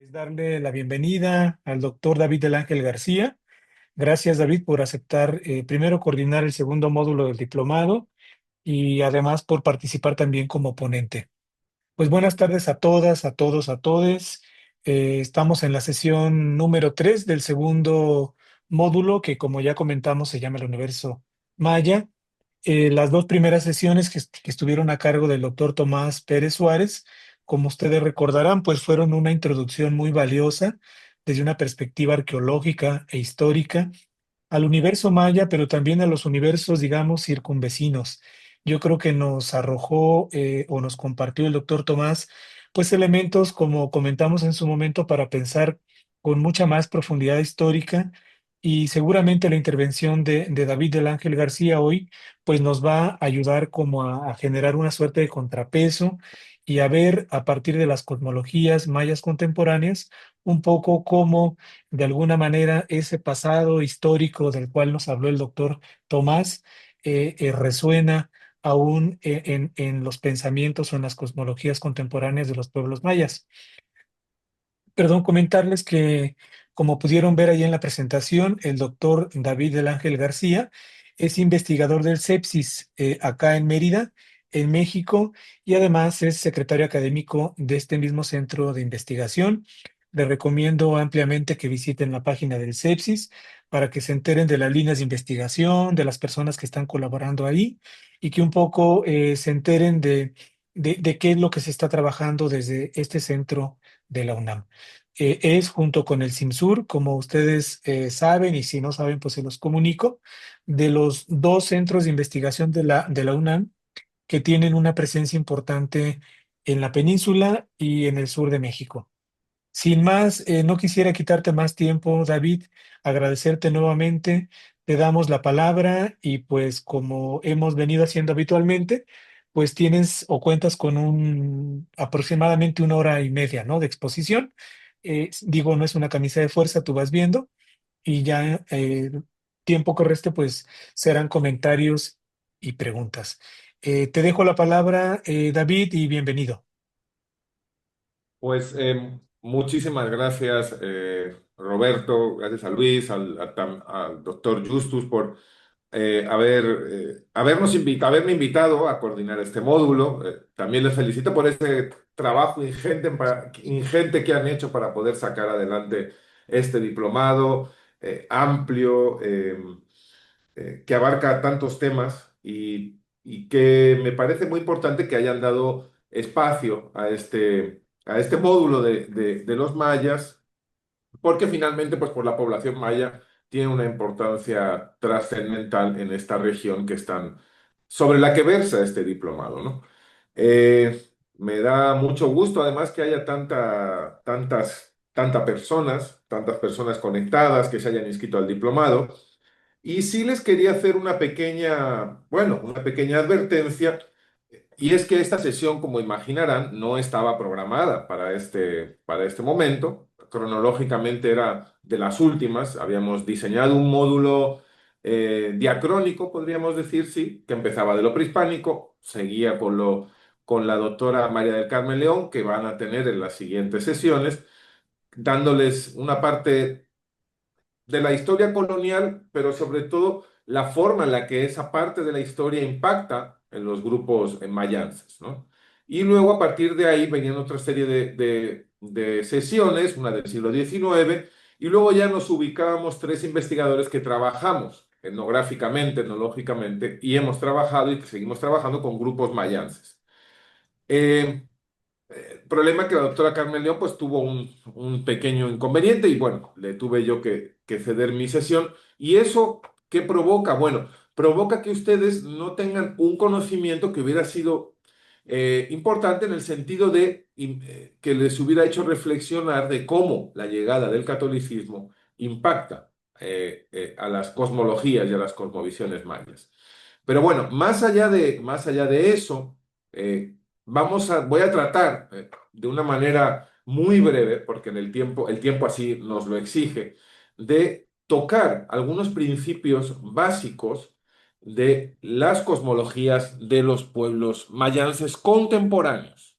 Es darle la bienvenida al doctor David del Ángel García. Gracias, David, por aceptar primero coordinar el segundo módulo del diplomado y además por participar también como ponente. Pues buenas tardes a todas, a todos, a todes. Estamos en la sesión número 3 del segundo módulo que, como ya comentamos, se llama el Universo Maya. Las dos primeras sesiones que estuvieron a cargo del doctor Tomás Pérez Suárez, como ustedes recordarán, pues fueron una introducción muy valiosa desde una perspectiva arqueológica e histórica al universo maya, pero también a los universos, digamos, circunvecinos. Yo creo que nos arrojó o nos compartió el doctor Tomás, pues elementos, como comentamos en su momento, para pensar con mucha más profundidad histórica y seguramente la intervención de David del Ángel García hoy, pues nos va a ayudar como a generar una suerte de contrapeso y a ver a partir de las cosmologías mayas contemporáneas un poco cómo de alguna manera ese pasado histórico del cual nos habló el doctor Tomás resuena aún en los pensamientos o en las cosmologías contemporáneas de los pueblos mayas. Perdón, comentarles que, como pudieron ver ahí en la presentación, el doctor David del Ángel García es investigador del CEPSIS acá en Mérida, en México, y además es secretario académico de este mismo centro de investigación. Les recomiendo ampliamente que visiten la página del CEPSIS para que se enteren de las líneas de investigación, de las personas que están colaborando ahí y que un poco se enteren de qué es lo que se está trabajando desde este centro de la UNAM. Es junto con el CIMSUR, como ustedes saben, y si no saben, pues se los comunico, de los dos centros de investigación de la UNAM que tienen una presencia importante en la península y en el sur de México. Sin más, no quisiera quitarte más tiempo, David, agradecerte nuevamente. Te damos la palabra y pues como hemos venido haciendo habitualmente, pues tienes o cuentas con aproximadamente 1 hora y media, ¿no? De exposición. Digo, no es una camisa de fuerza, tú vas viendo y ya tiempo que reste, pues serán comentarios y preguntas. Te dejo la palabra, David, y bienvenido. Pues muchísimas gracias, Roberto, gracias a Luis, al doctor Justus por haberme invitado a coordinar este módulo. También les felicito por ese trabajo ingente que han hecho para poder sacar adelante este diplomado amplio, que abarca tantos temas y que me parece muy importante que hayan dado espacio a este módulo de los mayas, porque finalmente, pues por la población maya tiene una importancia trascendental en esta región sobre la que versa este diplomado, ¿no? Me da mucho gusto además que haya tantas personas conectadas que se hayan inscrito al diplomado. Y sí les quería hacer una pequeña advertencia, y es que esta sesión, como imaginarán, no estaba programada para este momento. Cronológicamente era de las últimas. Habíamos diseñado un módulo diacrónico, podríamos decir, sí, que empezaba de lo prehispánico, seguía con la doctora María del Carmen León, que van a tener en las siguientes sesiones, dándoles una parte de la historia colonial, pero sobre todo la forma en la que esa parte de la historia impacta en los grupos mayances, ¿no? Y luego a partir de ahí venían otra serie de sesiones, una del siglo XIX, y luego ya nos ubicábamos tres investigadores que trabajamos etnográficamente, etnológicamente, y hemos trabajado y seguimos trabajando con grupos mayances. Eh, Problema que la doctora Carmen León pues tuvo un pequeño inconveniente y bueno, le tuve yo que ceder mi sesión. ¿Y eso qué provoca? Bueno, provoca que ustedes no tengan un conocimiento que hubiera sido importante en el sentido que les hubiera hecho reflexionar de cómo la llegada del catolicismo impacta a las cosmologías y a las cosmovisiones mayas. Pero bueno, más allá de eso, eh, voy a tratar de una manera muy breve, porque el tiempo así nos lo exige, de tocar algunos principios básicos de las cosmologías de los pueblos mayances contemporáneos.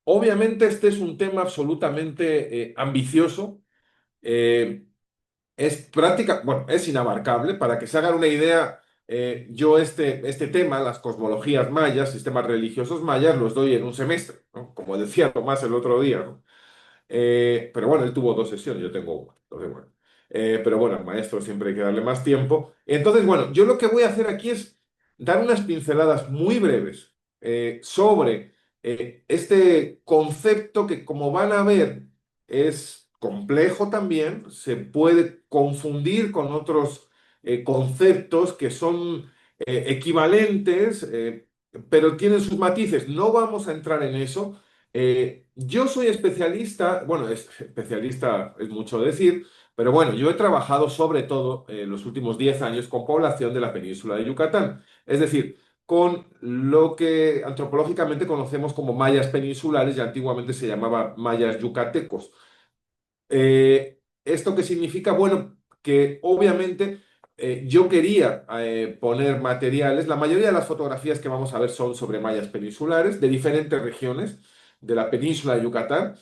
Obviamente este es un tema absolutamente ambicioso. Eh, es práctica, bueno, es inabarcable. Para que se hagan una idea, yo este tema, las cosmologías mayas, sistemas religiosos mayas, los doy en un semestre, ¿no? Como decía Tomás el otro día, ¿no? Pero bueno, él tuvo dos sesiones, yo tengo una. Entonces, bueno. Pero bueno, al maestro siempre hay que darle más tiempo. Entonces, bueno, yo lo que voy a hacer aquí es dar unas pinceladas muy breves sobre este concepto que, como van a ver, es complejo también, se puede confundir con otros conceptos que son equivalentes, pero tienen sus matices. No vamos a entrar en eso. Yo soy especialista, bueno, especialista es mucho decir, pero bueno, yo he trabajado sobre todo los últimos 10 años con población de la península de Yucatán, es decir, con lo que antropológicamente conocemos como mayas peninsulares y antiguamente se llamaba mayas yucatecos. ¿Esto qué significa? Bueno, que obviamente yo quería poner materiales, la mayoría de las fotografías que vamos a ver son sobre mayas peninsulares de diferentes regiones de la península de Yucatán.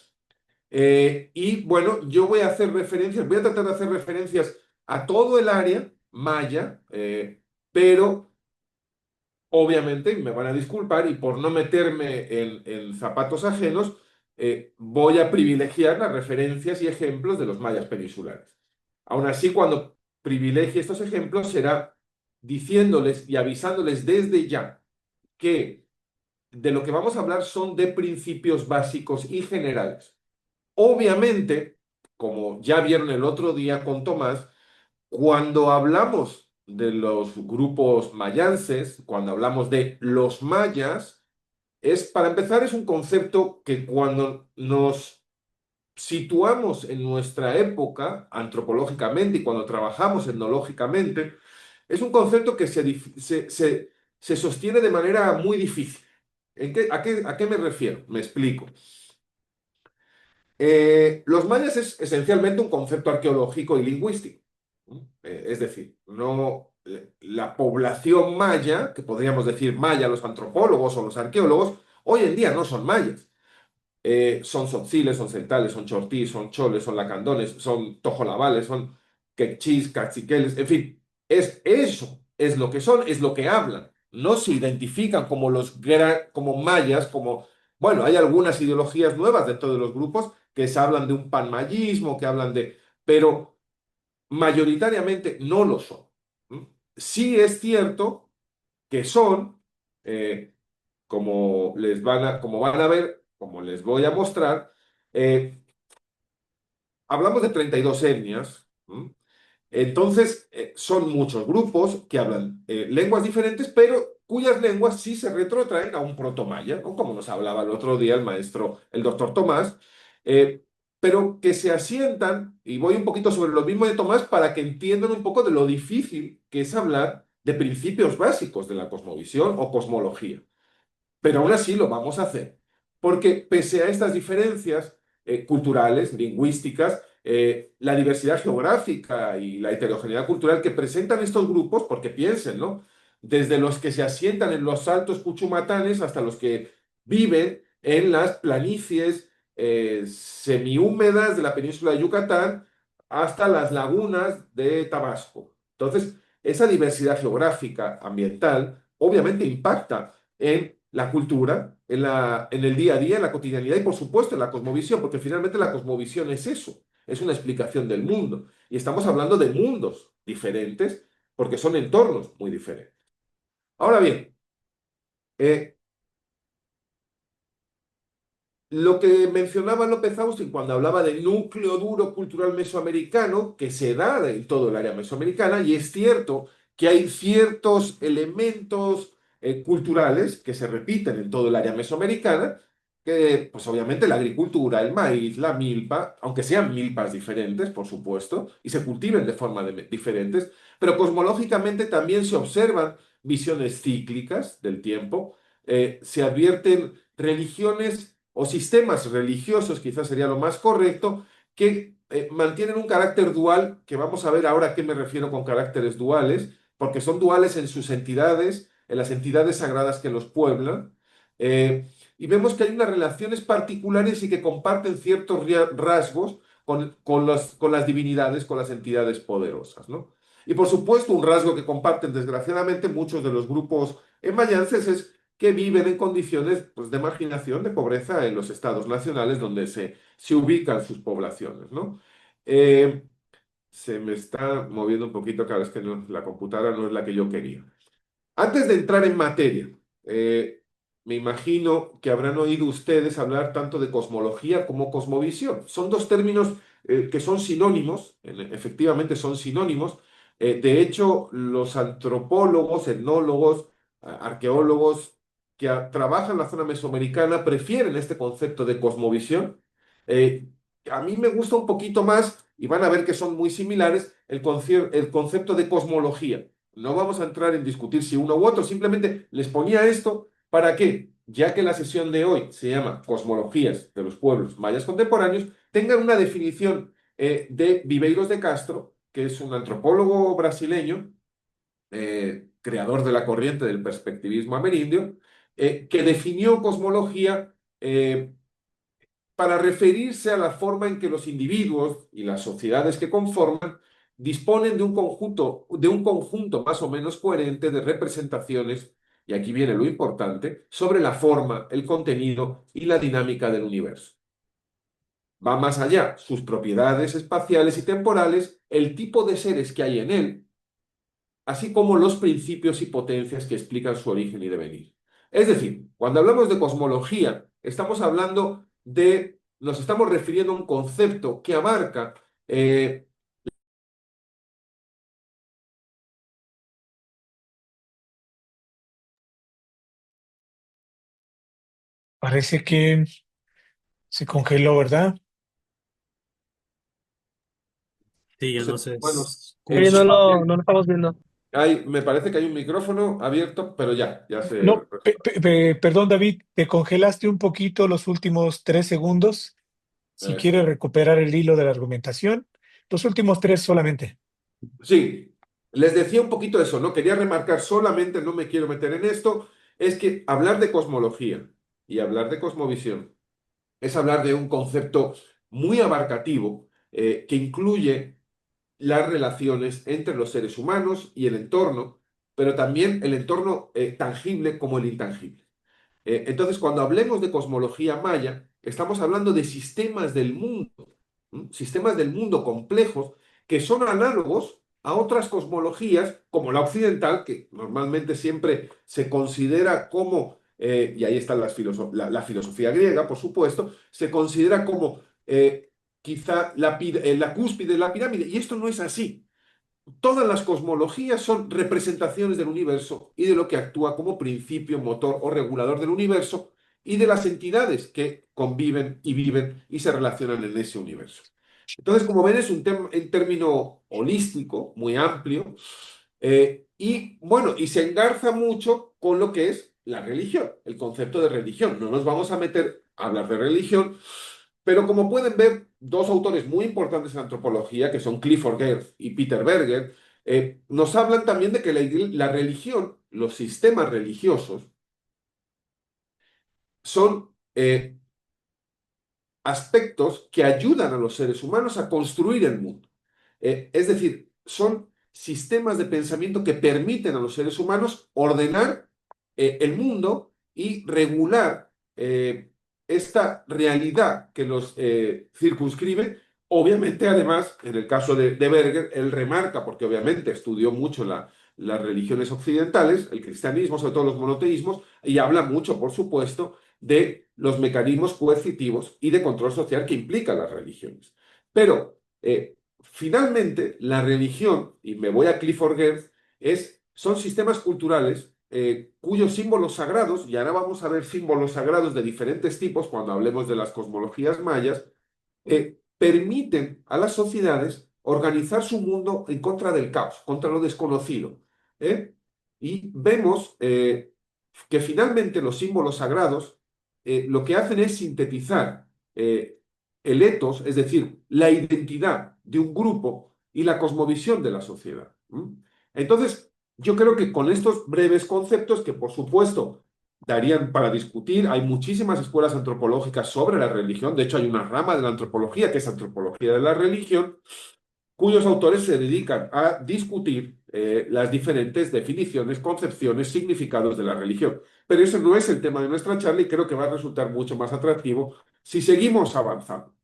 Y bueno, yo voy a hacer referencias, voy a tratar de hacer referencias a todo el área maya, pero obviamente, y me van a disculpar, y por no meterme en zapatos ajenos, voy a privilegiar las referencias y ejemplos de los mayas peninsulares. Aún así, cuando privilegie estos ejemplos, será diciéndoles y avisándoles desde ya que de lo que vamos a hablar son de principios básicos y generales. Obviamente, como ya vieron el otro día con Tomás, cuando hablamos de los grupos mayances, cuando hablamos de los mayas, para empezar, es un concepto que cuando nos situamos en nuestra época antropológicamente y cuando trabajamos etnológicamente, es un concepto que se sostiene de manera muy difícil. A qué me refiero? Me explico. Los mayas es esencialmente un concepto arqueológico y lingüístico. ¿No? Es decir, no, la población maya, que podríamos decir maya los antropólogos o los arqueólogos, hoy en día no son mayas. Son tzotziles, son celtales, son chortís, son choles, son lacandones, son tojolabales, son quechís, caciqueles, en fin, es eso, es lo que son, es lo que hablan. No se identifican como como mayas, como, bueno, hay algunas ideologías nuevas dentro de los grupos que se hablan de un panmayismo, que hablan de, pero mayoritariamente no lo son. ¿Mm? Sí es cierto que son, eh, como van a ver, como les voy a mostrar, eh, hablamos de 32 etnias. ¿M? Entonces, son muchos grupos que hablan lenguas diferentes, pero cuyas lenguas sí se retrotraen a un protomaya, ¿no? Como nos hablaba el otro día el maestro, el doctor Tomás, eh, pero que se asientan, y voy un poquito sobre lo mismo de Tomás para que entiendan un poco de lo difícil que es hablar de principios básicos de la cosmovisión o cosmología. Pero aún así lo vamos a hacer, porque pese a estas diferencias culturales, lingüísticas, la diversidad geográfica y la heterogeneidad cultural que presentan estos grupos, porque piensen, ¿no? Desde los que se asientan en los altos cuchumatanes hasta los que viven en las planicies semihúmedas de la península de Yucatán, hasta las lagunas de Tabasco. Entonces, esa diversidad geográfica, ambiental, obviamente impacta en la cultura, en el día a día, en la cotidianidad y por supuesto en la cosmovisión, porque finalmente la cosmovisión es eso, es una explicación del mundo. Y estamos hablando de mundos diferentes porque son entornos muy diferentes. Ahora bien, eh, lo que mencionaba López Austin cuando hablaba del núcleo duro cultural mesoamericano que se da en todo el área mesoamericana, y es cierto que hay ciertos elementos culturales que se repiten en todo el área mesoamericana, que pues obviamente la agricultura, el maíz, la milpa, aunque sean milpas diferentes, por supuesto, y se cultiven de forma diferentes, pero cosmológicamente también se observan visiones cíclicas del tiempo, se advierten religiones o sistemas religiosos, quizás sería lo más correcto, que mantienen un carácter dual, que vamos a ver ahora a qué me refiero con caracteres duales, porque son duales en sus entidades, en las entidades sagradas que los pueblan. y vemos que hay unas relaciones particulares y que comparten ciertos rasgos con las divinidades, con las entidades poderosas, ¿no? Y por supuesto, un rasgo que comparten desgraciadamente muchos de los grupos mayenses es que viven en condiciones pues, de marginación, de pobreza en los estados nacionales donde se ubican sus poblaciones, ¿no? Eh, Se me está moviendo un poquito, claro, es que la computadora no es la que yo quería. Antes de entrar en materia, eh, me imagino que habrán oído ustedes hablar tanto de cosmología como cosmovisión. Son dos términos que son sinónimos, efectivamente son sinónimos. De hecho, los antropólogos, etnólogos, arqueólogos que trabajan en la zona mesoamericana prefieren este concepto de cosmovisión. Eh, a mí me gusta un poquito más, y van a ver que son muy similares, el concepto de cosmología. No vamos a entrar en discutir si uno u otro, simplemente les ponía esto para que, ya que la sesión de hoy se llama Cosmologías de los pueblos mayas contemporáneos, tengan una definición de Viveiros de Castro, que es un antropólogo brasileño, creador de la corriente del perspectivismo amerindio, que definió cosmología para referirse a la forma en que los individuos y las sociedades que conforman disponen de un conjunto más o menos coherente de representaciones, y aquí viene lo importante, sobre la forma, el contenido y la dinámica del universo. Va más allá, sus propiedades espaciales y temporales, el tipo de seres que hay en él, así como los principios y potencias que explican su origen y devenir. Es decir, cuando hablamos de cosmología, estamos hablando nos estamos refiriendo a un concepto que abarca Parece que se congeló, ¿verdad? Sí, ya no seres sé. humanos en Sí, su papel. no lo estamos viendo. Me parece que hay un micrófono abierto, pero ya se... No, perdón, David, te congelaste un poquito los últimos 3 segundos. Si Eso. quieres recuperar el hilo de la argumentación, los últimos tres solamente. Sí, les decía un poquito eso, ¿no? Quería remarcar solamente, no me quiero meter en esto, es que hablar de cosmología y hablar de cosmovisión es hablar de un concepto muy abarcativo que incluye las relaciones entre los seres humanos y el entorno, pero también el entorno tangible como el intangible. Entonces, cuando hablemos de cosmología maya, estamos hablando de sistemas del mundo complejos que son análogos a otras cosmologías, como la occidental, que normalmente siempre se considera como, y ahí está la filosofía griega, por supuesto, se considera como quizá la cúspide de la pirámide, y esto no es así. Todas las cosmologías son representaciones del universo y de lo que actúa como principio, motor o regulador del universo y de las entidades que conviven y viven y se relacionan en ese universo. Entonces, como ven, es un término holístico, muy amplio, y bueno, y se engarza mucho con lo que es la religión, el concepto de religión. No nos vamos a meter a hablar de religión, pero como pueden ver, dos autores muy importantes en antropología, que son Clifford Geertz y Peter Berger, nos hablan también de que la religión, los sistemas religiosos, son aspectos que ayudan a los seres humanos a construir el mundo. Es decir, son sistemas de pensamiento que permiten a los seres humanos ordenar el mundo y regular esta realidad que los circunscribe. Obviamente, además, en el caso de Berger, él remarca, porque obviamente estudió mucho las religiones occidentales, el cristianismo, sobre todo los monoteísmos, y habla mucho, por supuesto, de los mecanismos coercitivos y de control social que implican las religiones. Pero finalmente, la religión, y me voy a Clifford Geertz, son sistemas culturales cuyos símbolos sagrados, y ahora vamos a ver símbolos sagrados de diferentes tipos cuando hablemos de las cosmologías mayas, permiten a las sociedades organizar su mundo en contra del caos, contra lo desconocido. ¿eh? Y vemos que finalmente los símbolos sagrados lo que hacen es sintetizar el etos, es decir, la identidad de un grupo y la cosmovisión de la sociedad. Entonces, yo creo que con estos breves conceptos, que por supuesto darían para discutir. Hay muchísimas escuelas antropológicas sobre la religión. De hecho, hay una rama de la antropología que es antropología de la religión, cuyos autores se dedican a discutir las diferentes definiciones, concepciones, significados de la religión. Pero ese no es el tema de nuestra charla y creo que va a resultar mucho más atractivo si seguimos avanzando.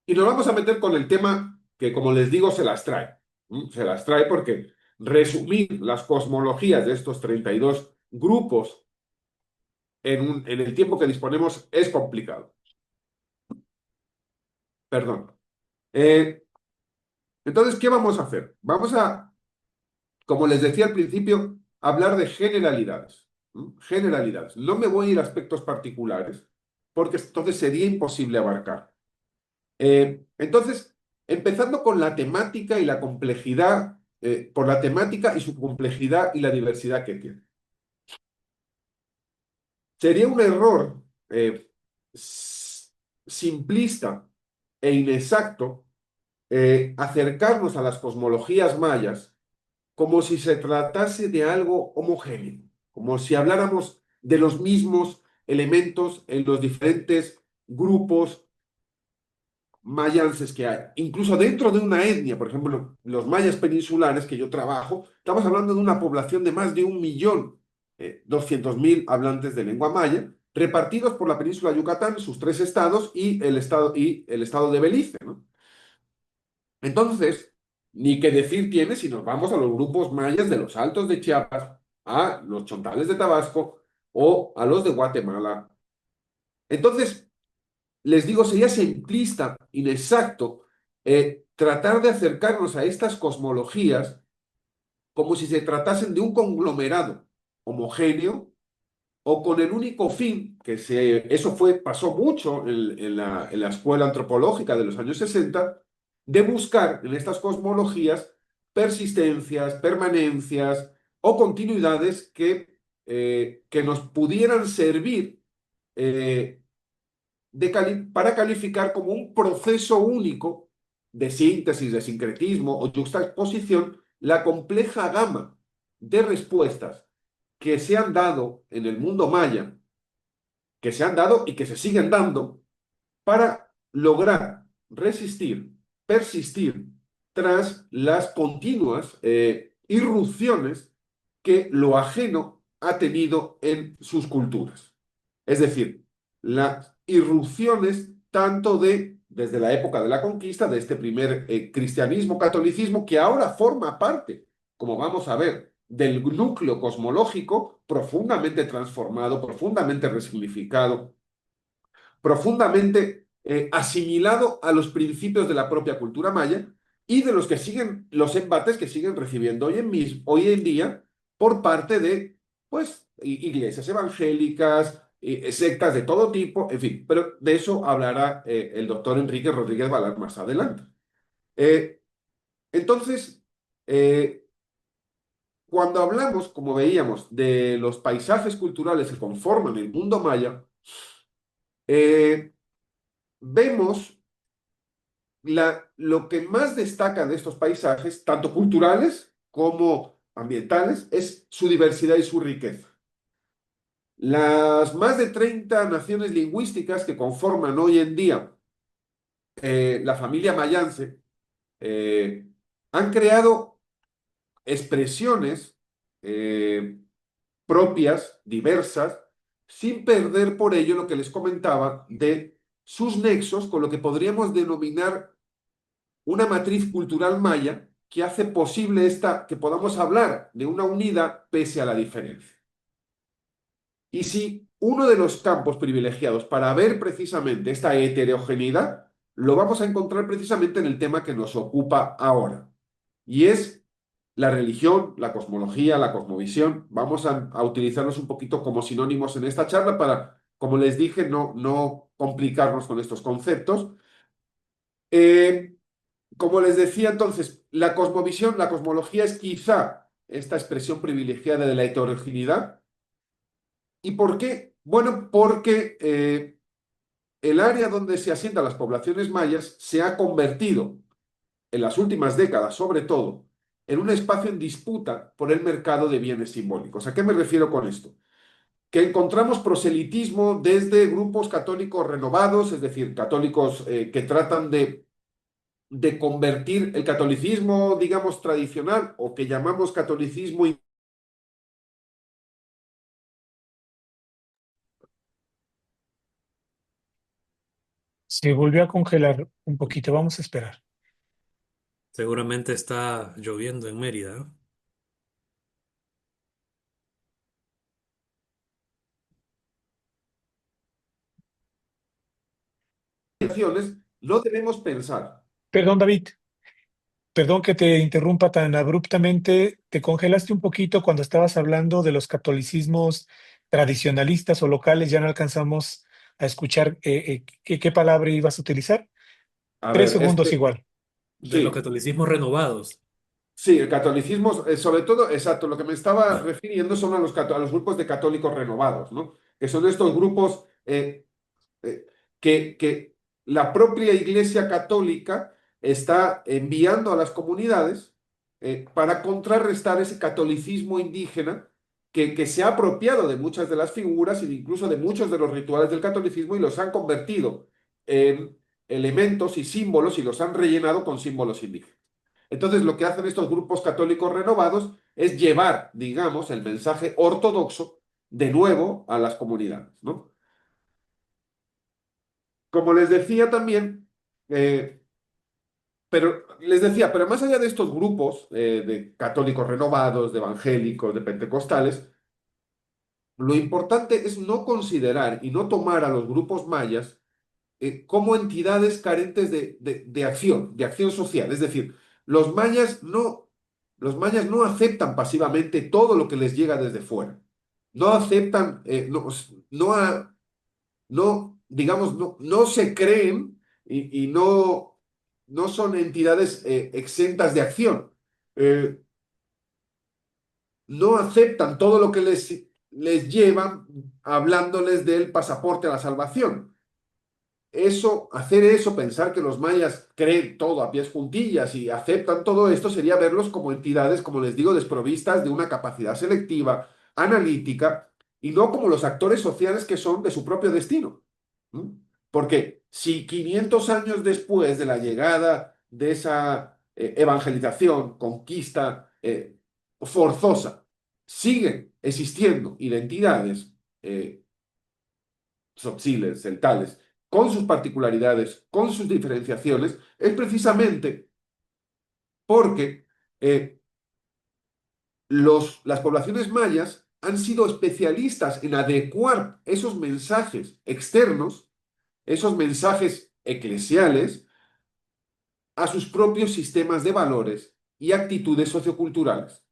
Y nos vamos a meter con el tema que, como les digo, se las trae. Se las trae porque resumir las cosmologías de estos 32 grupos en el tiempo que disponemos es complicado. Perdón. Eh, entonces, ¿qué vamos a hacer? Vamos a, como les decía al principio, hablar de generalidades. Generalidades. No me voy a ir a aspectos particulares, porque entonces sería imposible abarcar. Entonces, empezando con la temática y la complejidad, por la temática y su complejidad y la diversidad que tiene. Sería un error simplista e inexacto acercarnos a las cosmologías mayas como si se tratase de algo homogéneo, como si habláramos de los mismos elementos en los diferentes grupos mayenses que hay. Incluso dentro de una etnia, por ejemplo, los mayas peninsulares que yo trabajo, estamos hablando de una población de más de 1.200.000 hablantes de lengua maya, repartidos por la península de Yucatán, sus 3 estados y el estado de Belice, ¿no? Entonces, ni qué decir tiene si nos vamos a los grupos mayas de los Altos de Chiapas, a los Chontales de Tabasco o a los de Guatemala. Entonces, les digo, sería simplista, inexacto, tratar de acercarnos a estas cosmologías como si se tratasen de un conglomerado homogéneo o con el único fin, eso pasó mucho en la escuela antropológica de los años 60, de buscar en estas cosmologías persistencias, permanencias o continuidades que nos pudieran servir eh, para calificar como un proceso único de síntesis, de sincretismo o juxtaposición la compleja gama de respuestas que se han dado en el mundo maya, que se han dado y que se siguen dando para lograr resistir, persistir tras las continuas irrupciones que lo ajeno ha tenido en sus culturas. Es decir, las irrupciones tanto desde la época de la conquista, de este primer cristianismo, catolicismo, que ahora forma parte, como vamos a ver, del núcleo cosmológico profundamente transformado, profundamente resignificado, profundamente asimilado a los principios de la propia cultura maya y de los que siguen, los embates que siguen recibiendo hoy en día por parte de, pues, iglesias evangélicas, sectas de todo tipo, en fin, pero de eso hablará el doctor Enrique Rodríguez Balart más adelante. Eh, entonces, eh, cuando hablamos, como veíamos, de los paisajes culturales que conforman el mundo maya, vemos lo que más destaca de estos paisajes, tanto culturales como ambientales, es su diversidad y su riqueza. Las más de 30 naciones lingüísticas que conforman hoy en día la familia mayense han creado expresiones propias, diversas, sin perder por ello lo que les comentaba de sus nexos con lo que podríamos denominar una matriz cultural maya que hace posible que podamos hablar de una unidad pese a la diferencia. Y si uno de los campos privilegiados para ver precisamente esta heterogeneidad, lo vamos a encontrar precisamente en el tema que nos ocupa ahora, y es la religión, la cosmología, la cosmovisión. Vamos a utilizarlos un poquito como sinónimos en esta charla para, como les dije, no complicarnos con estos conceptos. Como les decía entonces, la cosmovisión, la cosmología es quizá esta expresión privilegiada de la heterogeneidad. ¿Y por qué? Bueno, porque el área donde se asientan las poblaciones mayas se ha convertido, en las últimas décadas sobre todo, en un espacio en disputa por el mercado de bienes simbólicos. ¿A qué me refiero con esto? Que encontramos proselitismo desde grupos católicos renovados, es decir, católicos que tratan de convertir el catolicismo, digamos, tradicional o que llamamos catolicismo. Se volvió a congelar un poquito, vamos a esperar. Seguramente está lloviendo en Mérida, ¿no? No debemos pensar. Perdón, David, perdón que te interrumpa tan abruptamente. Te congelaste un poquito cuando estabas hablando de los catolicismos tradicionalistas o locales. Ya no alcanzamos a escuchar qué palabra ibas a utilizar. A Tres ver, segundos igual. De los sí, catolicismos renovados. sí, el catolicismo, sobre todo, exacto, lo que me estaba refiriendo son a a los grupos de católicos renovados, ¿no? Que son estos grupos eh, que la propia Iglesia Católica está enviando a las comunidades para contrarrestar ese catolicismo indígena que se ha apropiado de muchas de las figuras e incluso de muchos de los rituales del catolicismo y los han convertido en elementos y símbolos y los han rellenado con símbolos indígenas. Entonces, lo que hacen estos grupos católicos renovados es llevar, digamos, el mensaje ortodoxo de nuevo a las comunidades, ¿no? Como les decía también, eh, pero más allá de estos grupos de católicos renovados, de evangélicos, de pentecostales, lo importante es no considerar y no tomar a los grupos mayas como entidades carentes de acción social. Es decir, los mayas no aceptan pasivamente todo lo que les llega desde fuera. No aceptan, no, digamos, no se creen y no son entidades exentas de acción. Eh, no aceptan todo lo que les llevan hablándoles del pasaporte a la salvación. Hacer eso, pensar que los mayas creen todo a pies juntillas y aceptan todo esto, sería verlos como entidades, como les digo, desprovistas de una capacidad selectiva, analítica, y no como los actores sociales que son de su propio destino. ¿Mm? Porque si 500 años después de la llegada de esa evangelización, conquista forzosa, siguen existiendo identidades tzotziles, celtales, con sus particularidades, con sus diferenciaciones, es precisamente porque las poblaciones mayas han sido especialistas en adecuar esos mensajes externos, esos mensajes eclesiales, a sus propios sistemas de valores y actitudes socioculturales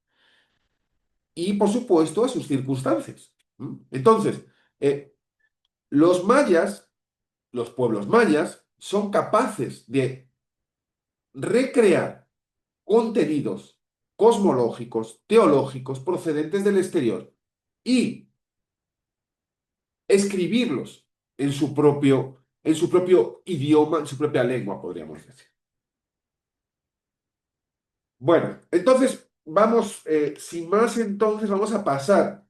y, por supuesto, a sus circunstancias. ¿Mm? Entonces, eh, los mayas, los pueblos mayas, son capaces de recrear contenidos cosmológicos, teológicos, procedentes del exterior y escribirlos en su propio idioma, en su propia lengua, podríamos decir. Bueno, entonces vamos, sin más, entonces vamos a pasar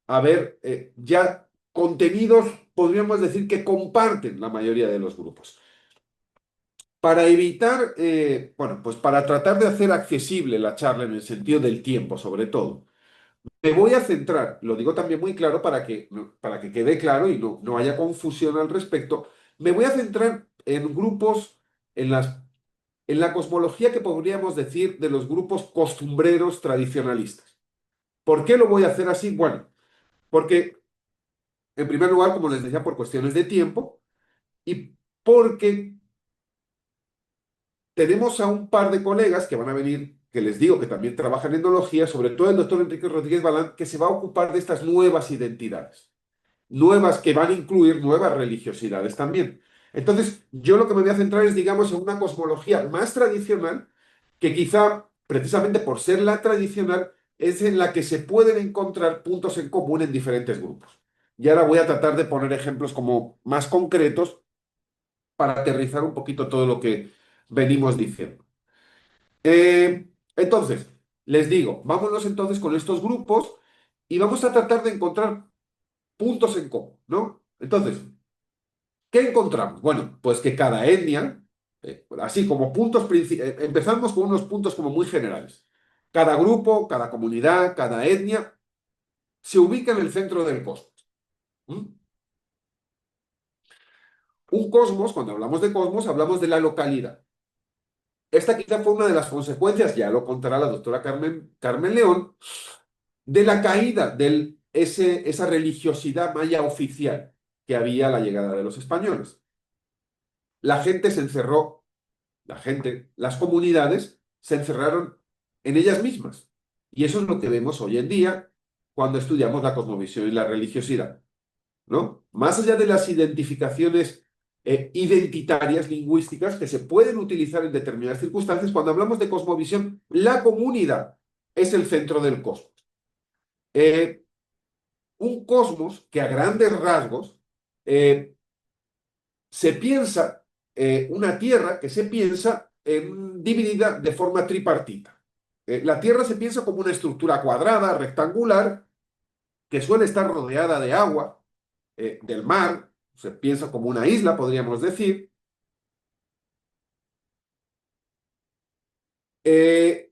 a ver ya contenidos, podríamos decir que comparten la mayoría de los grupos. Para evitar, bueno, pues para tratar de hacer accesible la charla en el sentido del tiempo, sobre todo, me voy a centrar, lo digo también muy claro para que quede claro y no haya confusión al respecto, me voy a centrar en grupos, en en la cosmología que podríamos decir de los grupos costumbreros tradicionalistas. ¿Por qué lo voy a hacer así? Bueno, porque en primer lugar, como les decía, por cuestiones de tiempo y porque tenemos a un par de colegas que van a venir, que les digo que también trabajan en etnología, sobre todo el doctor Enrique Rodríguez Balán, que se va a ocupar de estas nuevas identidades, nuevas que van a incluir nuevas religiosidades también. Entonces, yo lo que me voy a centrar es, digamos, en una cosmología más tradicional, que quizá, precisamente por ser la tradicional, es en la que se pueden encontrar puntos en común en diferentes grupos. Y ahora voy a tratar de poner ejemplos como más concretos para aterrizar un poquito todo lo que venimos diciendo. Entonces, les digo, vámonos entonces con estos grupos y vamos a tratar de encontrar puntos en común, ¿no? Entonces, ¿qué encontramos? Bueno, pues que cada etnia, así como empezamos con unos puntos como muy generales. Cada grupo, cada comunidad, cada etnia se ubica en el centro del cosmos. ¿Mm? Un cosmos, cuando hablamos de cosmos, hablamos de la localidad. Esta quizá fue una de las consecuencias, ya lo contará la doctora Carmen León, de la caída de esa religiosidad maya oficial que había a la llegada de los españoles. La gente se encerró, las comunidades se encerraron en ellas mismas. Y eso es lo que vemos hoy en día cuando estudiamos la cosmovisión y la religiosidad, ¿no? Más allá de las identificaciones identitarias lingüísticas que se pueden utilizar en determinadas circunstancias, cuando hablamos de cosmovisión, la comunidad es el centro del cosmos. Eh, un cosmos que a grandes rasgos eh, se piensa, una Tierra que se piensa dividida de forma tripartita. La Tierra se piensa como una estructura cuadrada, rectangular, que suele estar rodeada de agua, del mar, se piensa como una isla, podríamos decir. Eh,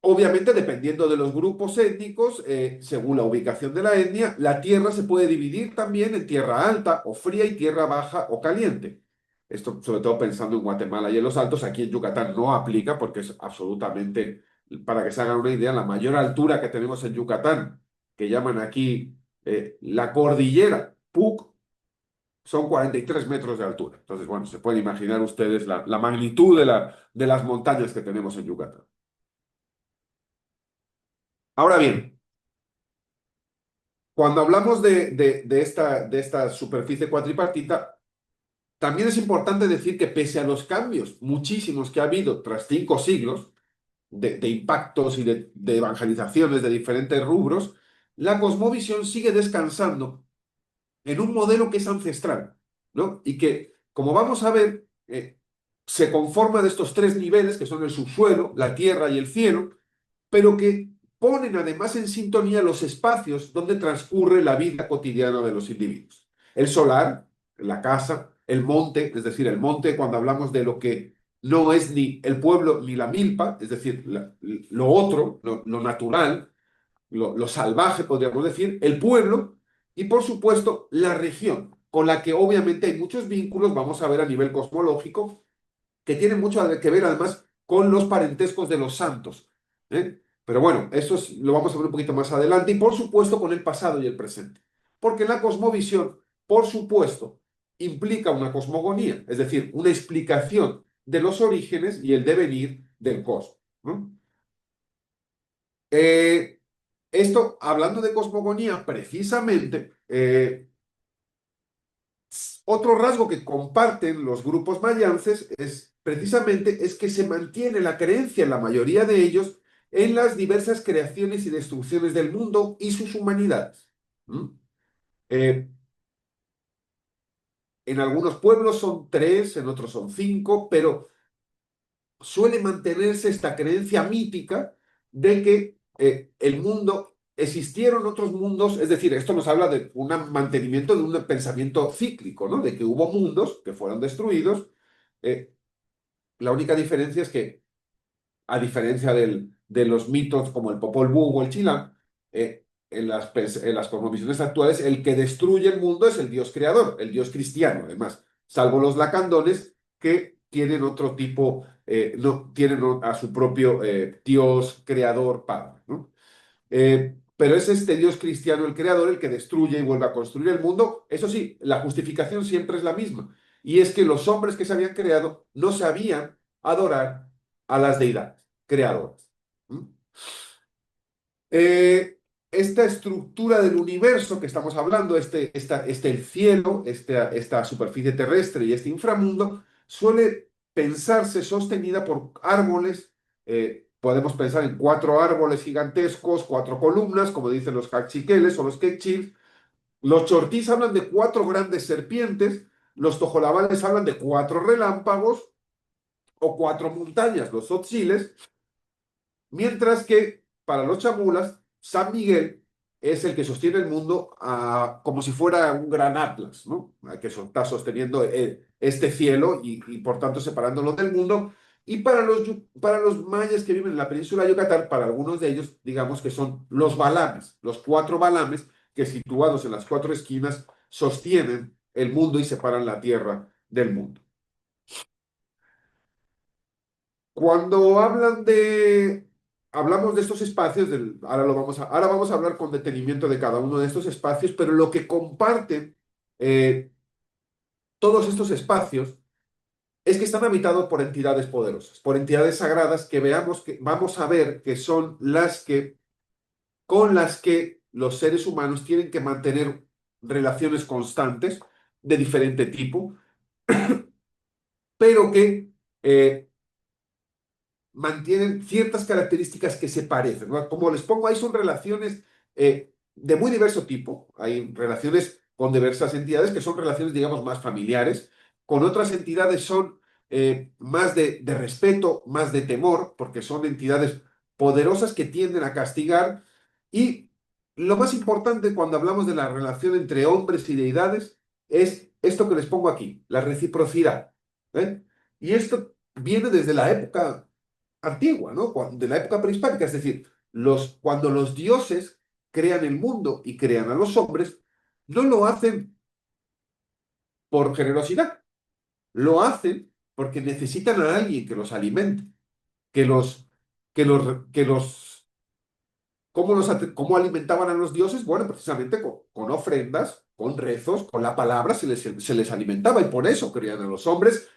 Obviamente, dependiendo de los grupos étnicos, según la ubicación de la etnia, la tierra se puede dividir también en tierra alta o fría y tierra baja o caliente. Esto sobre todo pensando en Guatemala y en los Altos, aquí en Yucatán no aplica porque es absolutamente, para que se hagan una idea, la mayor altura que tenemos en Yucatán, que llaman aquí la cordillera, PUC, son 43 metros de altura. Entonces, bueno, se pueden imaginar ustedes la magnitud de las montañas que tenemos en Yucatán. Ahora bien, cuando hablamos de esta superficie cuatripartita, también es importante decir que pese a los cambios muchísimos que ha habido tras 5 siglos de impactos y de evangelizaciones de diferentes rubros, la cosmovisión sigue descansando en un modelo que es ancestral, ¿no? Y que, como vamos a ver, se conforma de estos 3 niveles, que son el subsuelo, la tierra y el cielo, pero que ponen además en sintonía los espacios donde transcurre la vida cotidiana de los individuos. El solar, la casa, el monte, es decir, el monte cuando hablamos de lo que no es ni el pueblo ni la milpa, es decir, lo otro, lo natural, lo salvaje, podríamos decir, el pueblo y, por supuesto, la región, con la que obviamente hay muchos vínculos, vamos a ver a nivel cosmológico, que tienen mucho que ver además con los parentescos de los santos. Pero bueno, lo vamos a ver un poquito más adelante y, por supuesto, con el pasado y el presente. Porque la cosmovisión, por supuesto, implica una cosmogonía, es decir, una explicación de los orígenes y el devenir del cosmos, ¿no? Eh, hablando de cosmogonía, precisamente, otro rasgo que comparten los grupos mayances es que se mantiene la creencia en la mayoría de ellos en las diversas creaciones y destrucciones del mundo y sus humanidades. ¿Mm? Eh, en algunos pueblos son 3, en otros son 5, pero suele mantenerse esta creencia mítica de que el mundo, existieron otros mundos, es decir, esto nos habla de un mantenimiento de un pensamiento cíclico, ¿no? De que hubo mundos que fueron destruidos. eh, la única diferencia es que, a diferencia de los mitos como el Popol Vuh o el Chilán, en las cosmovisiones actuales, el que destruye el mundo es el Dios creador, el Dios cristiano, además, salvo los lacandones que tienen otro tipo, no, tienen a su propio Dios creador padre, ¿no? Pero es este Dios cristiano, el creador, el que destruye y vuelve a construir el mundo. Eso sí, la justificación siempre es la misma. Y es que los hombres que se habían creado no sabían adorar a las deidades creadoras. ¿Mm? Eh, esta estructura del universo que estamos hablando, el cielo, esta superficie terrestre y este inframundo, suele pensarse sostenida por árboles. Podemos pensar en 4 árboles gigantescos, 4 columnas, como dicen los cachiqueles o los quechis. Los chortís hablan de 4 grandes serpientes, los tojolabales hablan de 4 relámpagos, o 4 montañas, los Tzotziles, mientras que para los chamulas, San Miguel es el que sostiene el mundo como si fuera un gran atlas, ¿no? Que está sosteniendo este cielo y por tanto separándolo del mundo. Y para los mayas que viven en la península de Yucatán, para algunos de ellos, digamos que son los balames, los 4 balames que situados en las 4 esquinas sostienen el mundo y separan la tierra del mundo. Cuando hablamos de estos espacios, ahora vamos a hablar con detenimiento de cada uno de estos espacios, pero lo que comparten eh, todos estos espacios es que están habitados por entidades poderosas, por entidades sagradas que vamos a ver que son con las que los seres humanos tienen que mantener relaciones constantes de diferente tipo, pero que mantienen ciertas características que se parecen, ¿no? Como les pongo ahí, son relaciones de muy diverso tipo. Hay relaciones con diversas entidades que son relaciones, digamos, más familiares. Con otras entidades son más de respeto, más de temor, porque son entidades poderosas que tienden a castigar. Y lo más importante cuando hablamos de la relación entre hombres y deidades es esto que les pongo aquí, la reciprocidad. ¿Eh? Y esto viene desde la época antigua, ¿no? De la época prehispánica, es decir, cuando los dioses crean el mundo y crean a los hombres, no lo hacen por generosidad, lo hacen porque necesitan a alguien que los alimente, que los, que los, ¿cómo alimentaban a los dioses? Bueno, precisamente con ofrendas, con rezos, con la palabra se les alimentaba y por eso crean a los hombres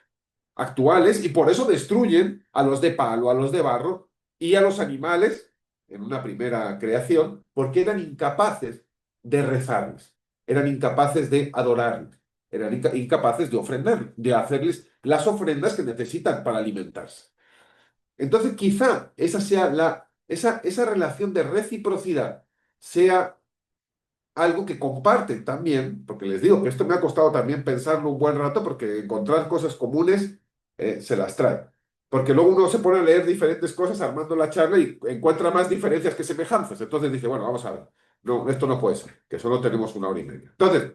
actuales y por eso destruyen a los de palo, a los de barro y a los animales en una primera creación, porque eran incapaces de rezarles, eran incapaces de adorarles, eran incapaces de ofrendar, de hacerles las ofrendas que necesitan para alimentarse. Entonces, quizá esa relación de reciprocidad sea algo que comparten también, porque les digo que esto me ha costado también pensarlo un buen rato, porque encontrar cosas comunes se las trae. Porque luego uno se pone a leer diferentes cosas armando la charla y encuentra más diferencias que semejanzas. Entonces dice, bueno, vamos a ver. No, esto no puede ser, que solo tenemos 1 hora y media. Entonces,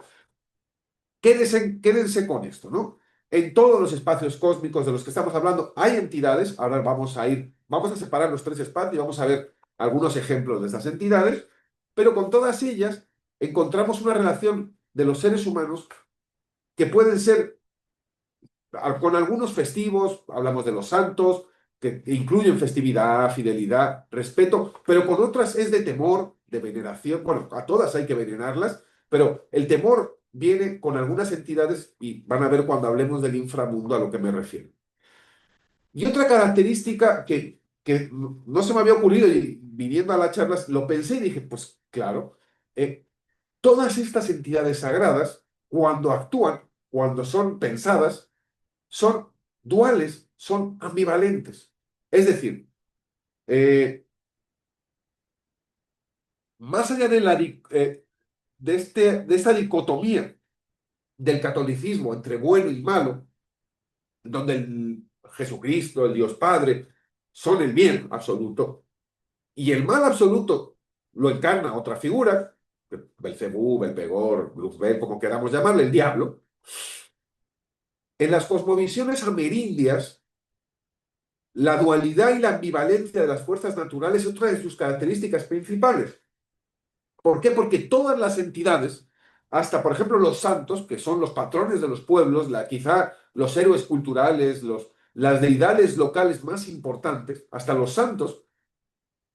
quédense con esto, ¿no? En todos los espacios cósmicos de los que estamos hablando hay entidades. Ahora vamos a separar los 3 espacios y vamos a ver algunos ejemplos de estas entidades, pero con todas ellas encontramos una relación de los seres humanos que pueden ser con algunos festivos, hablamos de los santos, que incluyen festividad, fidelidad, respeto, pero con otras es de temor, de veneración. Bueno, a todas hay que venerarlas, pero el temor viene con algunas entidades y van a ver cuando hablemos del inframundo a lo que me refiero. Y otra característica que no se me había ocurrido y viniendo a las charlas lo pensé y dije, pues claro, todas estas entidades sagradas, cuando actúan, cuando son pensadas, son duales, son ambivalentes. Es decir, eh, más allá de esta dicotomía del catolicismo entre bueno y malo, donde Jesucristo, el Dios Padre, son el bien absoluto, y el mal absoluto lo encarna otra figura, Belcebú, Belpegor, Luzbel, como queramos llamarle, el diablo. En las cosmovisiones amerindias, la dualidad y la ambivalencia de las fuerzas naturales es otra de sus características principales. ¿Por qué? Porque todas las entidades, hasta por ejemplo los santos, que son los patrones de los pueblos, quizá los héroes culturales, las deidades locales más importantes, hasta los santos,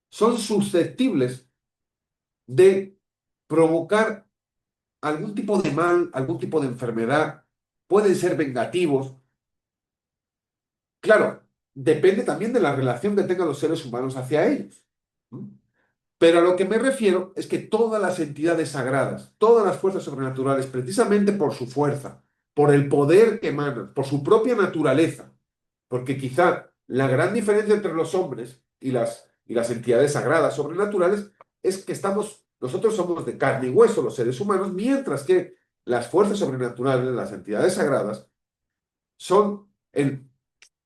son susceptibles de provocar algún tipo de mal, algún tipo de enfermedad, pueden ser vengativos. Claro, depende también de la relación que tengan los seres humanos hacia ellos. ¿Mm? Pero a lo que me refiero es que todas las entidades sagradas, todas las fuerzas sobrenaturales, precisamente por su fuerza, por el poder que emanan, por su propia naturaleza, porque quizá la gran diferencia entre los hombres y las entidades sagradas sobrenaturales es que nosotros somos de carne y hueso, los seres humanos, mientras que las fuerzas sobrenaturales, las entidades sagradas, son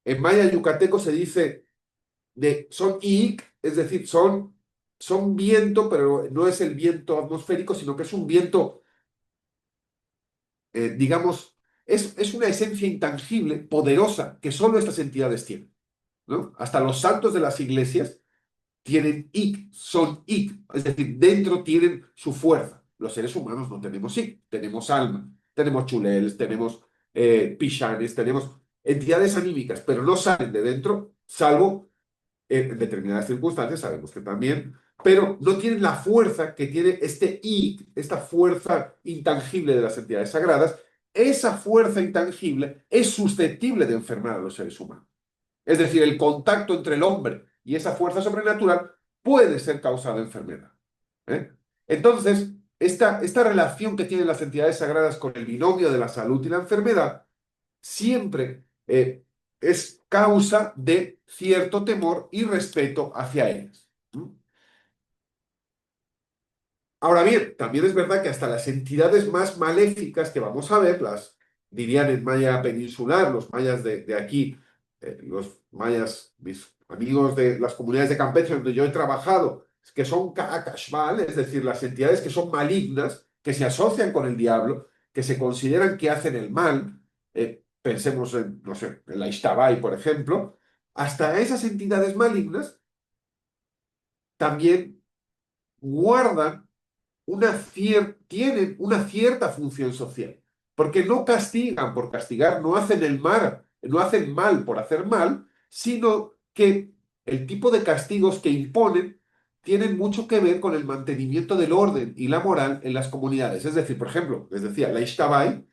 En maya yucateco se dice son ic, es decir, son viento, pero no es el viento atmosférico, sino que es un viento, digamos, es una esencia intangible, poderosa, que solo estas entidades tienen, ¿no? Hasta los santos de las iglesias tienen ic, son ic, es decir, dentro tienen su fuerza. Los seres humanos no tenemos ic, tenemos alma, tenemos chulels, tenemos pishanes, tenemos entidades anímicas, pero no salen de dentro, salvo en determinadas circunstancias, sabemos que también, pero no tienen la fuerza que tiene este ic, esta fuerza intangible de las entidades sagradas. Esa fuerza intangible es susceptible de enfermar a los seres humanos. Es decir, el contacto entre el hombre y esa fuerza sobrenatural puede ser causada enfermedad. ¿Eh? Entonces, esta relación que tienen las entidades sagradas con el binomio de la salud y la enfermedad siempre es causa de cierto temor y respeto hacia ellas. ¿Mm? Ahora bien, también es verdad que hasta las entidades más maléficas que vamos a ver, las dirían en maya peninsular, los mayas de aquí, los mayas, mis amigos de las comunidades de Campeche donde yo he trabajado, que son Ka'akashbal, es decir, las entidades que son malignas, que se asocian con el diablo, que se consideran que hacen el mal, pensemos en, no sé, en la Ixtabay, por ejemplo, hasta esas entidades malignas también guardan tienen una cierta función social, porque no castigan por castigar, no hacen el mal, no hacen mal por hacer mal, sino que el tipo de castigos que imponen tienen mucho que ver con el mantenimiento del orden y la moral en las comunidades. Es decir, por ejemplo, les decía, la Ixtabay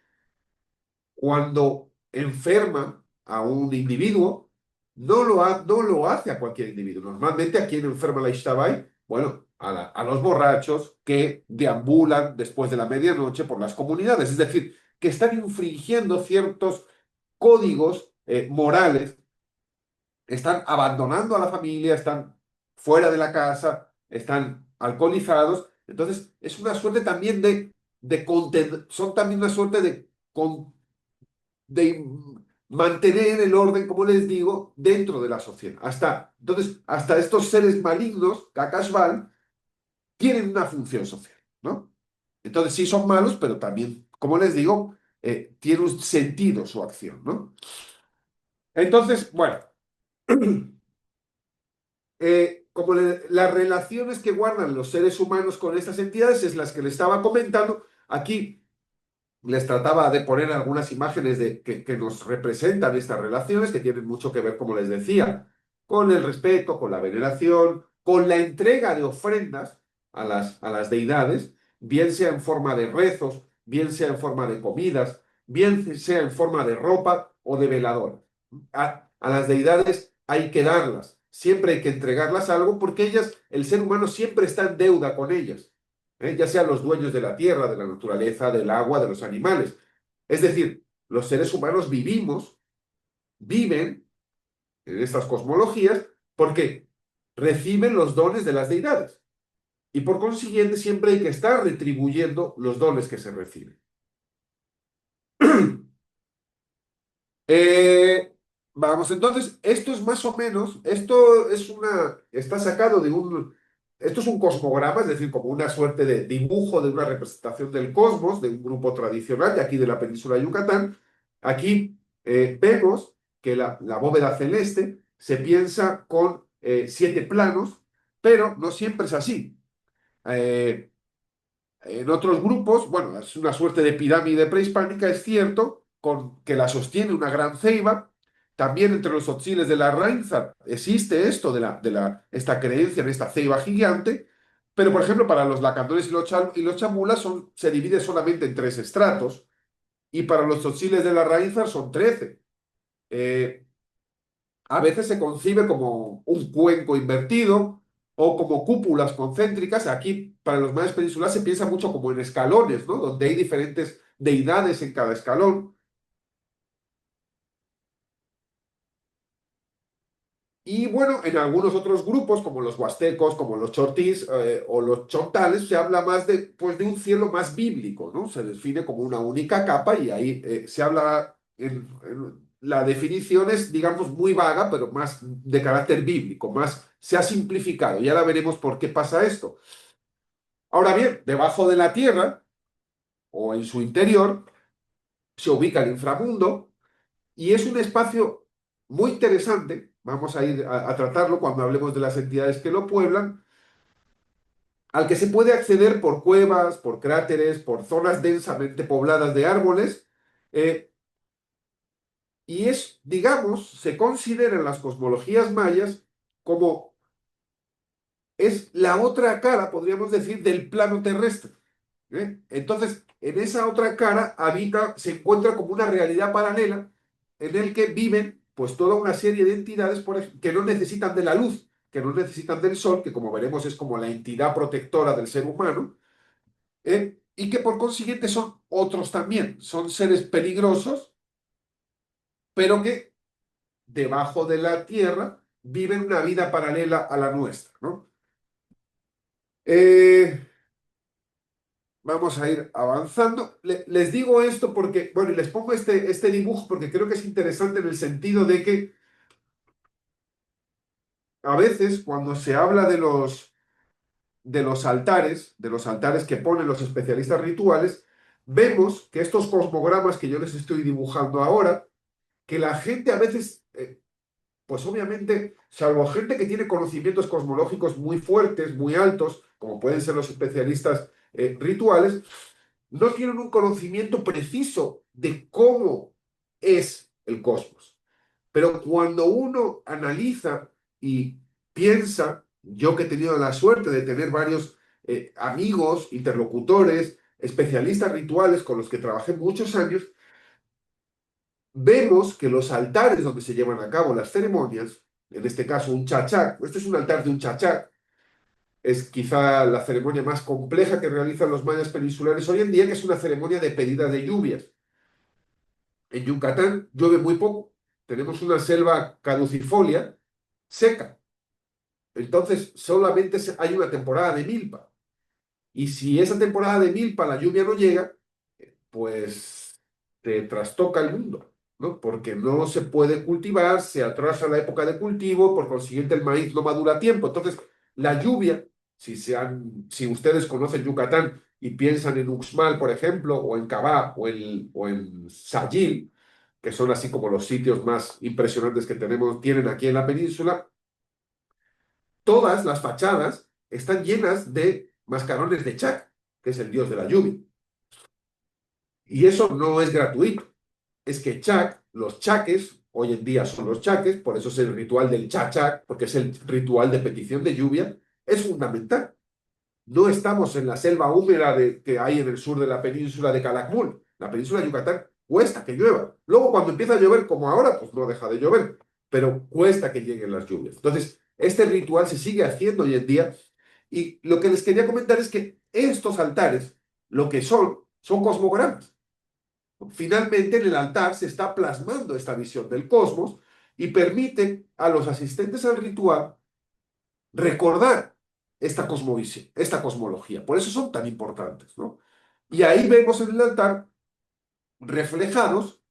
cuando enferma a un individuo, no lo hace a cualquier individuo. Normalmente a quien enferma la Ixtabay, bueno, a los borrachos que deambulan después de la medianoche por las comunidades. Es decir, que están infringiendo ciertos códigos morales, están abandonando a la familia, están fuera de la casa, están alcoholizados. Entonces, es una suerte también son también una suerte de mantener el orden, como les digo, dentro de la sociedad. Entonces, hasta estos seres malignos, Kakashbal, tienen una función social, ¿no? Entonces, sí son malos, pero también, como les digo, tiene un sentido su acción, ¿no? Entonces, bueno, las relaciones que guardan los seres humanos con estas entidades es las que les estaba comentando. Aquí les trataba de poner algunas imágenes que nos representan estas relaciones, que tienen mucho que ver, como les decía, con el respeto, con la veneración, con la entrega de ofrendas a las deidades, bien sea en forma de rezos, bien sea en forma de comidas, bien sea en forma de ropa o de velador. A las deidades hay que darlas, siempre hay que entregarlas algo porque ellas, el ser humano siempre está en deuda con ellas. Ya sean los dueños de la tierra, de la naturaleza, del agua, de los animales. Es decir, los seres humanos viven en estas cosmologías porque reciben los dones de las deidades. Y por consiguiente siempre hay que estar retribuyendo los dones que se reciben. Eh, Vamos, entonces, esto es más o menos, está sacado esto es un cosmograma, es decir, como una suerte de dibujo de una representación del cosmos, de un grupo tradicional de aquí de la península de Yucatán. Aquí vemos que la bóveda celeste se piensa con 7 planos, pero no siempre es así. Eh, en otros grupos, bueno, es una suerte de pirámide prehispánica, es cierto, que la sostiene una gran ceiba. También entre los tzotziles de la Rainza existe esto esta creencia en esta ceiba gigante, pero por ejemplo para los lacandones y los chamulas se divide solamente en 3 estratos y para los tzotziles de la Rainza son 13. Eh, a veces se concibe como un cuenco invertido o como cúpulas concéntricas. Aquí, para los mayas peninsulares, se piensa mucho como en escalones, ¿no? Donde hay diferentes deidades en cada escalón. Y bueno, en algunos otros grupos, como los huastecos, como los chortís o los chontales, se habla más pues, de un cielo más bíblico, ¿no? Se define como una única capa y ahí se habla la definición es, digamos, muy vaga, pero más de carácter bíblico, más se ha simplificado. Y ahora veremos por qué pasa esto. Ahora bien, debajo de la tierra o en su interior se ubica el inframundo y es un espacio muy interesante. Vamos a ir a tratarlo cuando hablemos de las entidades que lo pueblan, al que se puede acceder por cuevas, por cráteres, por zonas densamente pobladas de árboles. eh, y es, digamos, se considera en las cosmologías mayas como es la otra cara, podríamos decir, del plano terrestre. Entonces, en esa otra cara habita, se encuentra como una realidad paralela en el que viven pues toda una serie de entidades que no necesitan de la luz, que no necesitan del sol, que como veremos es como la entidad protectora del ser humano, y que por consiguiente son otros también, son seres peligrosos, pero que debajo de la tierra viven una vida paralela a la nuestra, ¿no? Eh, Vamos a ir avanzando. Les digo esto porque, bueno, y les pongo este dibujo porque creo que es interesante en el sentido de que a veces cuando se habla de los altares que ponen los especialistas rituales, vemos que estos cosmogramas que yo les estoy dibujando ahora, que la gente a veces, pues obviamente, salvo gente que tiene conocimientos cosmológicos muy fuertes, muy altos, como pueden ser los especialistas rituales, no tienen un conocimiento preciso de cómo es el cosmos. Pero cuando uno analiza y piensa, yo que he tenido la suerte de tener varios amigos, interlocutores, especialistas rituales con los que trabajé muchos años, vemos que los altares donde se llevan a cabo las ceremonias, en este caso un chachak, este es un altar de un chachak, es quizá la ceremonia más compleja que realizan los mayas peninsulares hoy en día, que es una ceremonia de pedida de lluvias. En Yucatán llueve muy poco, tenemos una selva caducifolia seca, entonces solamente hay una temporada de milpa. Y si esa temporada de milpa la lluvia no llega, pues te trastoca el mundo, ¿no? Porque no se puede cultivar, se atrasa la época de cultivo, por consiguiente el maíz no madura a tiempo. Entonces, la lluvia, si ustedes conocen Yucatán y piensan en Uxmal, por ejemplo, o en Cabá, o en Sayil, que son así como los sitios más impresionantes que tienen aquí en la península, todas las fachadas están llenas de mascarones de Chac, que es el dios de la lluvia. Y eso no es gratuito. Es que Chac, los chaques, hoy en día son los chaques, por eso es el ritual del chachac, porque es el ritual de petición de lluvia, es fundamental. No estamos en la selva húmeda que hay en el sur de la península de Calakmul. La península de Yucatán cuesta que llueva. Luego, cuando empieza a llover, como ahora, pues no deja de llover, pero cuesta que lleguen las lluvias. Entonces, este ritual se sigue haciendo hoy en día. Y lo que les quería comentar es que estos altares, lo que son cosmogramas. Finalmente, en el altar se está plasmando esta visión del cosmos y permite a los asistentes al ritual recordar esta cosmovisión, esta cosmología. Por eso son tan importantes, ¿no? Y ahí vemos en el altar reflejados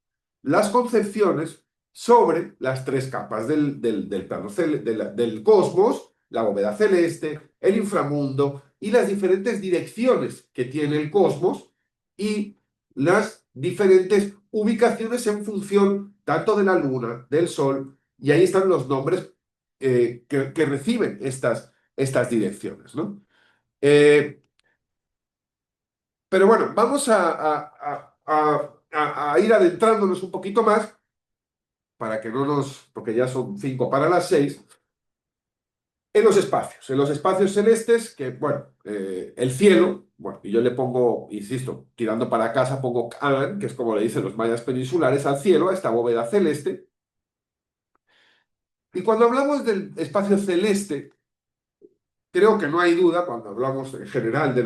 las concepciones sobre las tres capas del plano del cosmos, la bóveda celeste, el inframundo y las diferentes direcciones que tiene el cosmos y las diferentes ubicaciones en función tanto de la luna, del sol, y ahí están los nombres que reciben estas direcciones, ¿no? Eh, pero bueno, vamos a ir adentrándonos un poquito más para que no porque ya son 5 para las 6, en los espacios celestes, que bueno, el cielo, bueno, y yo le pongo, insisto, tirando para casa pongo Kan, que es como le dicen los mayas peninsulares al cielo, a esta bóveda celeste. Y cuando hablamos del espacio celeste, creo que no hay duda, cuando hablamos en general de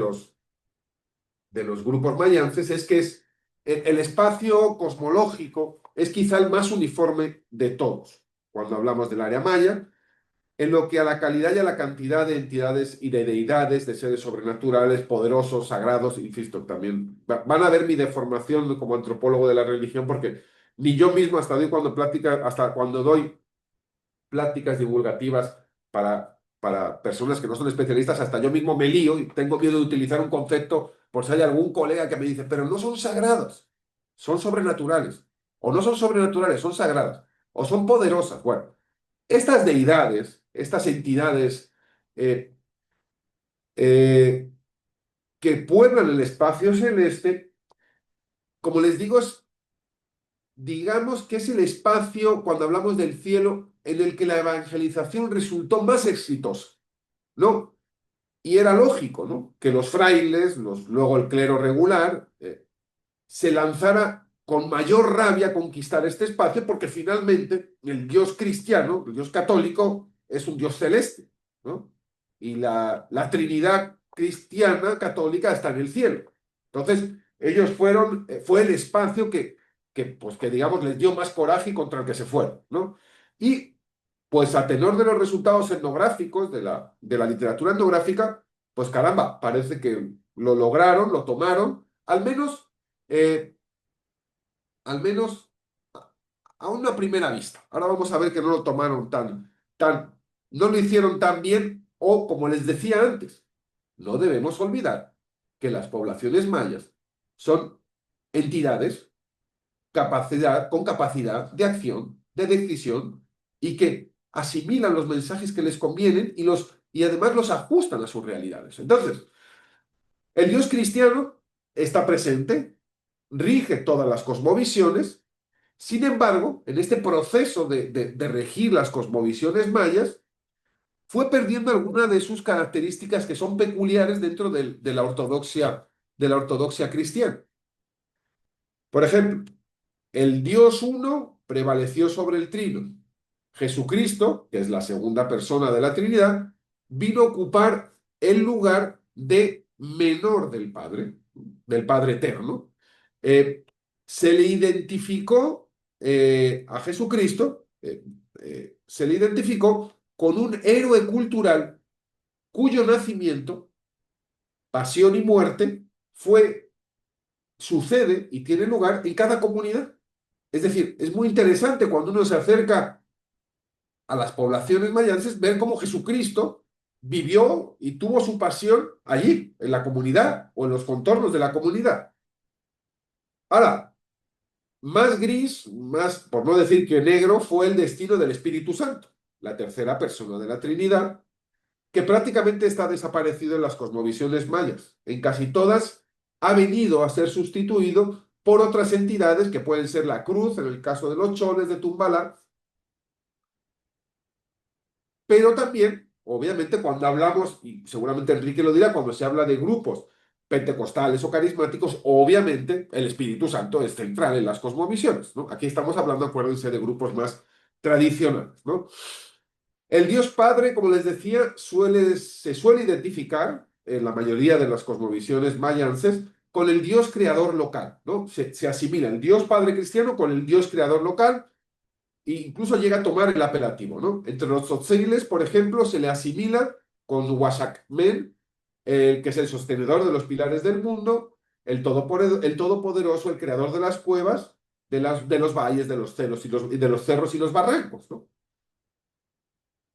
los grupos mayances, es que es el espacio cosmológico es quizá el más uniforme de todos, cuando hablamos del área maya, en lo que a la calidad y a la cantidad de entidades y de deidades, de seres sobrenaturales, poderosos, sagrados, insisto, también van a ver mi deformación como antropólogo de la religión, porque ni yo mismo hasta cuando doy pláticas divulgativas para personas que no son especialistas, hasta yo mismo me lío y tengo miedo de utilizar un concepto por si hay algún colega que me dice, pero no son sagradas, son sobrenaturales. O no son sobrenaturales, son sagradas. O son poderosas. Bueno, estas deidades, estas entidades eh, eh, que pueblan el espacio celeste, como les digo, digamos que es el espacio, cuando hablamos del cielo, en el que la evangelización resultó más exitosa, ¿no? Y era lógico, ¿no? Que los frailes, luego el clero regular, se lanzara con mayor rabia a conquistar este espacio, porque finalmente el Dios cristiano, el Dios católico, es un Dios celeste, ¿no? Y la Trinidad cristiana católica está en el cielo. Entonces, ellos fue el espacio pues, que digamos les dio más coraje y contra el que se fueron, ¿no? Y pues a tenor de los resultados etnográficos, de la literatura etnográfica, pues caramba, parece que lo lograron, lo tomaron, eh, al menos a una primera vista. Ahora vamos a ver que no lo tomaron no lo hicieron tan bien, o como les decía antes, no debemos olvidar que las poblaciones mayas son entidades con capacidad de acción, de decisión, y que asimilan los mensajes que les convienen y además los ajustan a sus realidades. Entonces, el Dios cristiano está presente, rige todas las cosmovisiones. Sin embargo, en este proceso de regir las cosmovisiones mayas, fue perdiendo algunas de sus características que son peculiares dentro de la ortodoxia cristiana. Por ejemplo, el Dios uno prevaleció sobre el trino. Jesucristo, que es la segunda persona de la Trinidad, vino a ocupar el lugar de menor del Padre eterno. Eh, Se le identificó a Jesucristo, se le identificó con un héroe cultural cuyo nacimiento, pasión y muerte sucede y tiene lugar en cada comunidad. Es decir, es muy interesante cuando uno se acerca a las poblaciones mayenses ver cómo Jesucristo vivió y tuvo su pasión allí, en la comunidad o en los contornos de la comunidad. Ahora, más gris, más, por no decir que negro, fue el destino del Espíritu Santo, la tercera persona de la Trinidad, que prácticamente está desaparecido en las cosmovisiones mayas. En casi todas ha venido a ser sustituido por otras entidades que pueden ser la cruz, en el caso de los choles de Tumbalá, pero también, obviamente, cuando hablamos, y seguramente Enrique lo dirá, cuando se habla de grupos pentecostales o carismáticos, obviamente el Espíritu Santo es central en las cosmovisiones, ¿no? Aquí estamos hablando, acuérdense, de grupos más tradicionales, ¿no? El Dios Padre, como les decía, se suele identificar en la mayoría de las cosmovisiones mayances con el Dios creador local, ¿no? Se asimila el Dios Padre cristiano con el Dios creador local e incluso llega a tomar el apelativo, ¿no? Entre los tzotziles, por ejemplo, se le asimila con Huashacmen, que es el sostenedor de los pilares del mundo, el todopoderoso, el creador de las cuevas, de los valles, de los cerros y los barrancos, ¿no?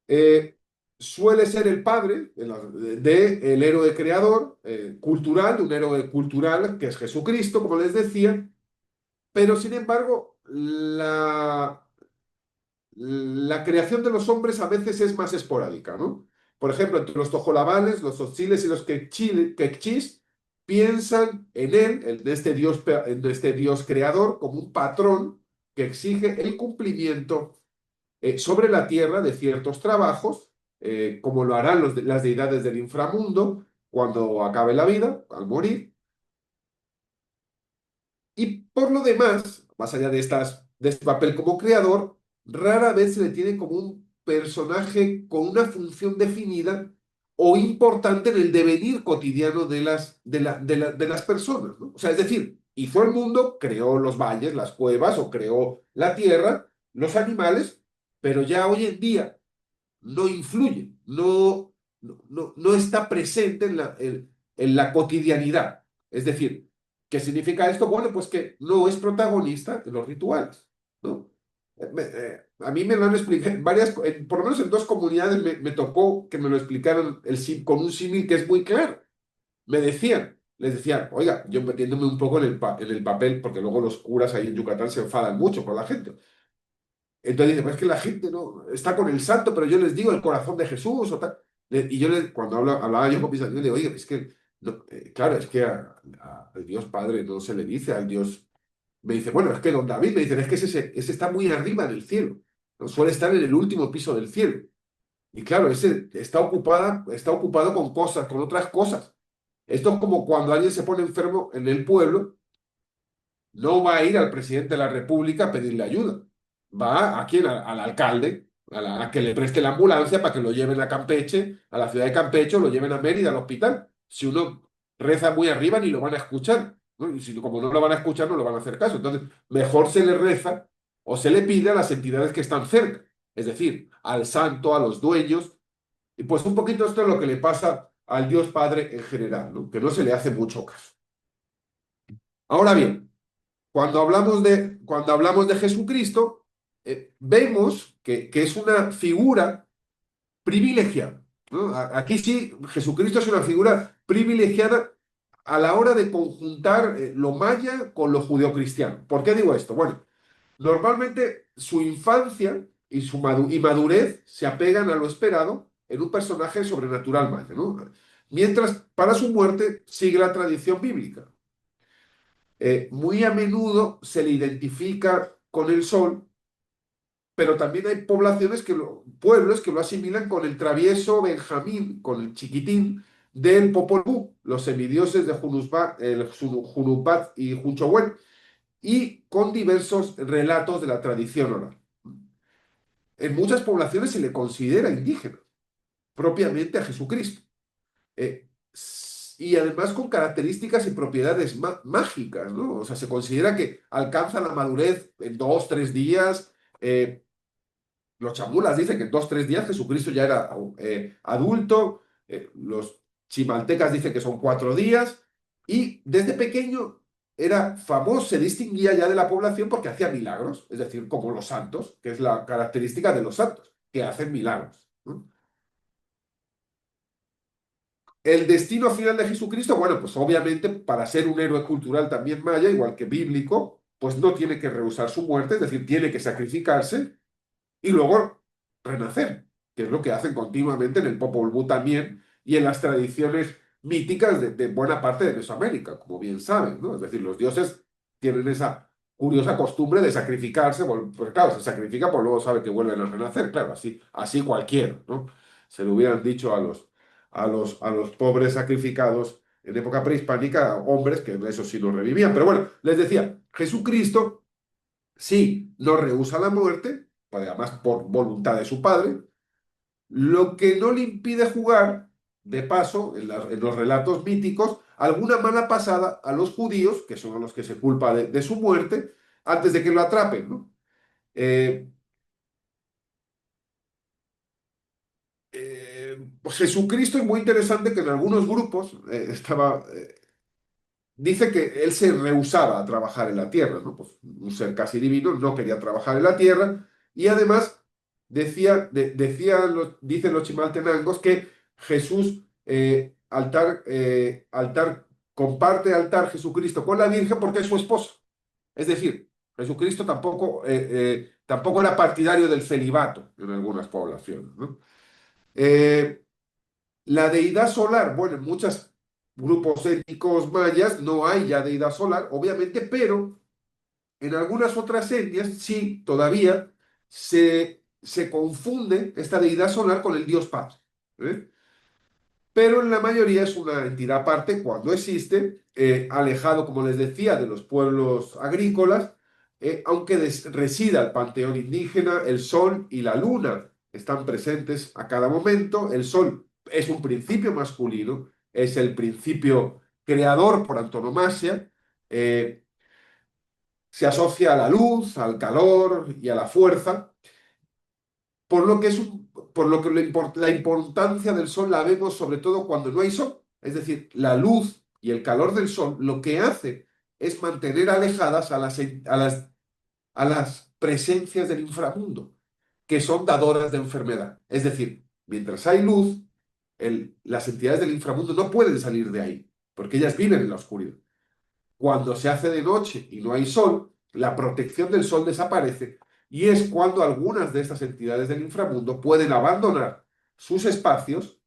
Eh, Suele ser el padre del héroe creador cultural, de un héroe cultural que es Jesucristo, como les decía, pero sin embargo, la creación de los hombres a veces es más esporádica, ¿no? Por ejemplo, entre los tojolabales, los tzotzilies y los quechís piensan en él, en este Dios creador, como un patrón que exige el cumplimiento sobre la tierra de ciertos trabajos, como lo harán las deidades del inframundo cuando acabe la vida, al morir. Y por lo demás, más allá de este papel como creador, rara vez se le tiene como un personaje con una función definida o importante en el devenir cotidiano de las personas, ¿no? O sea, es decir, hizo el mundo, creó los valles, las cuevas, o creó la tierra, los animales, pero ya hoy en día no influye, no está presente en la cotidianidad. Es decir, ¿qué significa esto? Bueno, pues que no es protagonista de los rituales. ¿no? A mí me lo han explicado en varias, por lo menos en dos comunidades me tocó que me lo explicaran con un símil que es muy claro. Les decían, oiga, yo metiéndome un poco en el papel, porque luego los curas ahí en Yucatán se enfadan mucho con la gente. Entonces dice, pues es que la gente no está con el santo, pero yo les digo el corazón de Jesús o tal. Y yo cuando hablaba yo con mis amigos, le digo, oye, es que, claro, es que al Dios Padre no se le dice, al Dios. Me dice, bueno, es que don David, me dice, es que ese está muy arriba en el cielo, ¿no? Suele estar en el último piso del cielo. Y claro, ese está ocupado con cosas, con otras cosas. Esto es como cuando alguien se pone enfermo en el pueblo, no va a ir al presidente de la República a pedirle ayuda. Va a quién, al alcalde, a que le preste la ambulancia para que lo lleven a Campeche, a la ciudad de Campeche, o lo lleven a Mérida, al hospital. Si uno reza muy arriba, ni lo van a escuchar, ¿no? Y si, como no lo van a escuchar, no lo van a hacer caso. Entonces, mejor se le reza o se le pide a las entidades que están cerca, es decir, al santo, a los dueños. Y pues un poquito esto es lo que le pasa al Dios Padre en general, ¿no? Que no se le hace mucho caso. Ahora bien, cuando hablamos de Jesucristo, vemos que es una figura privilegiada, ¿no? Aquí sí, Jesucristo es una figura privilegiada a la hora de conjuntar lo maya con lo judeocristiano. ¿Por qué digo esto? Bueno, normalmente su infancia y su madurez se apegan a lo esperado en un personaje sobrenatural maya, ¿no? Mientras para su muerte sigue la tradición bíblica. Muy a menudo se le identifica con el sol, pero también hay pueblos que lo asimilan con el travieso Benjamín, con el chiquitín del Popol Vuh, los semidioses de Junubat y Junchowel, y con diversos relatos de la tradición oral. En muchas poblaciones se le considera indígena, propiamente a Jesucristo. eh, y además con características y propiedades mágicas, ¿no? O sea, se considera que alcanza la madurez en 2, 3 días. Los chamulas dicen que en 2, 3 días Jesucristo ya era adulto. Los chimaltecas dicen que son 4 días. Y desde pequeño era famoso, se distinguía ya de la población porque hacía milagros, es decir, como los santos, que es la característica de los santos, que hacen milagros, ¿no? El destino final de Jesucristo, bueno, pues obviamente para ser un héroe cultural también maya, igual que bíblico, pues no tiene que rehusar su muerte, es decir, tiene que sacrificarse y luego renacer, que es lo que hacen continuamente en el Popol Vuh también y en las tradiciones míticas de buena parte de Mesoamérica, como bien saben, ¿no? Es decir, los dioses tienen esa curiosa costumbre de sacrificarse, pues claro, se sacrifica, pues luego sabe que vuelven a renacer, claro, así cualquiera, ¿no? Se lo hubieran dicho a los pobres sacrificados en época prehispánica, hombres que eso sí lo revivían. Pero bueno, les decía, Jesucristo sí no rehúsa la muerte, pues además por voluntad de su padre, lo que no le impide jugar, de paso, en los relatos míticos, alguna mala pasada a los judíos, que son a los que se culpa de su muerte, antes de que lo atrapen, ¿no? Eh, pues Jesucristo es muy interesante que en algunos grupos dice que él se rehusaba a trabajar en la tierra, ¿no? Pues un ser casi divino, no quería trabajar en la tierra y además dicen los chimaltenangos que Jesús, comparte altar Jesucristo con la Virgen porque es su esposo. Es decir, Jesucristo tampoco era partidario del celibato en algunas poblaciones, ¿no? Eh, la deidad solar, bueno, en muchos grupos étnicos mayas no hay ya deidad solar, obviamente, pero en algunas otras etnias sí, todavía se confunde esta deidad solar con el dios padre, ¿eh? Pero en la mayoría es una entidad aparte cuando existe, alejado, como les decía, de los pueblos agrícolas, aunque resida el panteón indígena, el sol y la luna están presentes a cada momento. El sol es un principio masculino, es el principio creador por antonomasia, eh, se asocia a la luz, al calor y a la fuerza. Por lo que la importancia del sol la vemos sobre todo cuando no hay sol. Es decir, la luz y el calor del sol lo que hace es mantener alejadas a las presencias del inframundo, que son dadoras de enfermedad. Es decir, mientras hay luz, las entidades del inframundo no pueden salir de ahí, porque ellas viven en la oscuridad. Cuando se hace de noche y no hay sol, la protección del sol desaparece y es cuando algunas de estas entidades del inframundo pueden abandonar sus espacios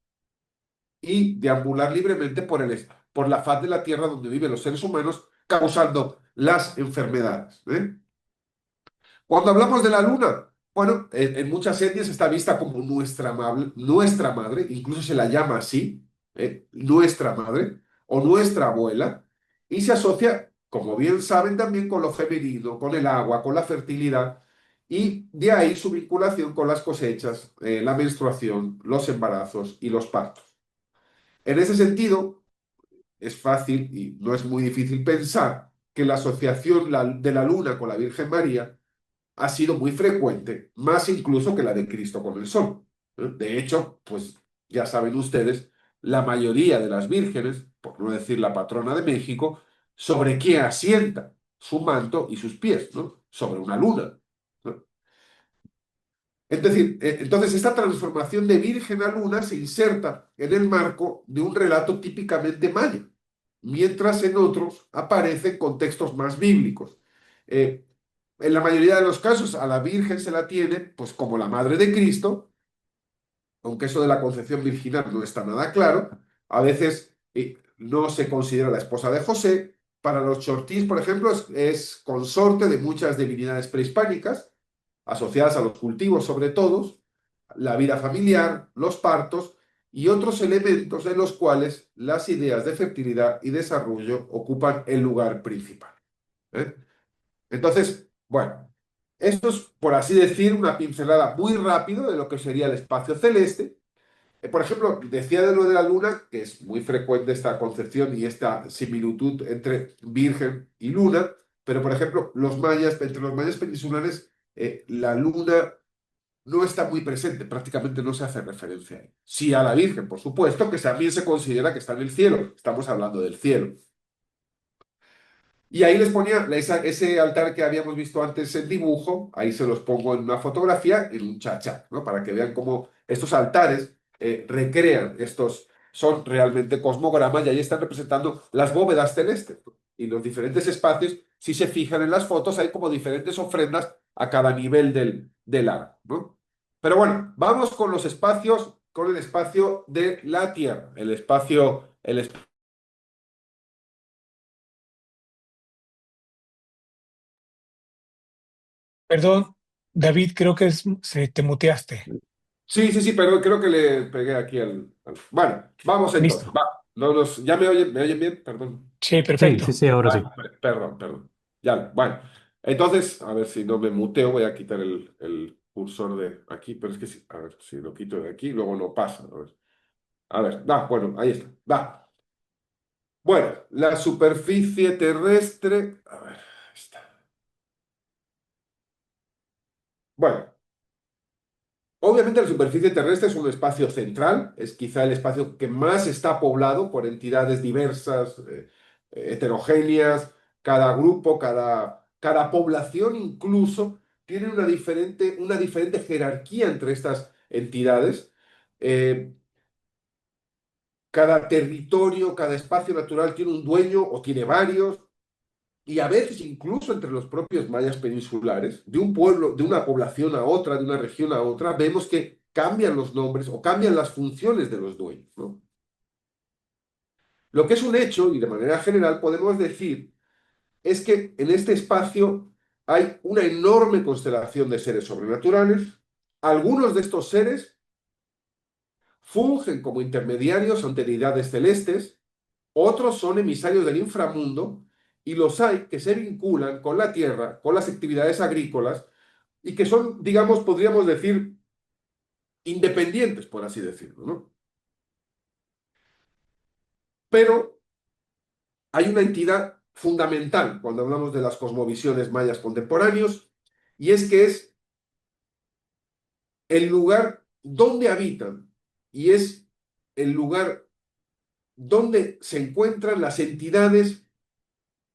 y deambular libremente por la faz de la tierra donde viven los seres humanos, causando las enfermedades. Cuando hablamos de la luna, bueno, en muchas etnias está vista como nuestra madre, incluso se la llama así, nuestra madre o nuestra abuela, y se asocia, como bien saben, también con lo femenino, con el agua, con la fertilidad, y de ahí su vinculación con las cosechas, la menstruación, los embarazos y los partos. En ese sentido, es fácil y no es muy difícil pensar que la asociación de la luna con la Virgen María ha sido muy frecuente, más incluso que la de Cristo con el sol. De hecho, pues ya saben ustedes, la mayoría de las vírgenes, por no decir la patrona de México, ¿sobre qué asienta su manto y sus pies? ¿No? Sobre una luna. ¿No? Es decir, entonces esta transformación de virgen a luna se inserta en el marco de un relato típicamente maya, mientras en otros aparecen contextos más bíblicos. Eh, en la mayoría de los casos a la Virgen se la tiene pues como la madre de Cristo, aunque eso de la concepción virginal no está nada claro. A veces no se considera la esposa de José. Para los chortís, por ejemplo, es consorte de muchas divinidades prehispánicas, asociadas a los cultivos sobre todo, la vida familiar, los partos y otros elementos en los cuales las ideas de fertilidad y desarrollo ocupan el lugar principal. ¿Eh? Entonces, bueno, esto es, por así decir, una pincelada muy rápido de lo que sería el espacio celeste. Por ejemplo, decía de lo de la luna, que es muy frecuente esta concepción y esta similitud entre virgen y luna, pero por ejemplo, entre los mayas peninsulares, la luna no está muy presente, prácticamente no se hace referencia a ella. Sí a la Virgen, por supuesto, que también se considera que está en el cielo, estamos hablando del cielo. Y ahí les ponía ese altar que habíamos visto antes en dibujo, ahí se los pongo en una fotografía, en un chachá, ¿no? Para que vean cómo estos altares recrean son realmente cosmogramas y ahí están representando las bóvedas celestes, ¿no? Y los diferentes espacios, si se fijan en las fotos, hay como diferentes ofrendas a cada nivel del ar, ¿no? Pero bueno, vamos con los espacios, con el espacio de la Tierra, el espacio. Perdón, David, creo que te muteaste. Sí, sí, sí, perdón, creo que le pegué aquí Bueno, vamos entonces, Listo. va. ¿Ya me oyen bien? Perdón. Sí, Sí, sí, perfecto. sí, ahora sí. Ah, perdón, perdón. Ya, bueno. Entonces, a ver si no me muteo, voy a quitar el cursor de aquí, pero es que a ver, si lo quito de aquí, luego no pasa. Bueno, ahí está, va. Bueno, la superficie terrestre, a ver, ahí está. Bueno. Obviamente la superficie terrestre es un espacio central, es quizá el espacio que más está poblado por entidades diversas, heterogéneas, cada grupo, cada población incluso tiene una diferente jerarquía entre estas entidades. Eh, Cada territorio, cada espacio natural tiene un dueño o tiene varios. Y a veces incluso entre los propios mayas peninsulares, de un pueblo, de una población a otra, de una región a otra, vemos que cambian los nombres o cambian las funciones de los dueños, ¿no? Lo que es un hecho, y de manera general podemos decir, es que en este espacio hay una enorme constelación de seres sobrenaturales. Algunos de estos seres fungen como intermediarios ante deidades celestes, otros son emisarios del inframundo y los hay que se vinculan con la tierra, con las actividades agrícolas y que son, digamos, podríamos decir, independientes, por así decirlo, ¿no? Pero hay una entidad fundamental cuando hablamos de las cosmovisiones mayas contemporáneos y es que es el lugar donde habitan y es el lugar donde se encuentran las entidades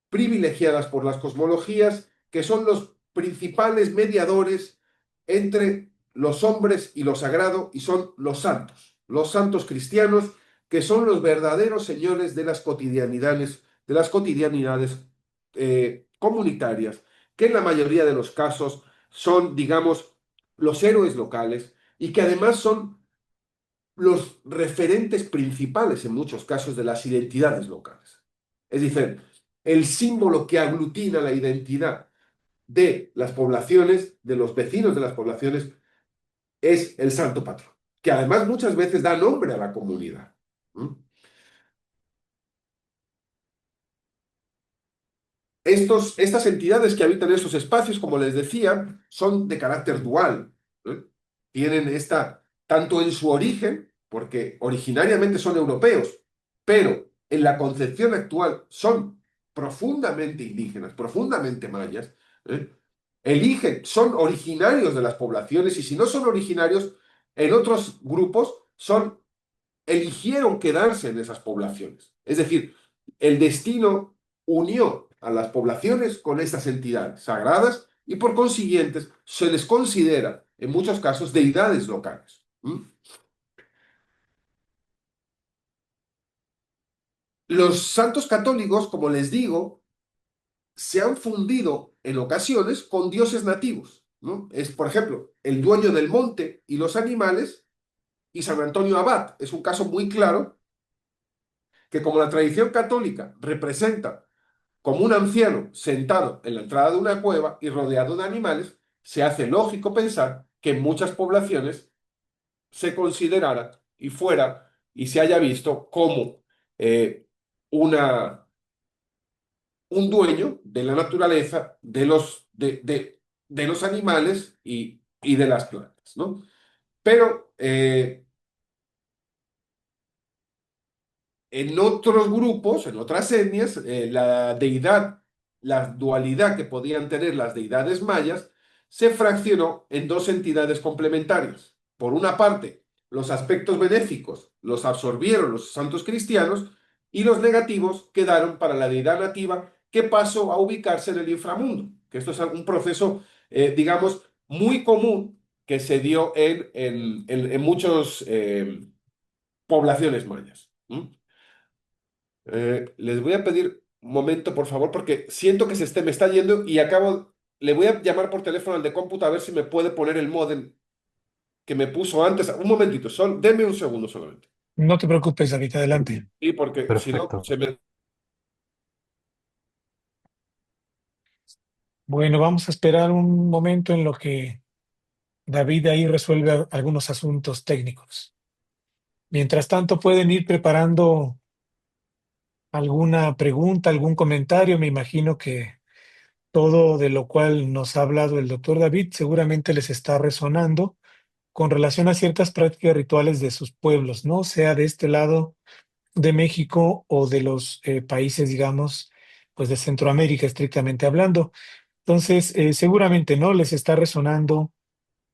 privilegiadas por las cosmologías, que son los principales mediadores entre los hombres y lo sagrado, y son los santos cristianos, que son los verdaderos señores de las cotidianidades comunitarias, que en la mayoría de los casos son, digamos, los héroes locales y que además son los referentes principales en muchos casos de las identidades locales. Es decir, el símbolo que aglutina la identidad de las poblaciones, de los vecinos de las poblaciones, es el santo patrón, que además muchas veces da nombre a la comunidad. ¿Mm? Estas entidades que habitan estos espacios, como les decía, son de carácter dual. ¿Eh? Tienen tanto en su origen, porque originariamente son europeos, pero en la concepción actual son profundamente indígenas, profundamente mayas. ¿Eh? Son originarios de las poblaciones, y si no son originarios, en otros grupos eligieron quedarse en esas poblaciones. Es decir, el destino unió a las poblaciones con estas entidades sagradas, y por consiguiente se les considera en muchos casos deidades locales. ¿Mm? Los santos católicos, como les digo, se han fundido en ocasiones con dioses nativos, ¿no? Es, por ejemplo, el dueño del monte y los animales, y San Antonio Abad. Es un caso muy claro que, como la tradición católica representa como un anciano sentado en la entrada de una cueva y rodeado de animales, se hace lógico pensar que en muchas poblaciones se considerara y se haya visto como eh, una, un dueño de la naturaleza, de los animales y de las plantas, ¿no? Pero en otros grupos, en otras etnias, la dualidad que podían tener las deidades mayas, se fraccionó en dos entidades complementarias. Por una parte, los aspectos benéficos los absorbieron los santos cristianos, y los negativos quedaron para la deidad nativa, que pasó a ubicarse en el inframundo. Que esto es un proceso, digamos, muy común, que se dio en muchas poblaciones mayas. ¿Mm? Les voy a pedir un momento, por favor, porque siento que me está yendo, y le voy a llamar por teléfono al de cómputo a ver si me puede poner el módem que me puso antes. Un momentito, denme un segundo solamente. No te preocupes, David, adelante. Y porque si no, Perfecto. Bueno, vamos a esperar un momento en lo que David ahí resuelve algunos asuntos técnicos. Mientras tanto, pueden ir preparando alguna pregunta, algún comentario. Me imagino que todo de lo cual nos ha hablado el doctor David seguramente les está resonando con relación a ciertas prácticas rituales de sus pueblos, ¿no? Sea de este lado de México o de los países, digamos, pues de Centroamérica, estrictamente hablando. Entonces, seguramente, ¿no? Les está resonando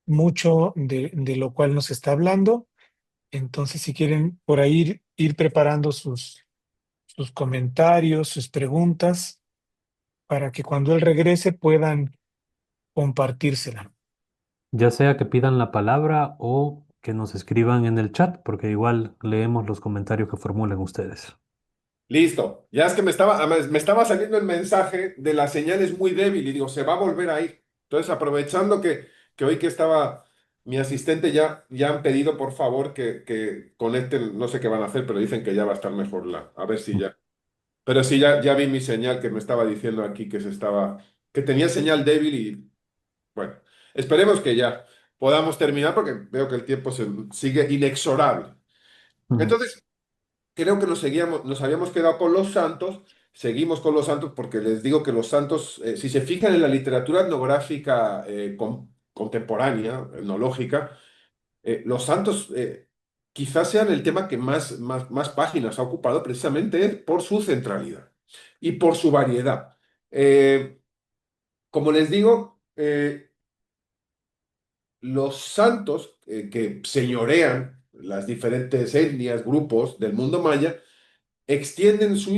mucho de lo cual nos está hablando. Entonces, si quieren por ahí ir preparando sus comentarios, sus preguntas, para que cuando él regrese puedan compartírsela. Ya sea que pidan la palabra o que nos escriban en el chat, porque igual leemos los comentarios que formulen ustedes. Listo. Ya es que me estaba saliendo el mensaje de la señal es muy débil, y digo, se va a volver a ir. Entonces, aprovechando que hoy que estaba mi asistente, ya han pedido por favor que conecten, no sé qué van a hacer, pero dicen que ya va a estar mejor a ver si ya. Pero sí, ya vi mi señal, que me estaba diciendo aquí que tenía señal débil, y bueno, esperemos que ya podamos terminar, porque veo que el tiempo sigue inexorable. Ujú. Entonces, creo que nos habíamos quedado con los santos. Seguimos con los santos porque les digo que los santos, si se fijan en la literatura etnográfica contemporánea, etnológica, los santos quizás sean el tema que más páginas ha ocupado, precisamente por su centralidad y por su variedad. Como les digo, los santos que señorean las diferentes etnias, grupos del mundo maya, extienden sus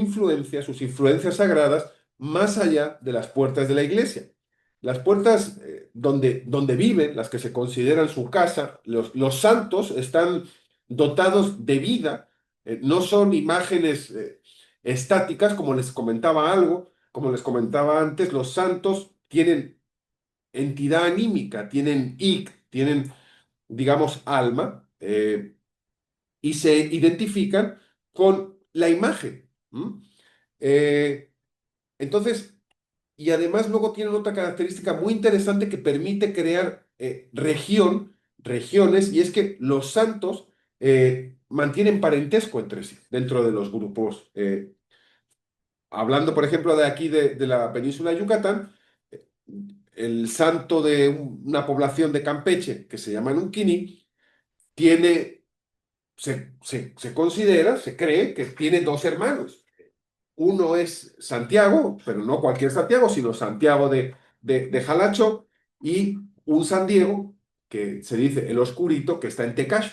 influencias sagradas más allá de las puertas de la iglesia. las puertas donde viven, las que se consideran su casa, los santos están dotados de vida, no son imágenes estáticas, como les comentaba algo, como les comentaba antes, los santos tienen entidad anímica, tienen tienen, digamos, alma, y se identifican con la imagen. ¿M? Eh, entonces, y además luego tienen otra característica muy interesante que permite crear regiones, y es que los santos mantienen parentesco entre sí dentro de los grupos. Hablando, por ejemplo, de aquí de la península de Yucatán, eh, el santo de una población de Campeche que se llama Nunquini tiene, se considera, se cree que tiene dos hermanos. Uno es Santiago, pero no cualquier Santiago, sino Santiago de Jalacho, y un San Diego, que se dice el Oscurito, que está en Tecash.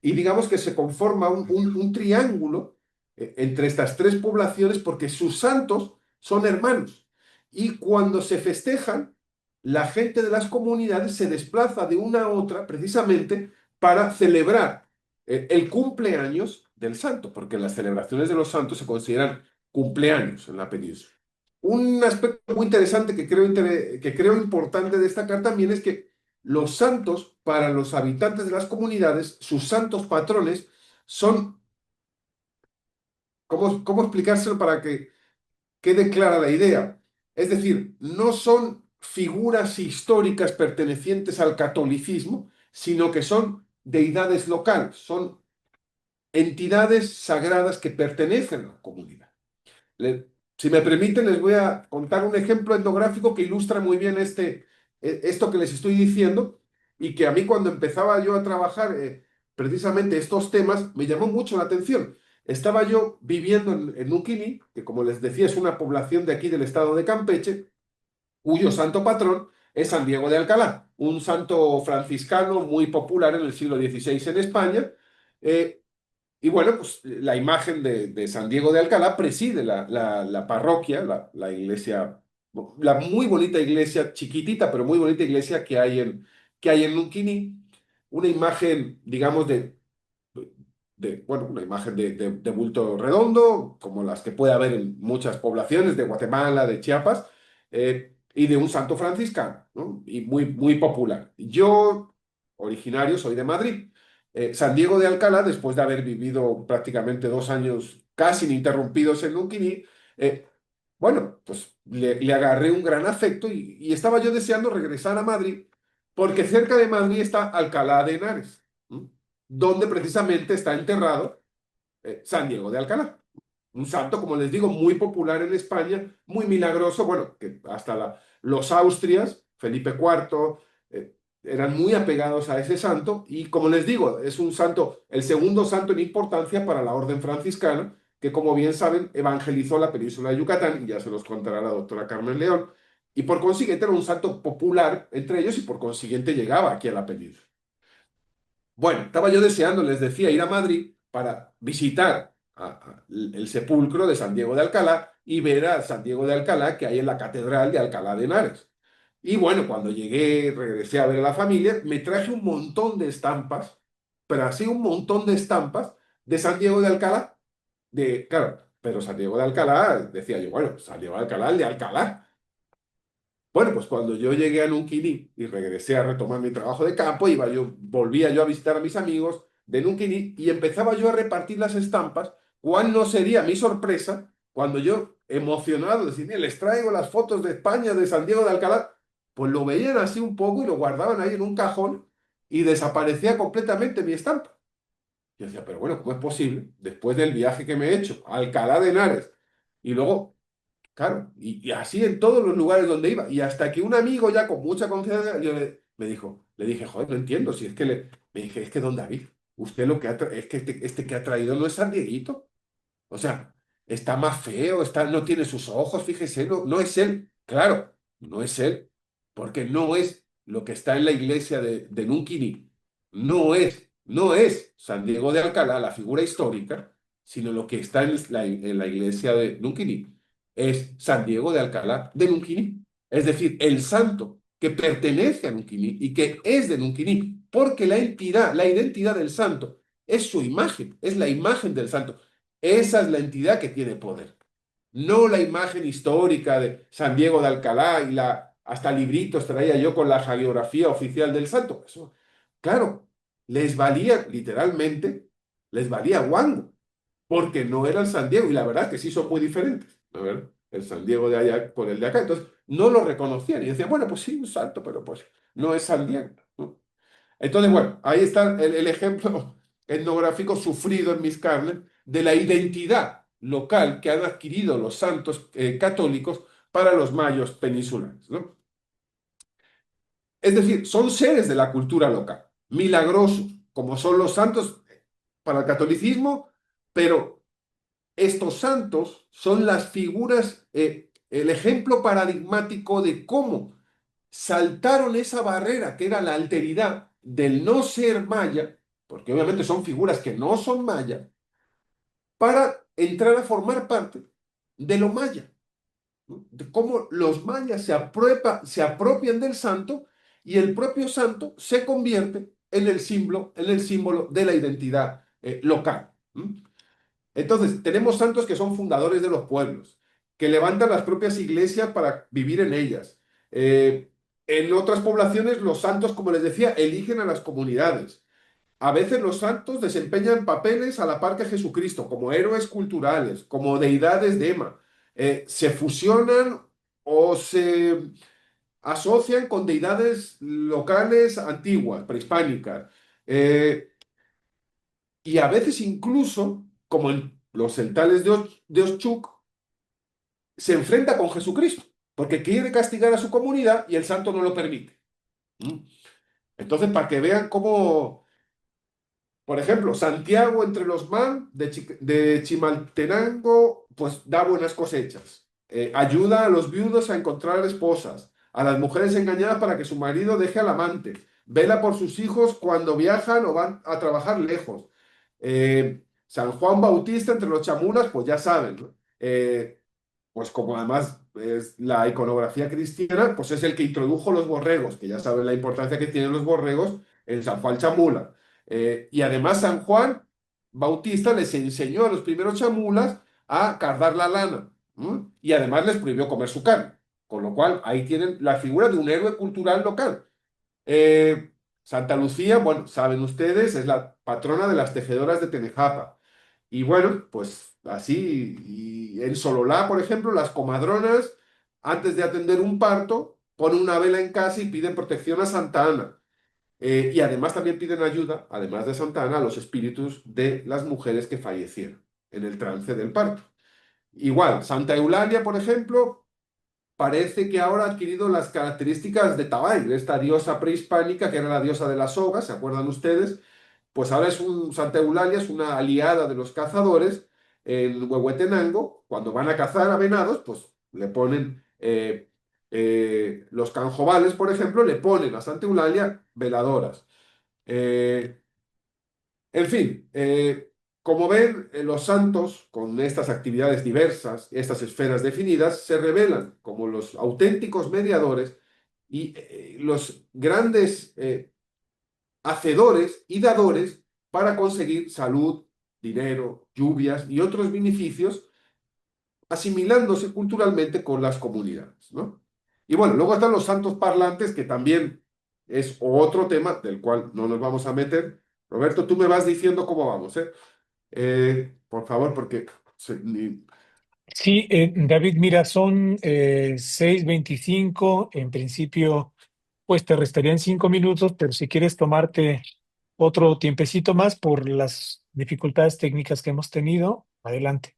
Y digamos que se conforma un triángulo entre estas tres poblaciones porque sus santos son hermanos. Y cuando se festejan, la gente de las comunidades se desplaza de una a otra precisamente para celebrar el cumpleaños del santo, porque las celebraciones de los santos se consideran cumpleaños en la península. Un aspecto muy interesante que creo importante destacar también es que los santos, para los habitantes de las comunidades, sus santos patrones son, ¿cómo explicárselo para que quede clara la idea? Es decir, no son figuras históricas pertenecientes al catolicismo, sino que son deidades locales, son entidades sagradas que pertenecen a la comunidad. Si me permiten, les voy a contar un ejemplo etnográfico que ilustra muy bien esto que les estoy diciendo, y que a mí cuando empezaba yo a trabajar precisamente estos temas me llamó mucho la atención. Estaba yo viviendo en Nuquini, que como les decía es una población de aquí del estado de Campeche, cuyo santo patrón es San Diego de Alcalá, un santo franciscano muy popular en el siglo XVI en España. eh, y bueno, pues la imagen de San Diego de Alcalá preside la parroquia, la iglesia, la muy bonita iglesia, chiquitita, pero muy bonita iglesia que hay en Luquini. Una imagen, digamos, bueno, una imagen de bulto redondo, como las que puede haber en muchas poblaciones de Guatemala, de Chiapas, y de un santo franciscano, ¿no? Y muy popular. Yo, originario, soy de Madrid. San Diego de Alcalá, después de haber vivido prácticamente 2 años casi ininterrumpidos en Luquini, bueno, pues le agarré un gran afecto y estaba yo deseando regresar a Madrid, porque cerca de Madrid está Alcalá de Henares, ¿m? Donde precisamente está enterrado San Diego de Alcalá. Un santo, como les digo, muy popular en España, muy milagroso, bueno, que hasta los Austrias, Felipe IV, eran muy apegados a ese santo, y como les digo, es un santo, el segundo santo en importancia para la orden franciscana, que como bien saben, evangelizó la península de Yucatán, y ya se los contará la doctora Carmen León, y por consiguiente era un santo popular entre ellos, y por consiguiente llegaba aquí a la península. Bueno, estaba yo deseando, les decía, ir a Madrid para visitar el sepulcro de San Diego de Alcalá y ver a San Diego de Alcalá que hay en la Catedral de Alcalá de Henares. Y bueno, cuando llegué, regresé a ver a la familia, me traje un montón de estampas, pero así un montón de estampas de San Diego de Alcalá. Claro, pero San Diego de Alcalá, decía yo, bueno, San Diego de Alcalá, el de Alcalá. Bueno, pues cuando yo llegué a Nunquini y regresé a retomar mi trabajo de campo, volvía yo a visitar a mis amigos de Nunquini y empezaba yo a repartir las estampas. ¿Cuál no sería mi sorpresa cuando yo, emocionado, decía, les traigo las fotos de España, de San Diego de Alcalá? Pues lo veían así un poco y lo guardaban ahí en un cajón y desaparecía completamente mi estampa. Yo decía, pero bueno, ¿cómo es posible? Después del viaje que me he hecho a Alcalá de Henares y luego claro, y así en todos los lugares donde iba. Y hasta que un amigo ya con mucha confianza me dijo, le dije, joder, no entiendo, si es que me dije, es que don David, usted lo que es que este que ha traído no es San Dieguito. O sea, está más feo, no tiene sus ojos, fíjese, no es él. Claro, no es él, porque no es lo que está en la iglesia de Nunquini. No es San Diego de Alcalá, la figura histórica, sino lo que está en la iglesia de Nunquini. Es San Diego de Alcalá de Nunquini. Es decir, el santo que pertenece a Nunquini y que es de Nunquini, porque la entidad, la identidad del santo es su imagen, es la imagen del santo. Esa es la entidad que tiene poder. No la imagen histórica de San Diego de Alcalá y hasta libritos traía yo con la hagiografía oficial del santo. Eso, claro, les valía, literalmente, les valía guango, porque no era el San Diego, y la verdad es que sí son muy diferentes, a ver, el San Diego de allá con el de acá, entonces no lo reconocían y decían, bueno, pues sí, un santo, pero pues no es San Diego, ¿no? Entonces, bueno, ahí está el ejemplo etnográfico sufrido en mis carnes de la identidad local que han adquirido los santos católicos para los mayos peninsulares, ¿no? Es decir, son seres de la cultura local, milagrosos, como son los santos para el catolicismo, pero estos santos son las figuras, el ejemplo paradigmático de cómo saltaron esa barrera que era la alteridad del no ser maya, porque obviamente son figuras que no son maya, para entrar a formar parte de lo maya, ¿no? De cómo los mayas se apropian del santo y el propio santo se convierte en el símbolo de la identidad local. ¿M? Entonces, tenemos santos que son fundadores de los pueblos, que levantan las propias iglesias para vivir en ellas. En otras poblaciones, los santos, como les decía, eligen a las comunidades. A veces los santos desempeñan papeles a la par que Jesucristo, como héroes culturales, como deidades de Ema. Se fusionan o se asocian con deidades locales antiguas, prehispánicas. Eh, y a veces incluso, como en los celtales de Oshchuk, se enfrenta con Jesucristo, porque quiere castigar a su comunidad y el santo no lo permite. ¿Mm? Entonces, para que vean cómo, por ejemplo, Santiago entre los Man de Chimaltenango, pues da buenas cosechas. Ayuda a los viudos a encontrar esposas, a las mujeres engañadas para que su marido deje al amante. Vela por sus hijos cuando viajan o van a trabajar lejos. San Juan Bautista entre los chamunas, pues ya saben, ¿no? Pues como además es la iconografía cristiana, pues es el que introdujo los borregos, que ya saben la importancia que tienen los borregos en San Juan Chamula. Y además San Juan Bautista les enseñó a los primeros chamulas a cardar la lana, ¿m? Y además les prohibió comer su carne. Con lo cual ahí tienen la figura de un héroe cultural local. Santa Lucía, bueno, saben ustedes, es la patrona de las tejedoras de Tenejapa. Y bueno, pues así, y en Sololá, por ejemplo, las comadronas, antes de atender un parto, ponen una vela en casa y piden protección a Santa Ana. Y además también piden ayuda, además de Santa Ana, a los espíritus de las mujeres que fallecieron en el trance del parto. Igual, Santa Eulalia, por ejemplo, parece que ahora ha adquirido las características de Tabay, de esta diosa prehispánica que era la diosa de las sogas, ¿se acuerdan ustedes? Pues ahora Santa Eulalia es una aliada de los cazadores en Huehuetenango. Cuando van a cazar a venados, pues le ponen, los canjobales, por ejemplo, le ponen a Santa Eulalia veladoras. Eh, en fin, como ven, los santos, con estas actividades diversas, estas esferas definidas, se revelan como los auténticos mediadores y los grandes hacedores y dadores para conseguir salud, dinero, lluvias y otros beneficios, asimilándose culturalmente con las comunidades, ¿no? Y bueno, luego están los santos parlantes, que también es otro tema del cual no nos vamos a meter. Roberto, tú me vas diciendo cómo vamos, ¿eh? Por favor, porque Sí, David, mira, son 6:25. En principio, pues te restarían 5 minutos, pero si quieres tomarte otro tiempecito más por las dificultades técnicas que hemos tenido, adelante.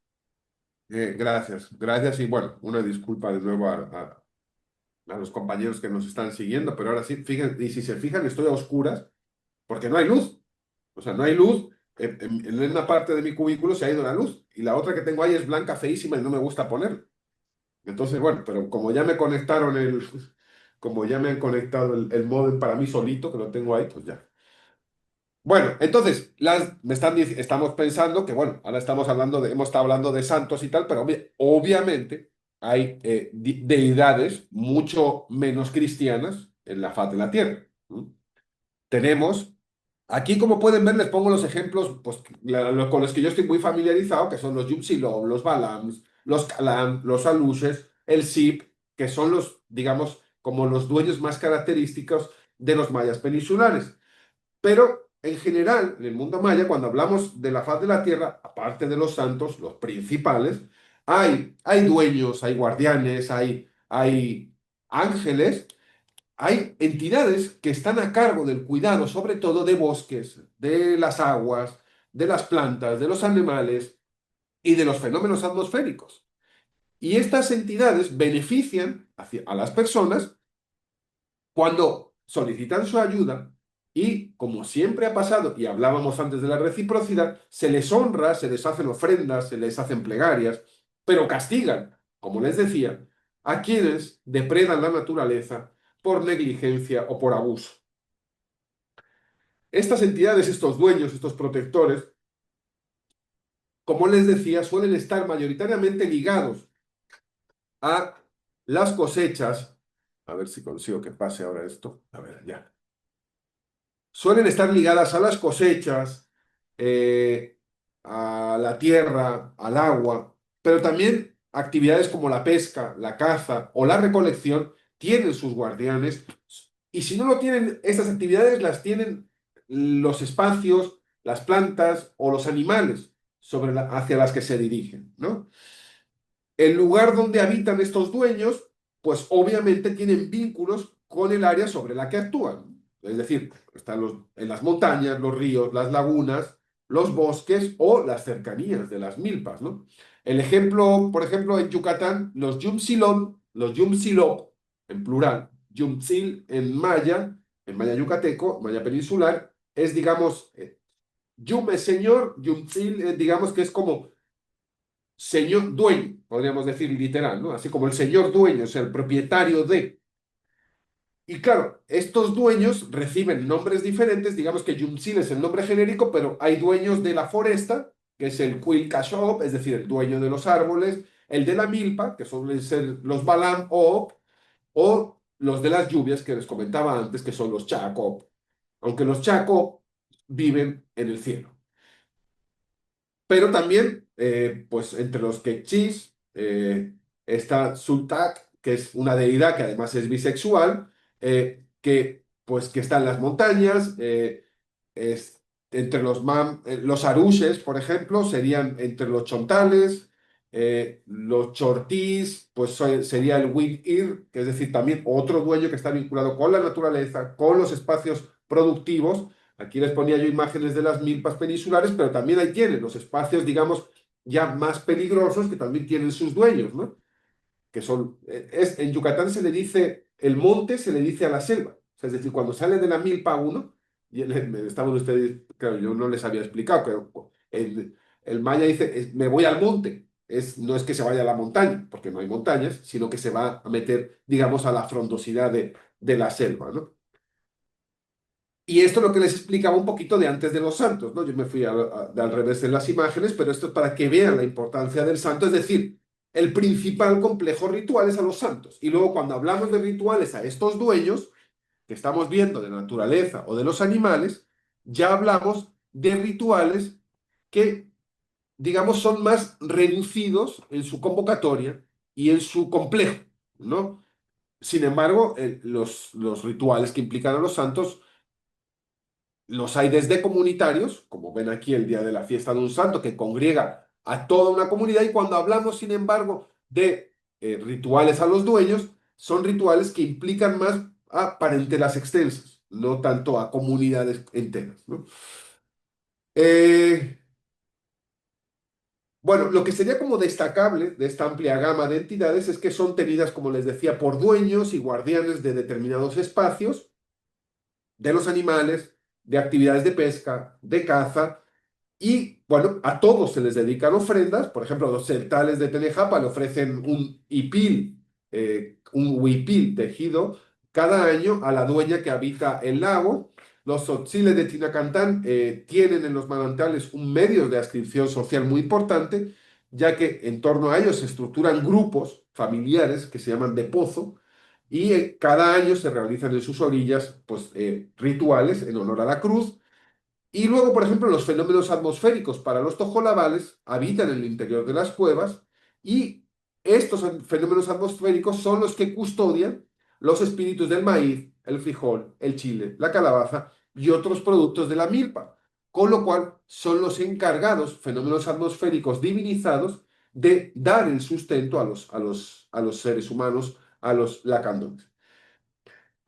gracias, gracias y bueno, una disculpa de nuevo a los compañeros que nos están siguiendo, pero ahora sí, fíjense, y si se fijan, estoy a oscuras porque no hay luz. O sea, no hay luz. En una parte de mi cubículo se ha ido la luz y la otra que tengo ahí es blanca, feísima y no me gusta poner. Entonces, bueno, pero como ya me conectaron como ya me han conectado el módem para mí solito, que lo tengo ahí, pues ya. Bueno, entonces, estamos pensando que, bueno, ahora estamos hablando hemos estado hablando de santos y tal, pero obviamente hay deidades mucho menos cristianas en la faz de la tierra. Tenemos, aquí como pueden ver, les pongo los ejemplos pues, con los que yo estoy muy familiarizado, que son los Yup-Silom, los Balams, los Kalam, los Alushes, el Sip, que son los, digamos, como los dueños más característicos de los mayas peninsulares. Pero en general, en el mundo maya, cuando hablamos de la faz de la tierra, aparte de los santos, los principales, hay dueños, hay guardianes, hay ángeles, hay entidades que están a cargo del cuidado, sobre todo de bosques, de las aguas, de las plantas, de los animales y de los fenómenos atmosféricos. Y estas entidades benefician a las personas cuando solicitan su ayuda y, como siempre ha pasado, y hablábamos antes de la reciprocidad, se les honra, se les hacen ofrendas, se les hacen plegarias, pero castigan, como les decía, a quienes depredan la naturaleza por negligencia o por abuso. Estas entidades, estos dueños, estos protectores, como les decía, suelen estar mayoritariamente ligados a las cosechas. A ver si consigo que pase ahora esto. A ver, ya. Suelen estar ligadas a las cosechas, eh, a la tierra, al agua, pero también actividades como la pesca, la caza o la recolección tienen sus guardianes. Y si no lo tienen, estas actividades las tienen los espacios, las plantas o los animales hacia las que se dirigen, ¿no? El lugar donde habitan estos dueños, pues obviamente tienen vínculos con el área sobre la que actúan. Es decir, están en las montañas, los ríos, las lagunas, los bosques o las cercanías de las milpas, ¿no? El ejemplo, por ejemplo, en Yucatán, los Yumsilop, en plural, Yumtsil en maya yucateco, maya peninsular, es, digamos, Yum es señor, Yumtsil, digamos que es como señor dueño, podríamos decir literal, ¿no? Así como el señor dueño es el propietario de. Y claro, estos dueños reciben nombres diferentes, digamos que Yumtsil es el nombre genérico, pero hay dueños de la foresta, que es el Quil Kashop, es decir, el dueño de los árboles, el de la milpa, que suelen ser los Balam o los de las lluvias, que les comentaba antes, que son los Chacop, aunque los Chacop viven en el cielo. Pero también, pues entre los quechís, está Sultak, que es una deidad que además es bisexual, que está en las montañas. Entre los arushes, por ejemplo, serían entre los chontales. Los chortís, pues sería el Win-Ir, que es decir, también otro dueño que está vinculado con la naturaleza, con los espacios productivos. Aquí les ponía yo imágenes de las milpas peninsulares, pero también ahí tienen los espacios, digamos, ya más peligrosos que también tienen sus dueños, ¿no? Que son, en Yucatán se le dice, el monte se le dice a la selva. O sea, es decir, cuando sale de la milpa uno, y estaban ustedes, claro, yo no les había explicado, pero el maya dice, me voy al monte. No es que se vaya a la montaña, porque no hay montañas, sino que se va a meter, digamos, a la frondosidad de la selva, ¿no? Y esto es lo que les explicaba un poquito de antes de los santos, ¿no? Yo me fui al revés de las imágenes, pero esto es para que vean la importancia del santo, es decir, el principal complejo ritual es a los santos. Y luego cuando hablamos de rituales a estos dueños, que estamos viendo de la naturaleza o de los animales, ya hablamos de rituales que, digamos, son más reducidos en su convocatoria y en su complejo, ¿no? Sin embargo, los rituales que implican a los santos los hay desde comunitarios, como ven aquí el día de la fiesta de un santo, que congrega a toda una comunidad, y cuando hablamos, sin embargo, de rituales a los dueños, son rituales que implican más a parentelas extensas, no tanto a comunidades enteras, ¿no? Eh, bueno, lo que sería como destacable de esta amplia gama de entidades es que son tenidas, como les decía, por dueños y guardianes de determinados espacios, de los animales, de actividades de pesca, de caza. Y bueno, a todos se les dedican ofrendas. Por ejemplo, los celtales de Tenejapa le ofrecen un hipil, un huipil tejido cada año a la dueña que habita el lago. Los tzotziles de Tinacantán tienen en los manantiales un medio de adscripción social muy importante, ya que en torno a ellos se estructuran grupos familiares que se llaman de pozo y cada año se realizan en sus orillas pues, rituales en honor a la cruz. Y luego, por ejemplo, los fenómenos atmosféricos para los tojolabales habitan en el interior de las cuevas y estos fenómenos atmosféricos son los que custodian los espíritus del maíz, el frijol, el chile, la calabaza y otros productos de la milpa, con lo cual son los encargados, fenómenos atmosféricos divinizados, de dar el sustento a los seres humanos, a los lacandons.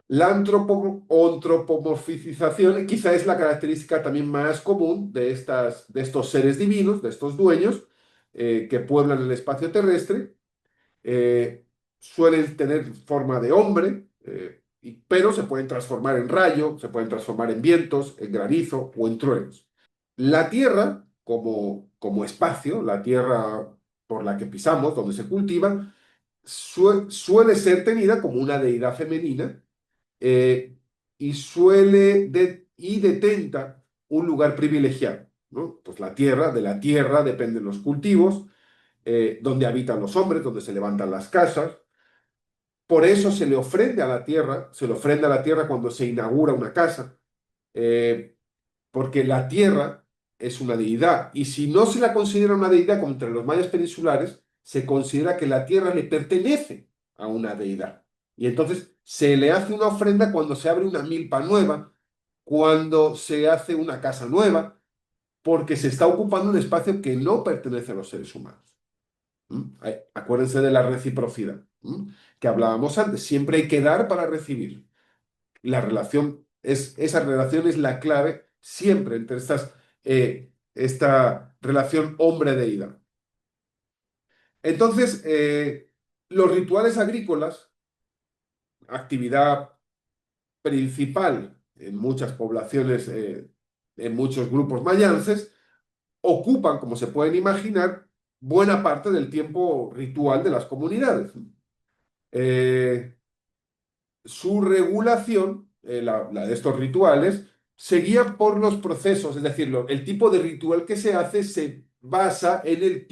La antropomorfización quizá es la característica también más común de estos seres divinos, de estos dueños que pueblan el espacio terrestre. Eh, Suelen tener forma de hombre, pero se pueden transformar en rayo, se pueden transformar en vientos, en granizo o en truenos. La tierra, como espacio, la tierra por la que pisamos, donde se cultiva, suele ser tenida como una deidad femenina eh, y detenta un lugar privilegiado, ¿no? Pues de la tierra dependen los cultivos, donde habitan los hombres, donde se levantan las casas. Por eso se le ofrenda a la tierra, se le ofrenda a la tierra cuando se inaugura una casa, eh, porque la tierra es una deidad. Y si no se la considera una deidad como entre los mayas peninsulares, se considera que la tierra le pertenece a una deidad. Y entonces se le hace una ofrenda cuando se abre una milpa nueva, cuando se hace una casa nueva, porque se está ocupando un espacio que no pertenece a los seres humanos. Acuérdense de la reciprocidad, que hablábamos antes. Siempre hay que dar para recibir. Esa relación es la clave siempre entre esta relación hombre-deidad. Entonces, los rituales agrícolas, actividad principal en muchas poblaciones, en muchos grupos mayances, ocupan, como se pueden imaginar, buena parte del tiempo ritual de las comunidades. Eh, Su regulación, la de estos rituales, se guía por los procesos, es decir, el tipo de ritual que se hace se basa en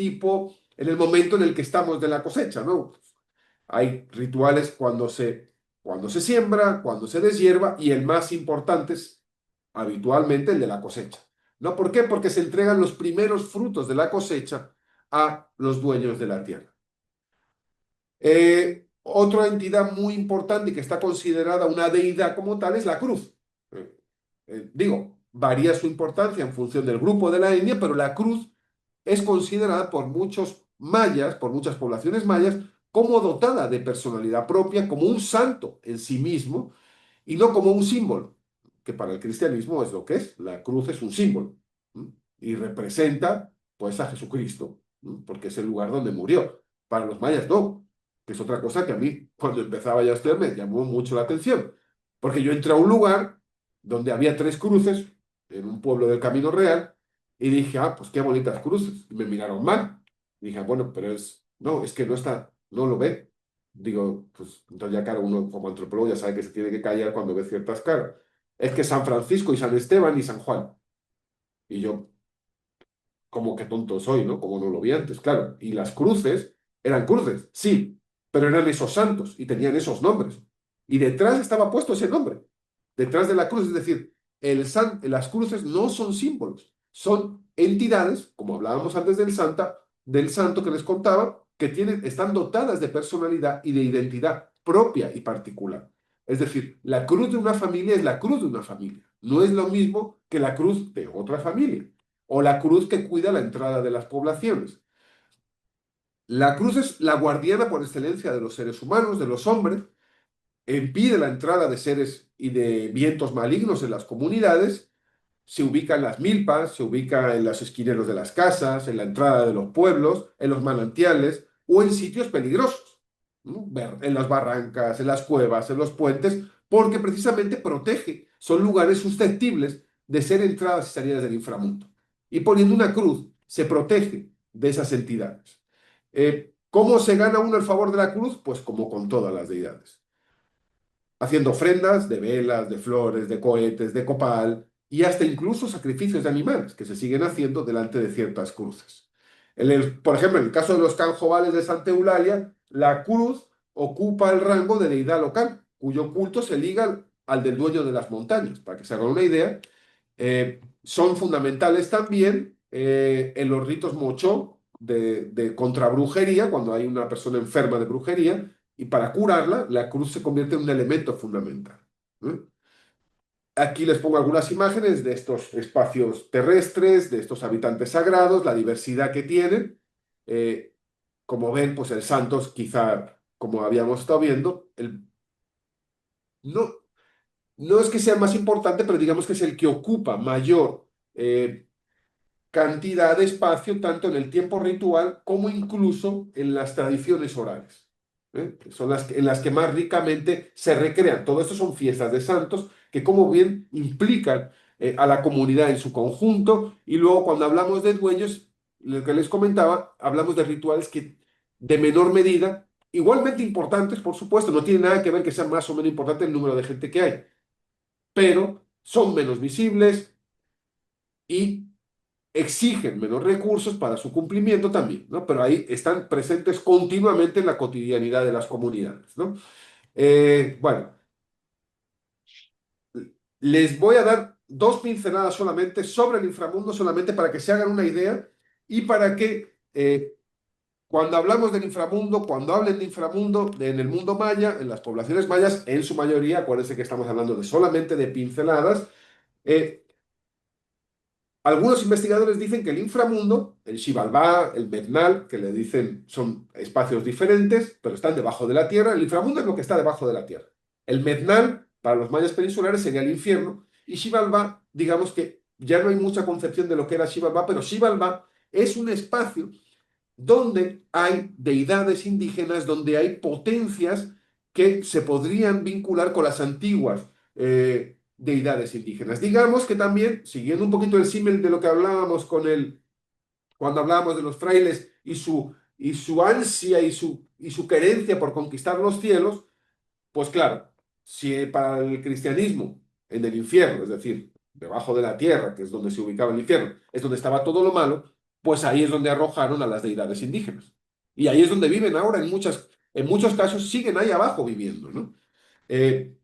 en el momento en el que estamos de la cosecha, ¿no? Hay rituales cuando se siembra, cuando se deshierva, y el más importante es habitualmente el de la cosecha. ¿No? ¿Por qué? Porque se entregan los primeros frutos de la cosecha a los dueños de la tierra. Otra entidad muy importante y que está considerada una deidad como tal es la cruz. Varía su importancia en función del grupo de la India, pero la cruz es considerada por muchos mayas, por muchas poblaciones mayas, como dotada de personalidad propia, como un santo en sí mismo y no como un símbolo, que para el cristianismo es lo que es. La cruz es un símbolo, ¿m? Y representa pues a Jesucristo, ¿m? Porque es el lugar donde murió. Para los mayas no, que es otra cosa que a mí cuando empezaba ya a estudiar me llamó mucho la atención, porque yo entré a un lugar donde había tres cruces en un pueblo del Camino Real y dije, ah, pues qué bonitas cruces. Y me miraron mal. Y dije, "Ah, bueno, pero no, es que no está, no lo ve". Digo, pues entonces ya claro, uno como antropólogo ya sabe que se tiene que callar cuando ve ciertas caras. Es que San Francisco y San Esteban y San Juan. Y yo, como que tonto soy, ¿no? Como no lo vi antes, claro. Y las cruces eran cruces, sí, pero eran esos santos y tenían esos nombres. Y detrás estaba puesto ese nombre, detrás de la cruz. Es decir, las cruces no son símbolos, son entidades, como hablábamos antes del santo que les contaba, que están dotadas de personalidad y de identidad propia y particular. Es decir, la cruz de una familia es la cruz de una familia. No es lo mismo que la cruz de otra familia o la cruz que cuida la entrada de las poblaciones. La cruz es la guardiana por excelencia de los seres humanos, de los hombres, impide la entrada de seres y de vientos malignos en las comunidades, se ubica en las milpas, se ubica en los esquineros de las casas, en la entrada de los pueblos, en los manantiales o en sitios peligrosos, ¿no? En las barrancas, en las cuevas, en los puentes, porque precisamente protege, son lugares susceptibles de ser entradas y salidas del inframundo. Y poniendo una cruz, se protege de esas entidades. ¿Cómo se gana uno el favor de la cruz? Pues como con todas las deidades, haciendo ofrendas de velas, de flores, de cohetes, de copal y hasta incluso sacrificios de animales que se siguen haciendo delante de ciertas cruces. Por ejemplo, en el caso de los canjobales de Santa Eulalia, la cruz ocupa el rango de deidad local, cuyo culto se liga al del dueño de las montañas. Para que se hagan una idea, son fundamentales también en los ritos mochó de contrabrujería, cuando hay una persona enferma de brujería, y para curarla, la cruz se convierte en un elemento fundamental. ¿Eh? Aquí les pongo algunas imágenes de estos espacios terrestres, de estos habitantes sagrados, la diversidad que tienen. Eh, Como ven, pues el Santos, quizá, como habíamos estado viendo, no, no es que sea más importante, pero digamos que es el que ocupa mayor cantidad de espacio, tanto en el tiempo ritual como incluso en las tradiciones orales. Que son en las que más ricamente se recrean. Todo esto son fiestas de santos que, como bien, implican a la comunidad en su conjunto. Y luego, cuando hablamos de dueños, lo que les comentaba, hablamos de rituales que, de menor medida, igualmente importantes, por supuesto, no tiene nada que ver que sea más o menos importante el número de gente que hay, pero son menos visibles y exigen menos recursos para su cumplimiento también, ¿no? Pero ahí están presentes continuamente en la cotidianidad de las comunidades, ¿no? Bueno, les voy a dar dos pinceladas solamente sobre el inframundo, solamente para que se hagan una idea y para que cuando hablamos del inframundo, cuando hablen de inframundo en el mundo maya, en las poblaciones mayas, en su mayoría, acuérdense que estamos hablando de solamente de pinceladas, eh, algunos investigadores dicen que el inframundo, el Xibalbá, el Mednal, que le dicen son espacios diferentes, pero están debajo de la tierra. El inframundo es lo que está debajo de la tierra. El Mednal, para los mayas peninsulares, sería el infierno. Y Xibalbá, digamos que ya no hay mucha concepción de lo que era Xibalbá, pero Xibalbá es un espacio donde hay deidades indígenas, donde hay potencias que se podrían vincular con las antiguas deidades indígenas. Digamos que también, siguiendo un poquito el símil de lo que hablábamos cuando hablábamos de los frailes y su ansia y su querencia por conquistar los cielos, pues claro, si para el cristianismo en el infierno, es decir, debajo de la tierra, que es donde se ubicaba el infierno, es donde estaba todo lo malo, pues ahí es donde arrojaron a las deidades indígenas. Y ahí es donde viven ahora, en muchos casos siguen ahí abajo viviendo, ¿no? Eh,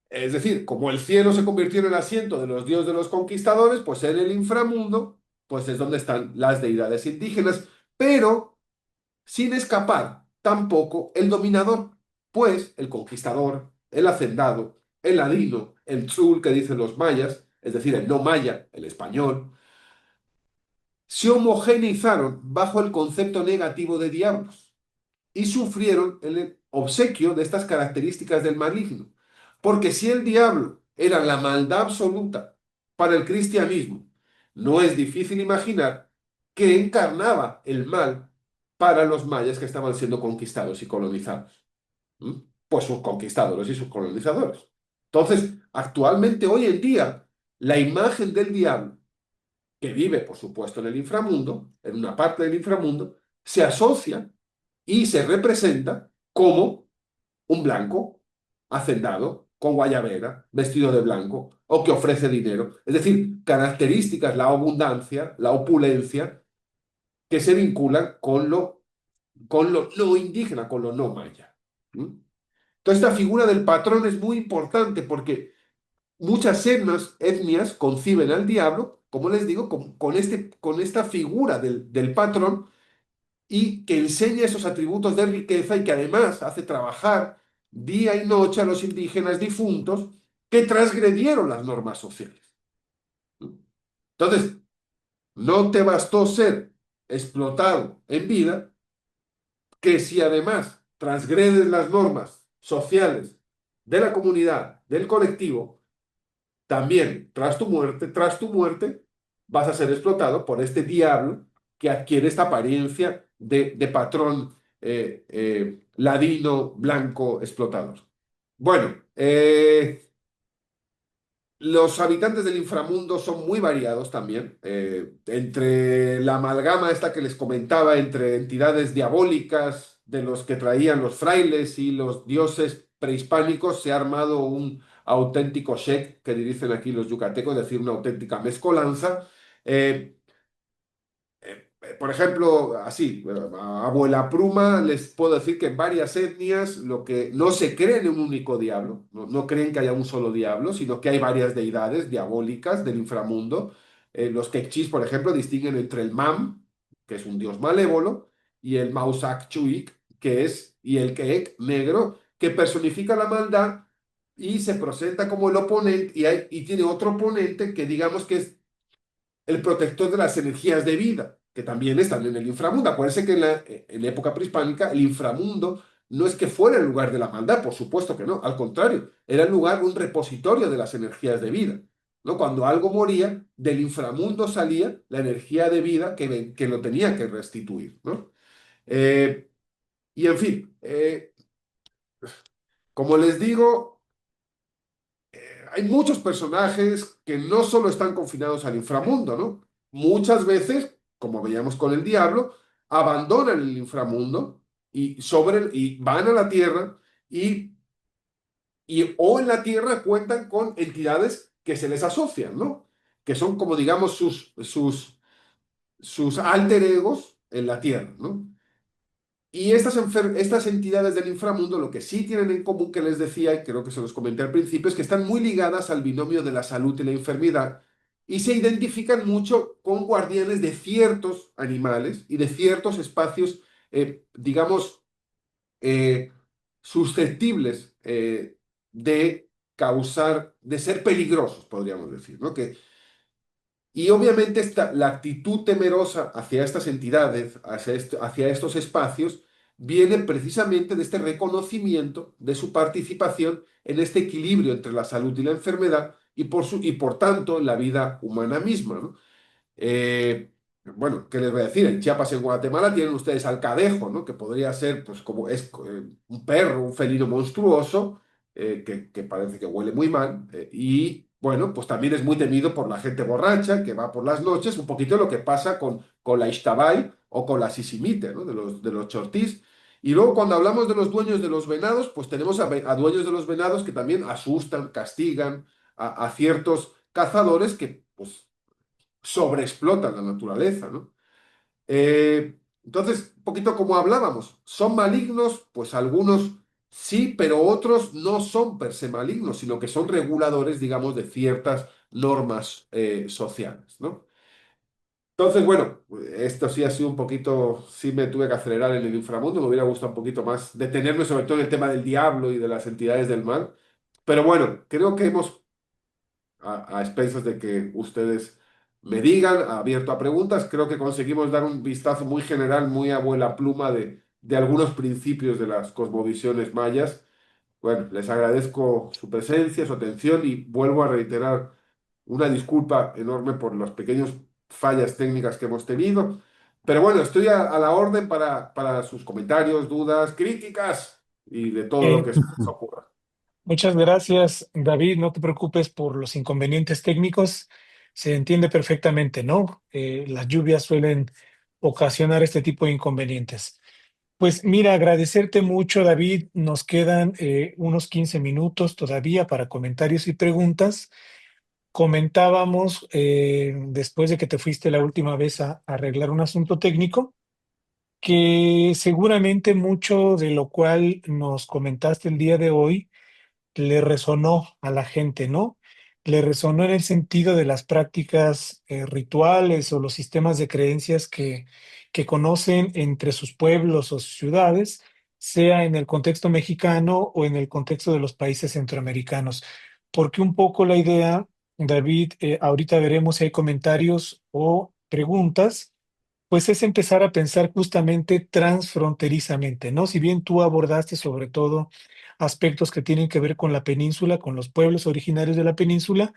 es decir, como el cielo se convirtió en el asiento de los dioses de los conquistadores, pues en el inframundo, pues es donde están las deidades indígenas, pero sin escapar tampoco el dominador, pues el conquistador, el hacendado, el ladino, el tzul que dicen los mayas, es decir, el no maya, el español, se homogeneizaron bajo el concepto negativo de diablos y sufrieron el obsequio de estas características del maligno. Porque si el diablo era la maldad absoluta para el cristianismo, no es difícil imaginar que encarnaba el mal para los mayas que estaban siendo conquistados y colonizados. ¿Mm? Pues sus conquistadores y sus colonizadores. Entonces, actualmente, hoy en día, la imagen del diablo, que vive, por supuesto, en el inframundo, en una parte del inframundo, se asocia y se representa como un blanco, hacendado, con guayabera, vestido de blanco, o que ofrece dinero. Es decir, características, la abundancia, la opulencia, que se vinculan con lo no indígena, con lo no maya. ¿Mm? Entonces, esta figura del patrón es muy importante porque muchas etnias conciben al diablo, como les digo, con esta figura del patrón y que enseña esos atributos de riqueza y que además hace trabajar día y noche a los indígenas difuntos que transgredieron las normas sociales. Entonces, no te bastó ser explotado en vida, que si además transgredes las normas sociales de la comunidad, del colectivo, también tras tu muerte, vas a ser explotado por este diablo que adquiere esta apariencia de patrón ladino, blanco, explotador. Bueno, los habitantes del inframundo son muy variados también. Entre la amalgama esta que les comentaba, entre entidades diabólicas de los que traían los frailes y los dioses prehispánicos, se ha armado un auténtico shek, que dicen aquí los yucatecos, es decir, una auténtica mezcolanza. Eh, por ejemplo, así, a abuela pluma les puedo decir que en varias etnias lo que no se cree en un único diablo, no creen que haya un solo diablo, sino que hay varias deidades diabólicas del inframundo. Los quechís, por ejemplo, distinguen entre el Mam, que es un dios malévolo, y el Mausak Chuik, y el Keek, negro, que personifica la maldad y se presenta como el oponente, y tiene otro oponente que digamos que es el protector de las energías de vida, que también están en el inframundo. Acuérdense que en la época prehispánica el inframundo no es que fuera el lugar de la maldad, por supuesto que no, al contrario, era el lugar, un repositorio de las energías de vida. ¿No? Cuando algo moría, del inframundo salía la energía de vida que lo tenía que restituir. ¿No? Eh, y en fin, como les digo, hay muchos personajes que no solo están confinados al inframundo, ¿no? Muchas veces, como veíamos con el diablo, abandonan el inframundo y van a la tierra y, o en la tierra cuentan con entidades que se les asocian, ¿no? Que son como digamos sus alter egos en la tierra, ¿no? Y estas entidades del inframundo lo que sí tienen en común, que les decía, y creo que se los comenté al principio, es que están muy ligadas al binomio de la salud y la enfermedad y se identifican mucho con guardianes de ciertos animales y de ciertos espacios, digamos, eh, susceptibles de ser peligrosos, podríamos decir, ¿no? Y obviamente la actitud temerosa hacia estas entidades, hacia estos espacios, viene precisamente de este reconocimiento de su participación en este equilibrio entre la salud y la enfermedad y por tanto en la vida humana misma, ¿no? Eh, bueno, ¿qué les voy a decir? En Chiapas, en Guatemala, tienen ustedes al cadejo, ¿no? Que podría ser, pues, como es un perro, un felino monstruoso, que parece que huele muy mal. Y, bueno, pues también es muy temido por la gente borracha que va por las noches, un poquito lo que pasa con la Ixtabay o con la Sisimite, ¿no? De los Chortís. Y luego, cuando hablamos de los dueños de los venados, pues tenemos a dueños de los venados que también asustan, castigan a ciertos cazadores que, pues, sobreexplotan la naturaleza, ¿no? Entonces, un poquito como hablábamos, ¿son malignos? Pues algunos sí, pero otros no son per se malignos, sino que son reguladores, digamos, de ciertas normas sociales, ¿no? Entonces, bueno, esto sí ha sido un poquito, sí me tuve que acelerar en el inframundo, me hubiera gustado un poquito más detenerme sobre todo en el tema del diablo y de las entidades del mal, pero bueno, creo que hemos a expensas de que ustedes me digan, abierto a preguntas. Creo que conseguimos dar un vistazo muy general, muy abuela pluma de algunos principios de las cosmovisiones mayas. Bueno, les agradezco su presencia, su atención y vuelvo a reiterar una disculpa enorme por las pequeñas fallas técnicas que hemos tenido. Pero bueno, estoy a la orden para sus comentarios, dudas, críticas y de todo lo Eh, que se les ocurra. Muchas gracias, David. No te preocupes por los inconvenientes técnicos. Se entiende perfectamente, ¿no? Las lluvias suelen ocasionar este tipo de inconvenientes. Pues mira, agradecerte mucho, David. Nos quedan unos 15 minutos todavía para comentarios y preguntas. Comentábamos, después de que te fuiste la última vez a arreglar un asunto técnico, que seguramente mucho de lo cual nos comentaste el día de hoy le resonó a la gente, ¿no? Le resonó en el sentido de las prácticas rituales o los sistemas de creencias que conocen entre sus pueblos o sus ciudades, sea en el contexto mexicano o en el contexto de los países centroamericanos. Porque un poco la idea, David, ahorita veremos si hay comentarios o preguntas, pues es empezar a pensar justamente transfronterizamente, ¿no? Si bien tú abordaste sobre todo aspectos que tienen que ver con la península, con los pueblos originarios de la península,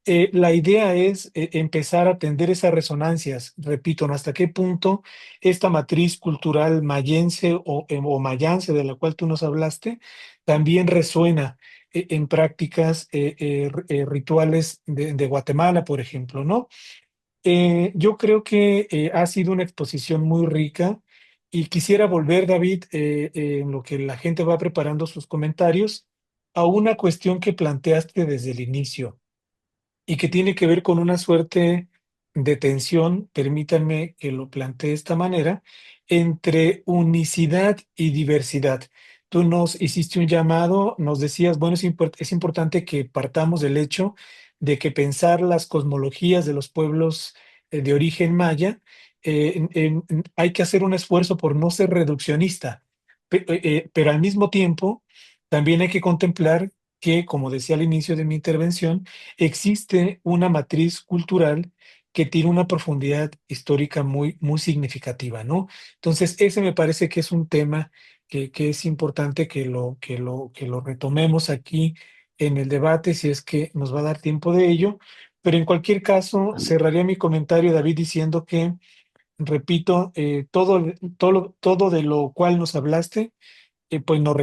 la idea es empezar a atender esas resonancias, repito, ¿no? Hasta qué punto esta matriz cultural mayense o mayance de la cual tú nos hablaste también resuena en prácticas rituales de Guatemala, por ejemplo, ¿no? Yo creo que ha sido una exposición muy rica y quisiera volver, David, en lo que la gente va preparando sus comentarios, a una cuestión que planteaste desde el inicio y que tiene que ver con una suerte, de tensión, permítanme que lo plantee de esta manera, entre unicidad y diversidad. Tú nos hiciste un llamado, nos decías, bueno, es importante que partamos del hecho de que pensar las cosmologías de los pueblos de origen maya, hay que hacer un esfuerzo por no ser reduccionista, pero al mismo tiempo también hay que contemplar que, como decía al inicio de mi intervención, existe una matriz cultural que tiene una profundidad histórica muy, muy significativa, ¿no? Entonces, ese me parece que es un tema que es importante que lo retomemos aquí en el debate, si es que nos va a dar tiempo de ello. Pero en cualquier caso, cerraría mi comentario, David, diciendo que, repito, todo de lo cual nos hablaste pues nos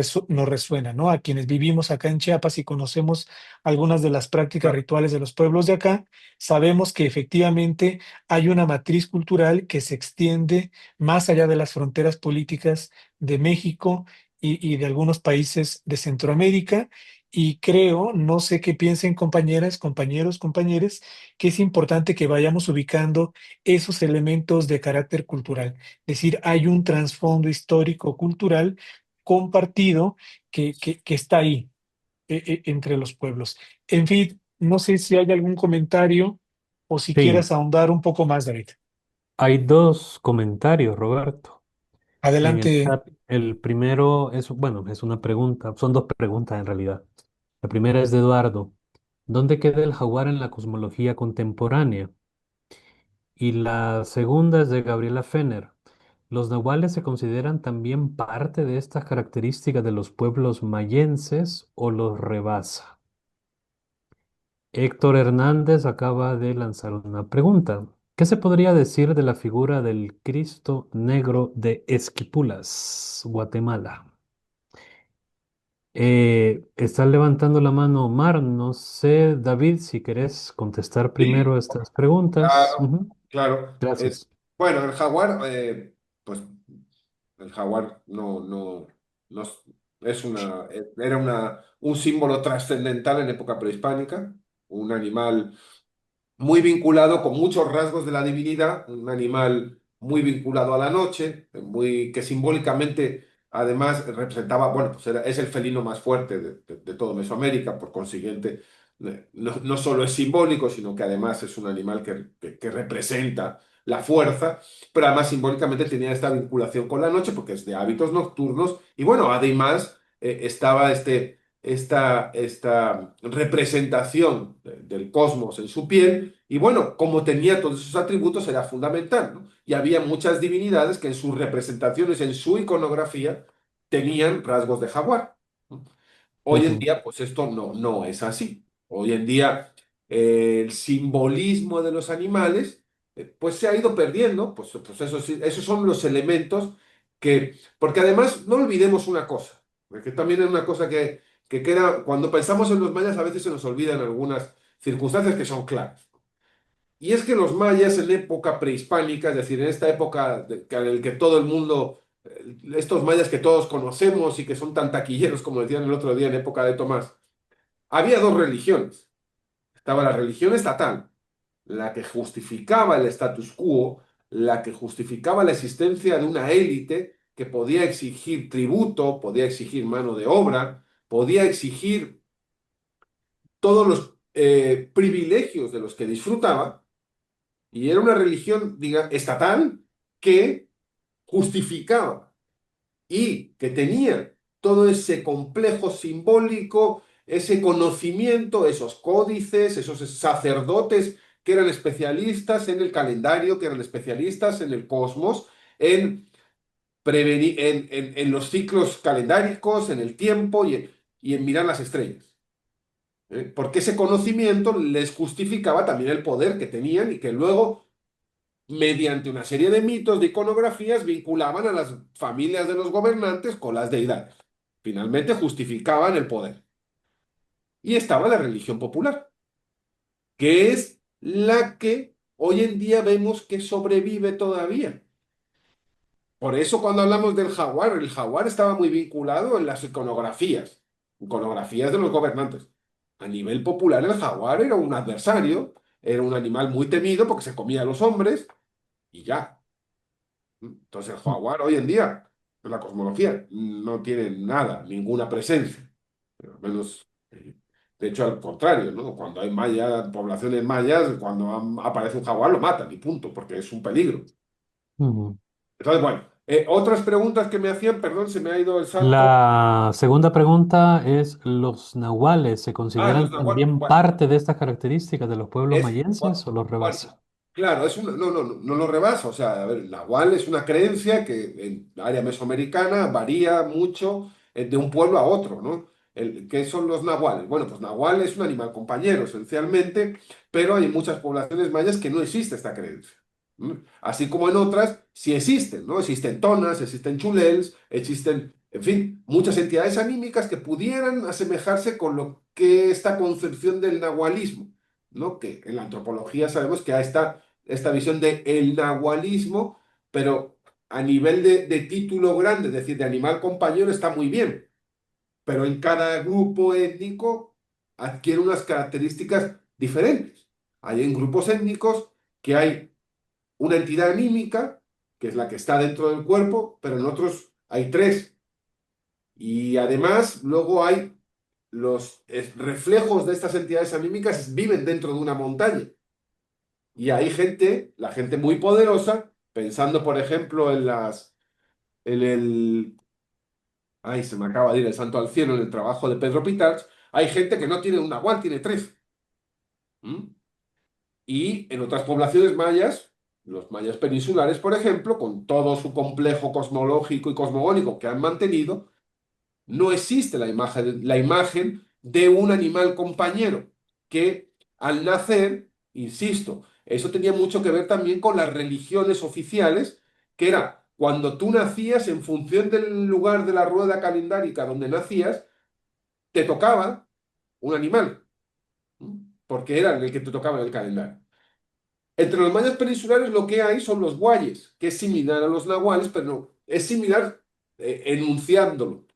resuena, ¿no? A quienes vivimos acá en Chiapas y conocemos algunas de las prácticas Claro. rituales de los pueblos de acá, sabemos que efectivamente hay una matriz cultural que se extiende más allá de las fronteras políticas de México y de algunos países de Centroamérica. Y creo, no sé qué piensen compañeras, compañeros, compañeres, que es importante que vayamos ubicando esos elementos de carácter cultural. Es decir, hay un trasfondo histórico cultural compartido que está ahí entre los pueblos. En fin, no sé si hay algún comentario o si Sí, quieras ahondar un poco más, David. hay dos comentarios, Roberto, en el Adelante. chat. El primero es, bueno, es una pregunta, son dos preguntas en realidad. La primera es de Eduardo. ¿Dónde queda el jaguar en la cosmología contemporánea? Y la segunda es de Gabriela Fenner. ¿Los nahuales se consideran también parte de estas características de los pueblos mayenses o los rebasa? Héctor Hernández acaba de lanzar una pregunta. ¿Qué se podría decir de la figura del Cristo Negro de Esquipulas, Guatemala? Está levantando la mano Omar. No sé, David, si querés contestar Sí, primero estas preguntas. claro, Ujú. claro. Gracias. Bueno, el jaguar, pues el jaguar no era un símbolo trascendental en época prehispánica, un animal muy vinculado con muchos rasgos de la divinidad, un animal muy vinculado a la noche, que simbólicamente además representaba, bueno, pues es el felino más fuerte de todo Mesoamérica, por consiguiente, no solo es simbólico, sino que además es un animal que representa la fuerza, pero además simbólicamente tenía esta vinculación con la noche porque es de hábitos nocturnos y bueno, además estaba esta representación del cosmos en su piel, y bueno, como tenía todos esos atributos era fundamental, ¿no? Y había muchas divinidades que en sus representaciones, en su iconografía, tenían rasgos de jaguar, ¿no? Hoy en Ujú, día, pues esto no es así. Hoy en día, el simbolismo de los animales, pues se ha ido perdiendo, pues eso, esos son los elementos porque además no olvidemos una cosa, porque también es una cosa que queda, cuando pensamos en los mayas a veces se nos olvidan algunas circunstancias que son claras. Y es que los mayas en época prehispánica, es decir, en esta época en el que todo el mundo, estos mayas que todos conocemos y que son tan taquilleros como decían el otro día en época de Tomás, había dos religiones. Estaba la religión estatal, la que justificaba el status quo, la que justificaba la existencia de una élite que podía exigir tributo, podía exigir mano de obra, podía exigir todos los privilegios de los que disfrutaba, y era una religión, diga, estatal que justificaba y que tenía todo ese complejo simbólico, ese conocimiento, esos códices, esos sacerdotes que eran especialistas en el calendario, que eran especialistas en el cosmos, en prevenir, en los ciclos calendáricos, en el tiempo y en mirar las estrellas. Porque ese conocimiento les justificaba también el poder que tenían y que luego mediante una serie de mitos, de iconografías, vinculaban a las familias de los gobernantes con las deidades. Finalmente justificaban el poder. Y estaba la religión popular, que es la que hoy en día vemos que sobrevive todavía. Por eso cuando hablamos del jaguar, el jaguar estaba muy vinculado en las iconografías de los gobernantes. A nivel popular, el jaguar era un adversario, era un animal muy temido porque se comía a los hombres y ya. Entonces el jaguar hoy en día, en la cosmología, no tiene nada, ninguna presencia. Pero al menos, de hecho, al contrario, ¿no? Cuando hay mayas, poblaciones mayas, cuando aparece un jaguar lo matan y punto, porque es un peligro. Ujú. Entonces, bueno, otras preguntas que me hacían, perdón, se me ha ido el santo. La segunda pregunta es, ¿los nahuales se Ah, los consideran nahuales. también Bueno, parte de estas características de los pueblos mayenses o los bueno, rebasa? claro, no lo rebasa. O sea, a ver, el nahual es una creencia que en la área mesoamericana varía mucho de un pueblo a otro, ¿no? ¿Qué son los nahuales? Bueno, pues nahual es un animal compañero, esencialmente, pero hay muchas poblaciones mayas que no existe esta creencia. Así como en otras, sí existen, ¿no? Existen tonas, existen chulels, existen, en fin, muchas entidades anímicas que pudieran asemejarse con lo que esta concepción del nahualismo, ¿no? Que en la antropología sabemos que hay esta visión de el nahualismo, pero a nivel de título grande, es decir, de animal compañero, está muy bien, pero en cada grupo étnico adquiere unas características diferentes. Hay en grupos étnicos que hay una entidad anímica, que es la que está dentro del cuerpo, pero en otros hay tres. Y además, luego hay los reflejos de estas entidades anímicas viven dentro de una montaña. Y hay gente, la gente muy poderosa, pensando, por ejemplo, en el, ay, se me acaba de ir el santo al cielo, en el trabajo de Pedro Pitarch, hay gente que no tiene un nahual, tiene tres. ¿Mm? Y en otras poblaciones mayas, los mayas peninsulares, por ejemplo, con todo su complejo cosmológico y cosmogónico que han mantenido, no existe la imagen de un animal compañero que al nacer, insisto, eso tenía mucho que ver también con las religiones oficiales, que era cuando tú nacías, en función del lugar de la rueda calendárica donde nacías, te tocaba un animal, ¿m? Porque era el que te tocaba en el calendario. Entre los mayas peninsulares lo que hay son los guayes, que es similar a los nahuales, pero no, es similar enunciándolo,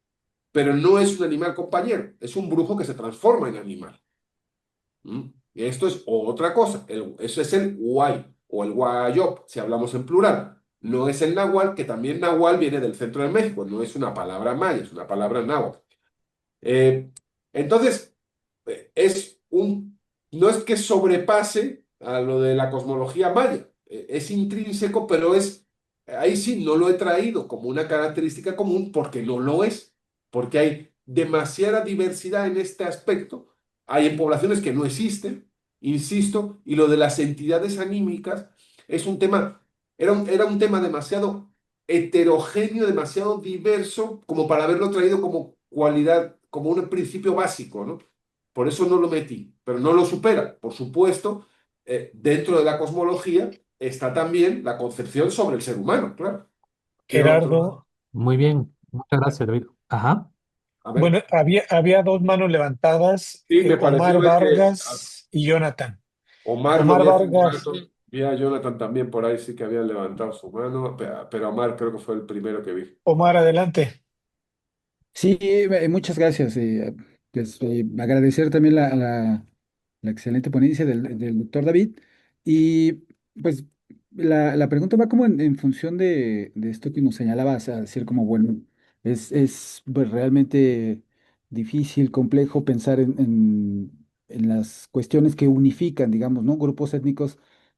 pero no es un animal compañero, es un brujo que se transforma en animal. Y esto es otra cosa, eso es el guay o el guayop, si hablamos en plural. No es el nahual, que también nahual viene del centro de México, no es una palabra maya, es una palabra náhuatl. Eh, entonces, no es que sobrepase a lo de la cosmología maya, es intrínseco, pero ahí sí no lo he traído como una característica común porque no lo es, porque hay demasiada diversidad en este aspecto, hay en poblaciones que no existen, insisto, y lo de las entidades anímicas es un tema, era un tema demasiado heterogéneo, demasiado diverso, como para haberlo traído como cualidad, como un principio básico, ¿no? Por eso no lo metí, pero no lo supera. Por supuesto, dentro de la cosmología está también la concepción sobre el ser humano, claro. ¿Qué otro? Gerardo, Muy bien, muchas gracias, David. Ajá. A ver. bueno, había dos manos levantadas, Sí, me pareció Omar ver que Vargas y Jonathan. Omar lo Omar vi hace un Vargas, rato. Vi a Jonathan también por ahí, sí que había levantado su mano, pero Omar creo que fue el primero que vi. Omar, adelante. Sí, muchas gracias. Pues, agradecer también la excelente ponencia del doctor David. Y pues la pregunta va como en función de esto que nos señalabas, a decir como, bueno, es pues, realmente difícil, complejo pensar en las cuestiones que unifican, digamos, ¿no? Grupos étnicos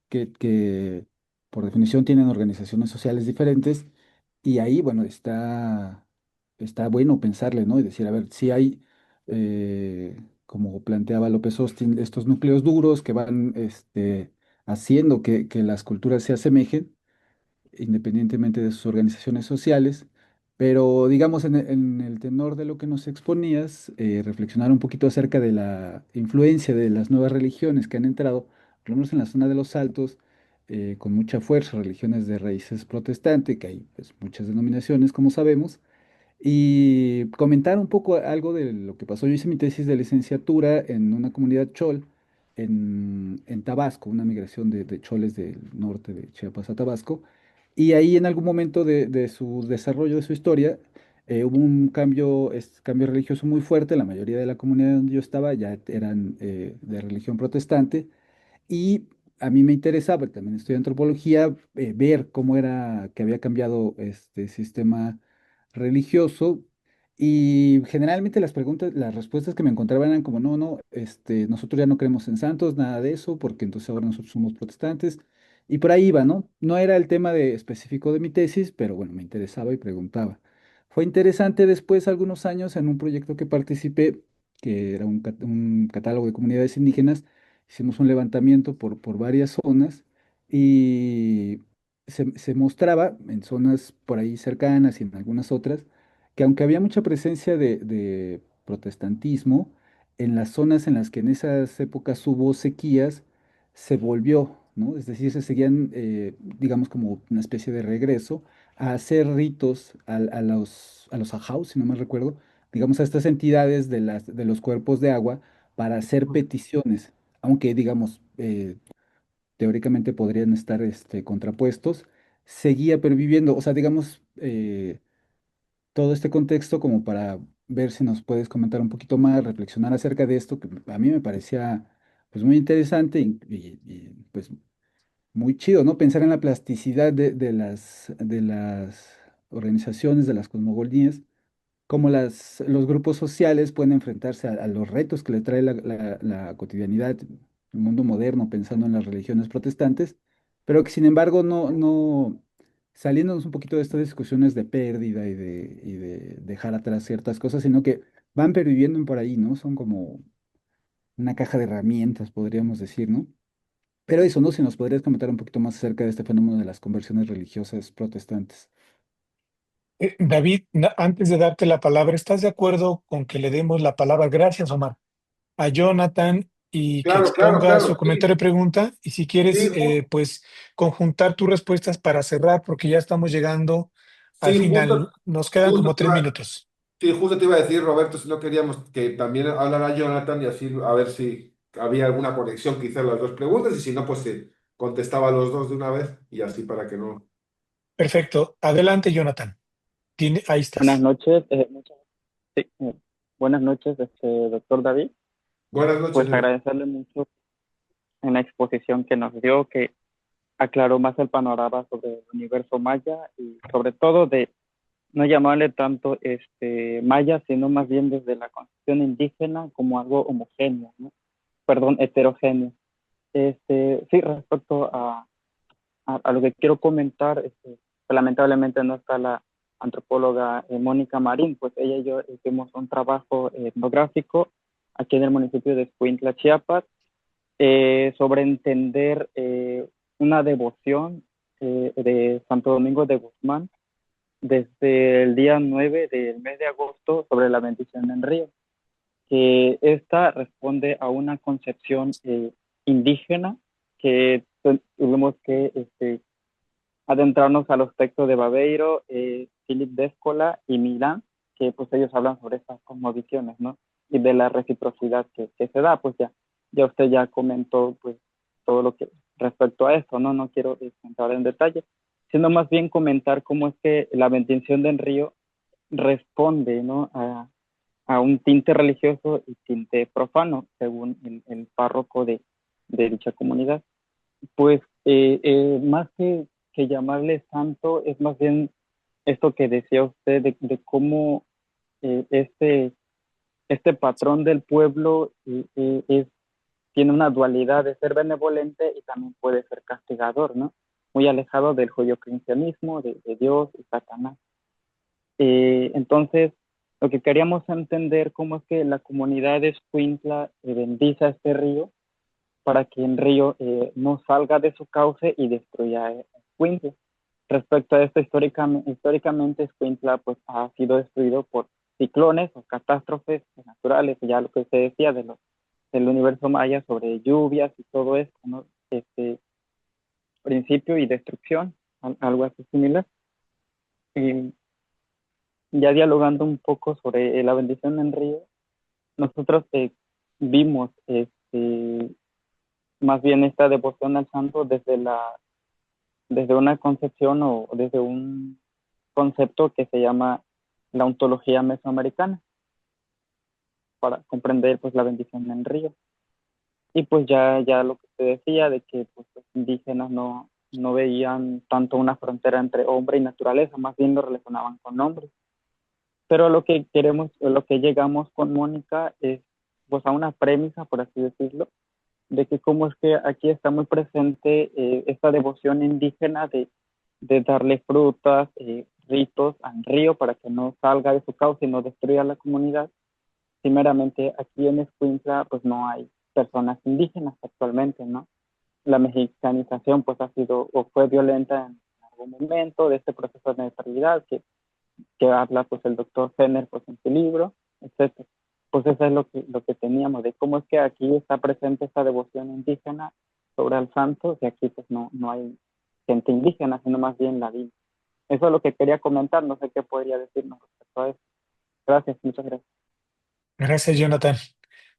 que por definición tienen organizaciones sociales diferentes. Y ahí, bueno, está bueno pensarle, ¿no? Y decir, a ver, si hay, como planteaba López Austin, estos núcleos duros que van haciendo que las culturas se asemejen, independientemente de sus organizaciones sociales. Pero, digamos, en el tenor de lo que nos exponías, reflexionar un poquito acerca de la influencia de las nuevas religiones que han entrado, por lo menos en la zona de los Altos, con mucha fuerza, religiones de raíces protestante, que hay pues, muchas denominaciones, como sabemos, y comentar un poco algo de lo que pasó. Yo hice mi tesis de licenciatura en una comunidad chol en Tabasco, una migración de choles del norte de Chiapas a Tabasco. Y ahí en algún momento de su desarrollo, de su historia, hubo un cambio religioso muy fuerte. La mayoría de la comunidad donde yo estaba ya eran de religión protestante Y a mí me interesaba, porque también estudio antropología, ver cómo era que había cambiado este sistema religioso. Y generalmente las preguntas, las respuestas que me encontraba eran como, no, no, nosotros ya no creemos en santos, nada de eso, porque entonces ahora nosotros somos protestantes. Y por ahí iba, ¿no? No era el tema específico de mi tesis, pero bueno, me interesaba y preguntaba. Fue interesante después, algunos años, en un proyecto que participé, que era un catálogo de comunidades indígenas. Hicimos un levantamiento por varias zonas y se mostraba en zonas por ahí cercanas y en algunas otras que aunque había mucha presencia de protestantismo, en las zonas en las que en esas épocas hubo sequías, se volvió, ¿no? Es decir, se seguían, digamos, como una especie de regreso a hacer ritos a los ajaus, si no me recuerdo, digamos, a estas entidades de los cuerpos de agua para hacer peticiones, aunque, digamos, teóricamente podrían estar contrapuestos, seguía perviviendo, o sea, digamos, todo este contexto como para ver si nos puedes comentar un poquito más, reflexionar acerca de esto, que a mí me parecía pues muy interesante y, pues muy chido, ¿no? Pensar en la plasticidad de las organizaciones, de las cosmogonías, cómo los grupos sociales pueden enfrentarse a los retos que le trae la cotidianidad, el mundo moderno, pensando en las religiones protestantes, pero que sin embargo no, saliéndonos un poquito de estas discusiones de pérdida y de dejar atrás ciertas cosas, sino que van perviviendo por ahí, ¿no? Son como una caja de herramientas, podríamos decir, ¿no? Pero eso, ¿no? Si nos podrías comentar un poquito más acerca de este fenómeno de las conversiones religiosas protestantes. David, antes de darte la palabra, ¿estás de acuerdo con que le demos la palabra, gracias, Omar, a Jonathan y que Claro, claro, exponga su claro, sí, comentario y pregunta? Y si quieres, sí, pues conjuntar tus respuestas para cerrar, porque ya estamos llegando al sí, final. Nos quedan justo como 3 minutos. sí, justo te iba a decir, Roberto, si no queríamos que también hablara Jonathan y así a ver si había alguna conexión quizás las dos preguntas y si no, pues se contestaba a los dos de una vez y así para que no. Perfecto. Adelante, Jonathan. Ahí Buenas estás. noches, sí, buenas noches, doctor David. Buenas noches, Pues Jonathan. agradecerle mucho en la exposición que nos dio, que aclaró más el panorama sobre el universo maya y sobre todo de no llamarle tanto maya, sino más bien desde la concepción indígena como algo homogéneo, ¿no? Perdón, heterogéneo. Sí, respecto a lo que quiero comentar, que lamentablemente no está la antropóloga Mónica Marín, pues ella y yo hicimos un trabajo etnográfico aquí en el municipio de Escuintla, Chiapas, sobre entender una devoción de Santo Domingo de Guzmán desde el día 9 del mes de agosto sobre la bendición en río, que esta responde a una concepción indígena que tuvimos que adentrarnos a los textos de Babeiro, Philip Descola y Milán, que pues ellos hablan sobre estas cosmovisiones, ¿no? Y de la reciprocidad que se da, pues ya usted ya comentó pues todo lo que respecto a esto, ¿no? No quiero entrar en detalle, sino más bien comentar cómo es que la bendición del río responde, ¿no? A un tinte religioso y tinte profano, según el párroco de dicha comunidad. Pues más que llamarle santo, es más bien esto que decía usted de cómo eh, este, este patrón del pueblo tiene una dualidad de ser benevolente y también puede ser castigador, ¿no? Muy alejado del judio-cristianismo, de Dios y Satanás. Entonces, lo que queríamos entender cómo es que la comunidad de Escuintla bendice a este río para que el río no salga de su cauce y destruya Escuintla. Respecto a esto, históricamente Escuintla pues, ha sido destruido por ciclones o catástrofes naturales, ya lo que se decía del universo maya sobre lluvias y todo esto, ¿no? Principio y destrucción, algo así similar. Y ya dialogando un poco sobre la bendición en río, nosotros vimos más bien esta devoción al santo desde una concepción o desde un concepto que se llama la ontología mesoamericana, para comprender pues la bendición en río. Y pues ya lo que te decía de que pues, los indígenas no veían tanto una frontera entre hombre y naturaleza, más bien lo relacionaban con hombres. Pero lo que queremos, lo que llegamos con Mónica es pues a una premisa, por así decirlo, de que cómo es que aquí está muy presente esta devoción indígena de darle frutas, ritos al río para que no salga de su cauce y no destruya la comunidad. Primeramente, aquí en Escuintla pues no hay personas indígenas actualmente, ¿no? La mexicanización pues ha sido o fue violenta en algún momento de este proceso de neutralidad que habla pues el doctor Fenner pues en su libro, etcétera. Pues eso es lo que teníamos, de cómo es que aquí está presente esta devoción indígena sobre el santo, y aquí pues no hay gente indígena, sino más bien la Biblia. Eso es lo que quería comentar, no sé qué podría decirnos respecto a eso. Gracias, muchas gracias. Gracias, Jonathan.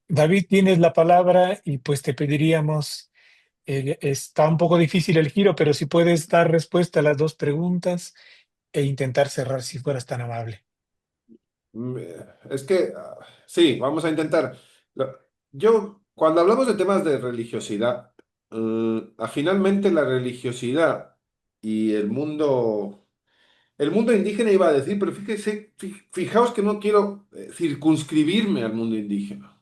David, tienes la palabra y pues te pediríamos, está un poco difícil el giro, pero si puedes dar respuesta a las dos preguntas e intentar cerrar si fueras tan amable. Mm, Es que, sí, vamos a intentar. Yo, cuando hablamos de temas de religiosidad, finalmente la religiosidad y el mundo indígena iba a decir, pero fíjese, fijaos que no quiero circunscribirme al mundo indígena.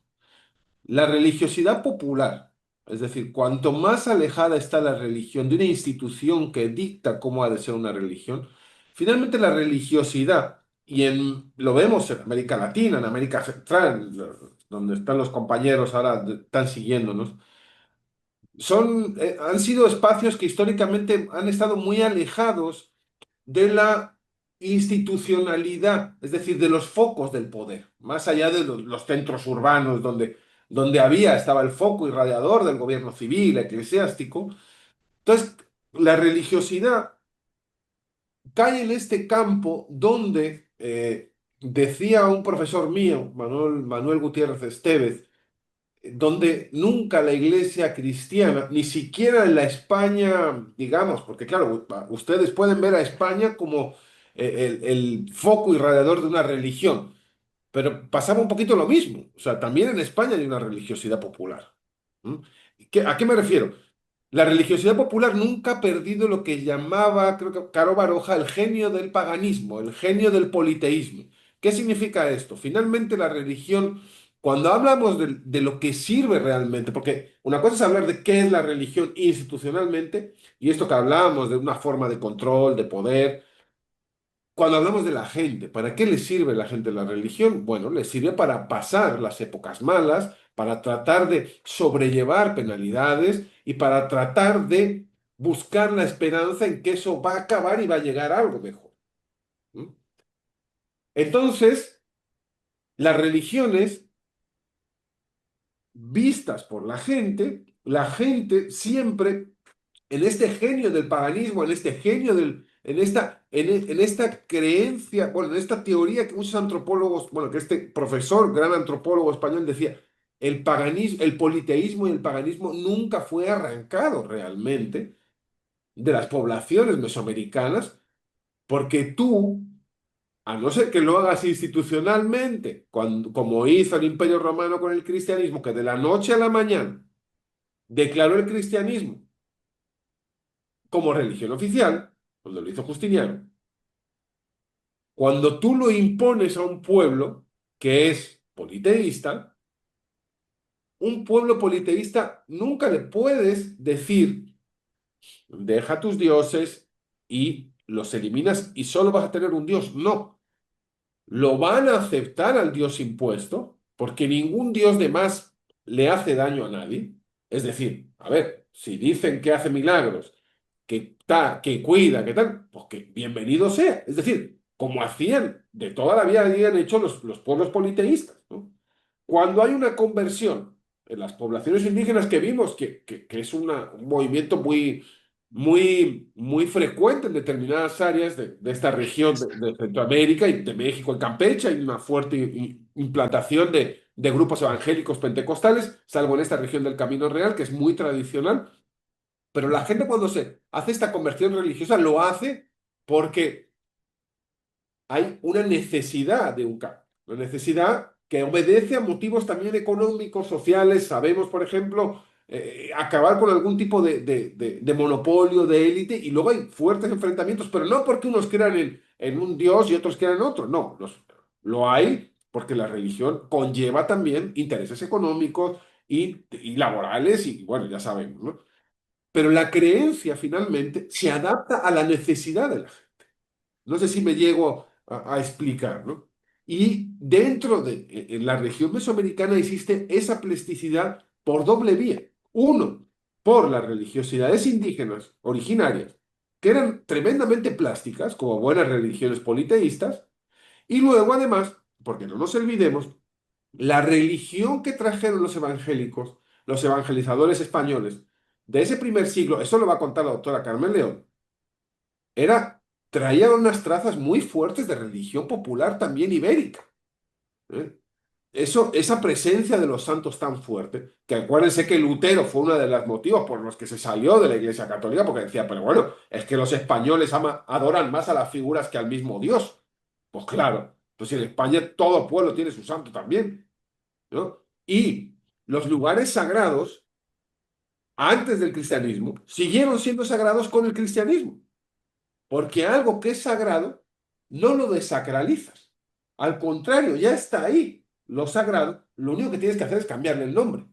La religiosidad popular, es decir, cuanto más alejada está la religión de una institución que dicta cómo ha de ser una religión, finalmente la religiosidad, lo vemos en América Latina, en América Central, donde están los compañeros ahora, están siguiéndonos, han sido espacios que históricamente han estado muy alejados de la institucionalidad, es decir, de los focos del poder, más allá de los centros urbanos donde estaba el foco irradiador del gobierno civil, eclesiástico. Entonces, la religiosidad cae en este campo donde, decía un profesor mío, Manuel Gutiérrez Estevez, donde nunca la iglesia cristiana, ni siquiera en la España, digamos, porque claro, ustedes pueden ver a España como el foco irradiador de una religión, pero pasaba un poquito lo mismo. O sea, también en España hay una religiosidad popular. ¿Mm? ¿A qué me refiero? La religiosidad popular nunca ha perdido lo que llamaba, creo que Caro Baroja, el genio del paganismo, el genio del politeísmo. ¿Qué significa esto? Finalmente la religión, cuando hablamos de lo que sirve realmente, porque una cosa es hablar de qué es la religión institucionalmente, y esto que hablábamos de una forma de control, de poder, cuando hablamos de la gente, ¿para qué le sirve la gente la religión? Bueno, le sirve para pasar las épocas malas, para tratar de sobrellevar penalidades y para tratar de buscar la esperanza en que eso va a acabar y va a llegar a algo mejor. ¿Mm? Entonces, las religiones vistas por la gente siempre en este genio del paganismo, en este genio en esta creencia, bueno, en esta teoría que muchos antropólogos, bueno, que este profesor, gran antropólogo español decía, el paganismo, el politeísmo y el paganismo nunca fue arrancado realmente de las poblaciones mesoamericanas, porque tú, a no ser que lo hagas institucionalmente, como hizo el Imperio Romano con el cristianismo, que de la noche a la mañana declaró el cristianismo como religión oficial, cuando lo hizo Justiniano, cuando tú lo impones a un pueblo que es politeísta, un pueblo politeísta nunca le puedes decir, deja tus dioses y los eliminas y solo vas a tener un dios. No, lo van a aceptar al dios impuesto porque ningún dios de más le hace daño a nadie. Es decir, a ver, si dicen que hace milagros, que cuida, que tal, pues que bienvenido sea. Es decir, como hacían de toda la vida, habían hecho los pueblos politeístas, ¿no? Cuando hay una conversión en las poblaciones indígenas que vimos que es un movimiento muy frecuente en determinadas áreas de esta región de Centroamérica y de México, en Campeche, hay una fuerte implantación de grupos evangélicos pentecostales, salvo en esta región del Camino Real, que es muy tradicional. Pero la gente cuando se hace esta conversión religiosa lo hace porque hay una necesidad de un cambio, una necesidad que obedece a motivos también económicos, sociales. Sabemos, por ejemplo, acabar con algún tipo de monopolio, de élite, y luego hay fuertes enfrentamientos, pero no porque unos crean en un Dios y otros crean en otro, no, lo hay porque la religión conlleva también intereses económicos y laborales, y bueno, ya sabemos, ¿no? Pero la creencia finalmente se adapta a la necesidad de la gente. No sé si me llego a explicar, ¿no? Y dentro de en la región mesoamericana existe esa plasticidad por doble vía. Uno, por las religiosidades indígenas originarias, que eran tremendamente plásticas, como buenas religiones politeístas, y luego además, porque no nos olvidemos, la religión que trajeron los evangélicos, los evangelizadores españoles, de ese primer siglo, eso lo va a contar la doctora Carmen León, traía unas trazas muy fuertes de religión popular también ibérica. ¿Eh? Esa presencia de los santos tan fuerte, que acuérdense que Lutero fue uno de los motivos por los que se salió de la Iglesia Católica, porque decía, pero bueno, es que los españoles adoran más a las figuras que al mismo Dios. Pues claro, pues en España todo pueblo tiene su santo también, ¿no? Y los lugares sagrados, antes del cristianismo, siguieron siendo sagrados con el cristianismo. Porque algo que es sagrado no lo desacralizas. Al contrario, ya está ahí. Lo sagrado, lo único que tienes que hacer es cambiarle el nombre.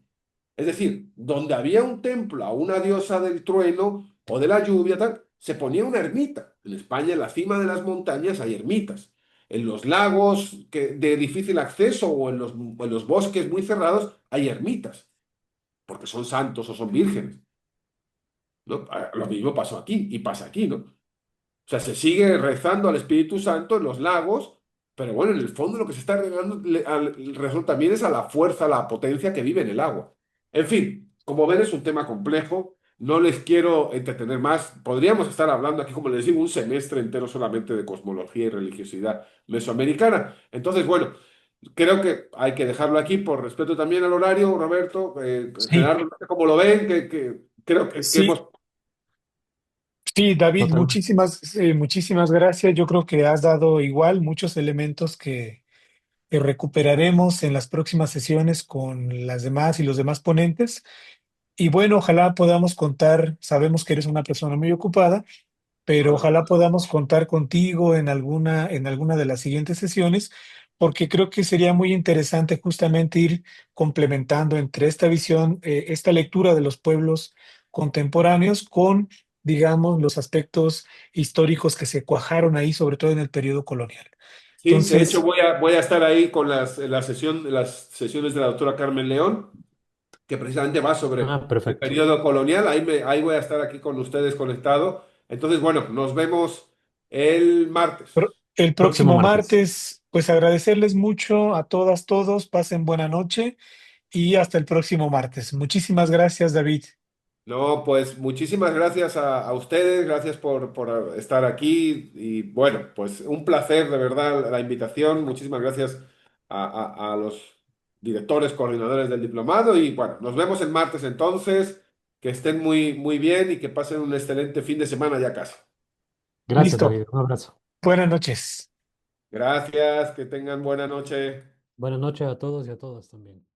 Es decir, donde había un templo a una diosa del trueno o de la lluvia, tal, se ponía una ermita. En España, en la cima de las montañas, hay ermitas. En los lagos de difícil acceso o en los bosques muy cerrados, hay ermitas, porque son santos o son vírgenes, ¿no? Lo mismo pasó aquí y pasa aquí, ¿no? O sea, se sigue rezando al Espíritu Santo en los lagos, pero bueno, en el fondo lo que se está regando rezando también es a la fuerza, a la potencia que vive en el agua. En fin, como ven, es un tema complejo. No les quiero entretener más. Podríamos estar hablando aquí, como les digo, un semestre entero solamente de cosmología y religiosidad mesoamericana. Entonces, bueno, creo que hay que dejarlo aquí por respeto también al horario, Roberto. Sí, Gerardo, no sé cómo lo ven, que creo que sí, hemos... sí, David, Totalmente. muchísimas gracias. Yo creo que has dado igual muchos elementos que recuperaremos en las próximas sesiones con las demás y los demás ponentes. Y bueno, ojalá podamos contar, sabemos que eres una persona muy ocupada, pero ojalá podamos contar contigo en alguna de las siguientes sesiones, porque creo que sería muy interesante justamente ir complementando entre esta visión, esta lectura de los pueblos contemporáneos con, digamos, los aspectos históricos que se cuajaron ahí, sobre todo en el periodo colonial. Sí, de hecho Entonces, voy a estar ahí con las sesiones de la doctora Carmen León, que precisamente va sobre Ah, el perfecto. periodo colonial. Ahí voy a estar aquí con ustedes conectado. Entonces, bueno, nos vemos el martes. el Próximo próximo martes. martes, pues agradecerles mucho a todas, todos, pasen buena noche y hasta el próximo martes. Muchísimas gracias, David. No, pues muchísimas gracias a ustedes, gracias por estar aquí y bueno, pues un placer de verdad la invitación. Muchísimas gracias a los directores, coordinadores del diplomado y bueno, nos vemos el martes entonces. Que estén muy, muy bien y que pasen un excelente fin de semana ya casi. Gracias, Listo. David. Un abrazo. Buenas noches. Gracias, que tengan buena noche. Buenas noches a todos y a todas también.